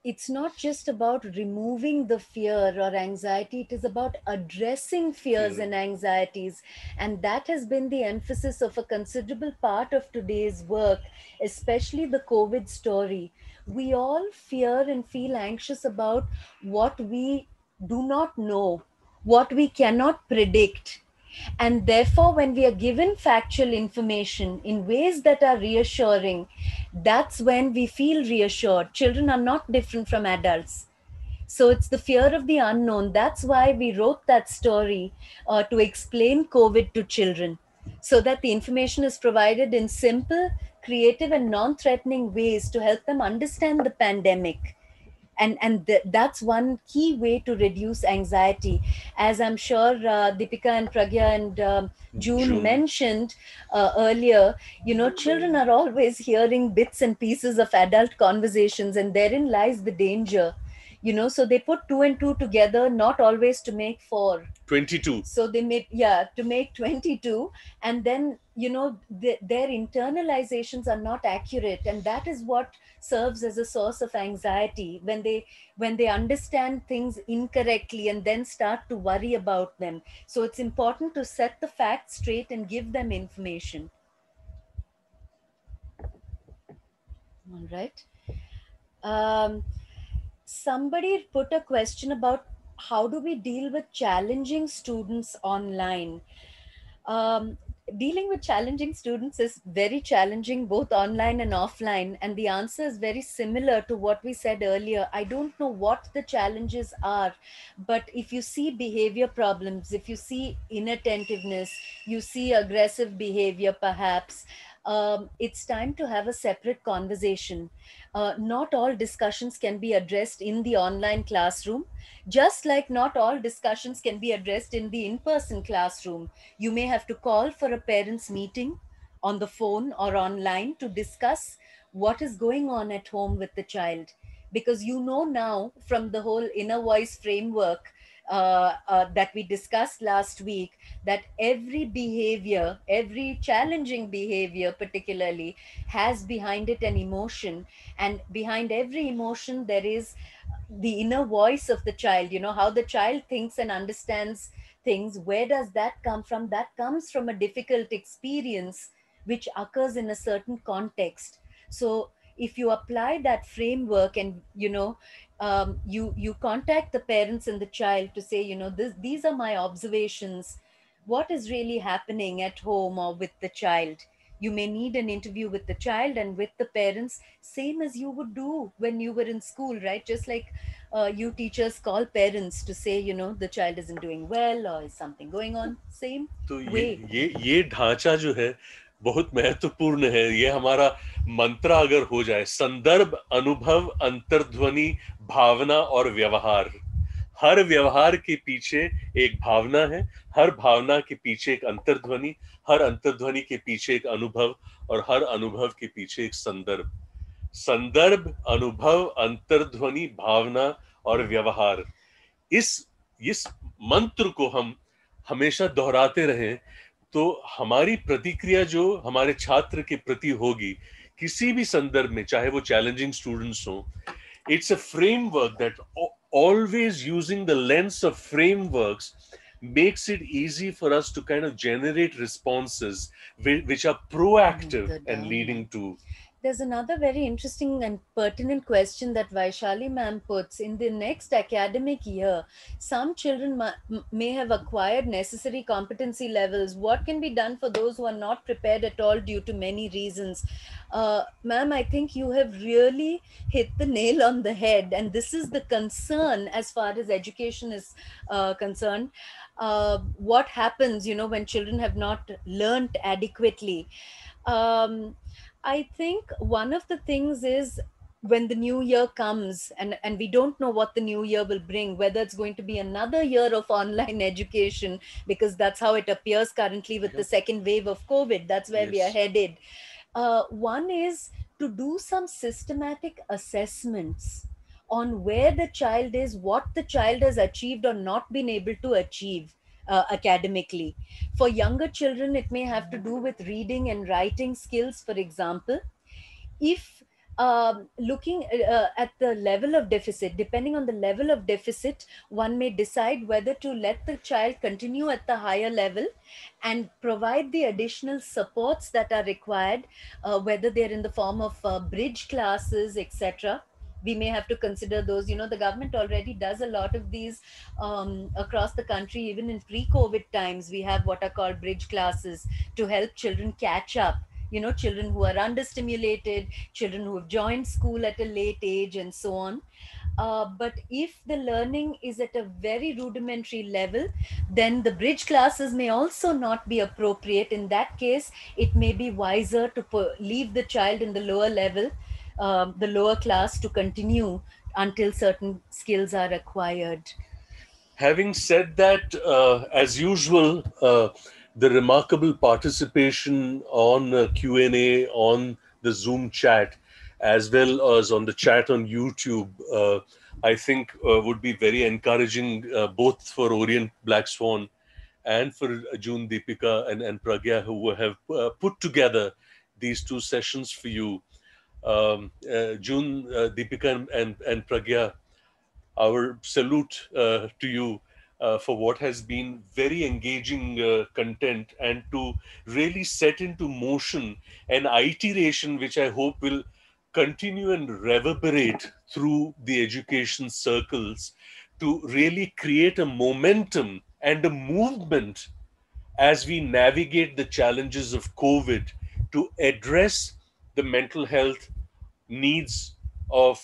it's not just about removing the fear or anxiety, it is about addressing fears and anxieties. And that has been the emphasis of a considerable part of today's work, especially the COVID story. We all fear and feel anxious about what we do not know, what we cannot predict. And therefore, when we are given factual information in ways that are reassuring, that's when we feel reassured. Children are not different from adults. So it's the fear of the unknown. That's why we wrote that story to explain COVID to children, so that the information is provided in simple, creative, and non-threatening ways to help them understand the pandemic. That's one key way to reduce anxiety. As I'm sure Deepika and Pragya and June mentioned earlier, children are always hearing bits and pieces of adult conversations, and therein lies the danger. So they put 2 and 2 together, not always to make 4. 22. So they make, to make 22. And then, their internalizations are not accurate. And that is what serves as a source of anxiety, when they understand things incorrectly and then start to worry about them. So it's important to set the facts straight and give them information. All right. Somebody put a question about how do we deal with challenging students online. Dealing with challenging students is very challenging, both online and offline. And the answer is very similar to what we said earlier. I don't know what the challenges are, but if you see behavior problems, if you see inattentiveness, you see aggressive behavior, perhaps, it's time to have a separate conversation. Not all discussions can be addressed in the online classroom, just like not all discussions can be addressed in the in-person classroom. You may have to call for a parents' meeting on the phone or online to discuss what is going on at home with the child. Because now from the whole inner voice framework that we discussed last week, that every behavior, every challenging behavior particularly, has behind it an emotion. And behind every emotion, there is the inner voice of the child, how the child thinks and understands things. Where does that come from? That comes from a difficult experience which occurs in a certain context. So if you apply that framework and you contact the parents and the child to say, these are my observations, what is really happening at home or with the child. You may need an interview with the child and with the parents, same as you would do when you were in school, right? Just like you teachers call parents to say, the child isn't doing well or is something going on, same way. ये ढांचा जो है बहुत महत्वपूर्ण है. ये हमारा मंत्र अगर हो जाए, संदर्भ, अनुभव, अंतर्ध्वनि, भावना और व्यवहार. हर व्यवहार के पीछे एक भावना है, हर भावना के पीछे एक अंतर्ध्वनि, हर अंतर्ध्वनि के पीछे एक अनुभव, और हर अनुभव के पीछे एक संदर्भ. संदर्भ, अनुभव, अंतर्ध्वनि, भावना और व्यवहार, इस मंत्र को हम हमेशा दोहराते रहें, तो हमारी प्रतिक्रिया जो हमारे छात्र के प्रति होगी, किसी भी संदर्भ में, चाहे वो चैलेंजिंग स्टूडेंट्स हो, it's a framework that always using the lens of frameworks makes it easy for us to kind of generate responses which are proactive and leading to. There's another very interesting and pertinent question that Vaishali ma'am puts. In the next academic year, some children may have acquired necessary competency levels. What can be done for those who are not prepared at all due to many reasons? Ma'am, I think you have really hit the nail on the head. And this is the concern as far as education is concerned. What happens, when children have not learned adequately? I think one of the things is when the new year comes and we don't know what the new year will bring, whether it's going to be another year of online education, because that's how it appears currently with the second wave of COVID. That's where we are headed. One is to do some systematic assessments on where the child is, what the child has achieved or not been able to achieve academically. For younger children, it may have to do with reading and writing skills, for example. If looking at the level of deficit, depending on the level of deficit, one may decide whether to let the child continue at the higher level and provide the additional supports that are required, whether they're in the form of bridge classes, etc. We may have to consider those. The government already does a lot of these across the country. Even in pre-COVID times, we have what are called bridge classes to help children catch up. Children who are understimulated, children who have joined school at a late age, and so on. But if the learning is at a very rudimentary level, then the bridge classes may also not be appropriate. In that case, it may be wiser to leave the child in the lower level, the lower class, to continue until certain skills are acquired. Having said that, as usual, the remarkable participation on Q&A on the Zoom chat, as well as on the chat on YouTube, I think would be very encouraging, both for Orient BlackSwan and for June, Deepika, and Pragya, who have put together these two sessions for you. June, Deepika, and Pragya, our salute to you for what has been very engaging content, and to really set into motion an iteration which I hope will continue and reverberate through the education circles to really create a momentum and a movement as we navigate the challenges of COVID to address the mental health needs of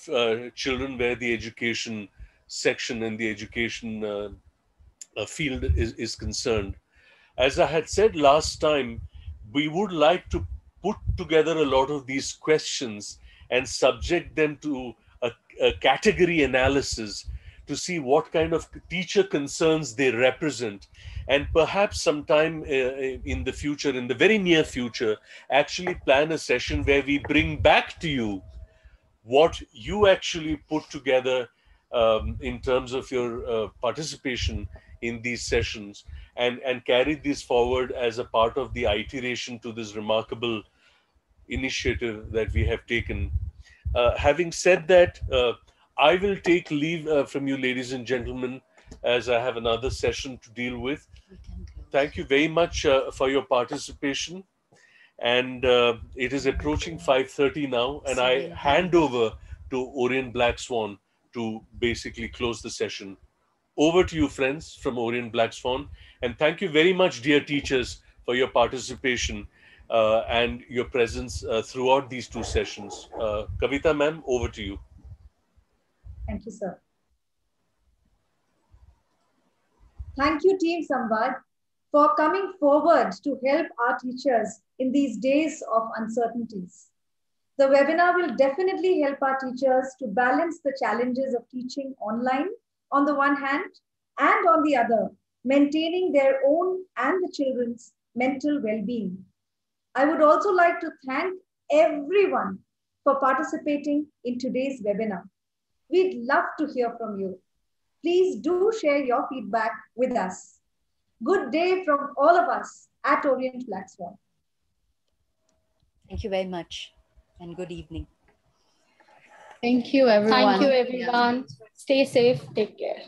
children, where the education section and the education field is concerned. As I had said last time, we would like to put together a lot of these questions and subject them to a category analysis to see what kind of teacher concerns they represent, and perhaps sometime in the future, in the very near future, actually plan a session where we bring back to you what you actually put together in terms of your participation in these sessions, and carry this forward as a part of the iteration to this remarkable initiative that we have taken. Having said that, I will take leave from you, ladies and gentlemen, as I have another session to deal with. Thank you very much for your participation. And it is approaching 5:30 now, and I hand over to Orient BlackSwan to basically close the session. Over to you, friends, from Orient BlackSwan. And thank you very much, dear teachers, for your participation and your presence throughout these two sessions. Kavita ma'am, over to you. Thank you, sir. Thank you, Team SAMVAD, for coming forward to help our teachers in these days of uncertainties. The webinar will definitely help our teachers to balance the challenges of teaching online on the one hand, and on the other, maintaining their own and the children's mental well-being. I would also like to thank everyone for participating in today's webinar. We'd love to hear from you. please do share your feedback with us. Good day from all of us at Orient BlackSwan. Thank you very much and good evening. Thank you, everyone. Thank you, everyone. Stay safe. Take care.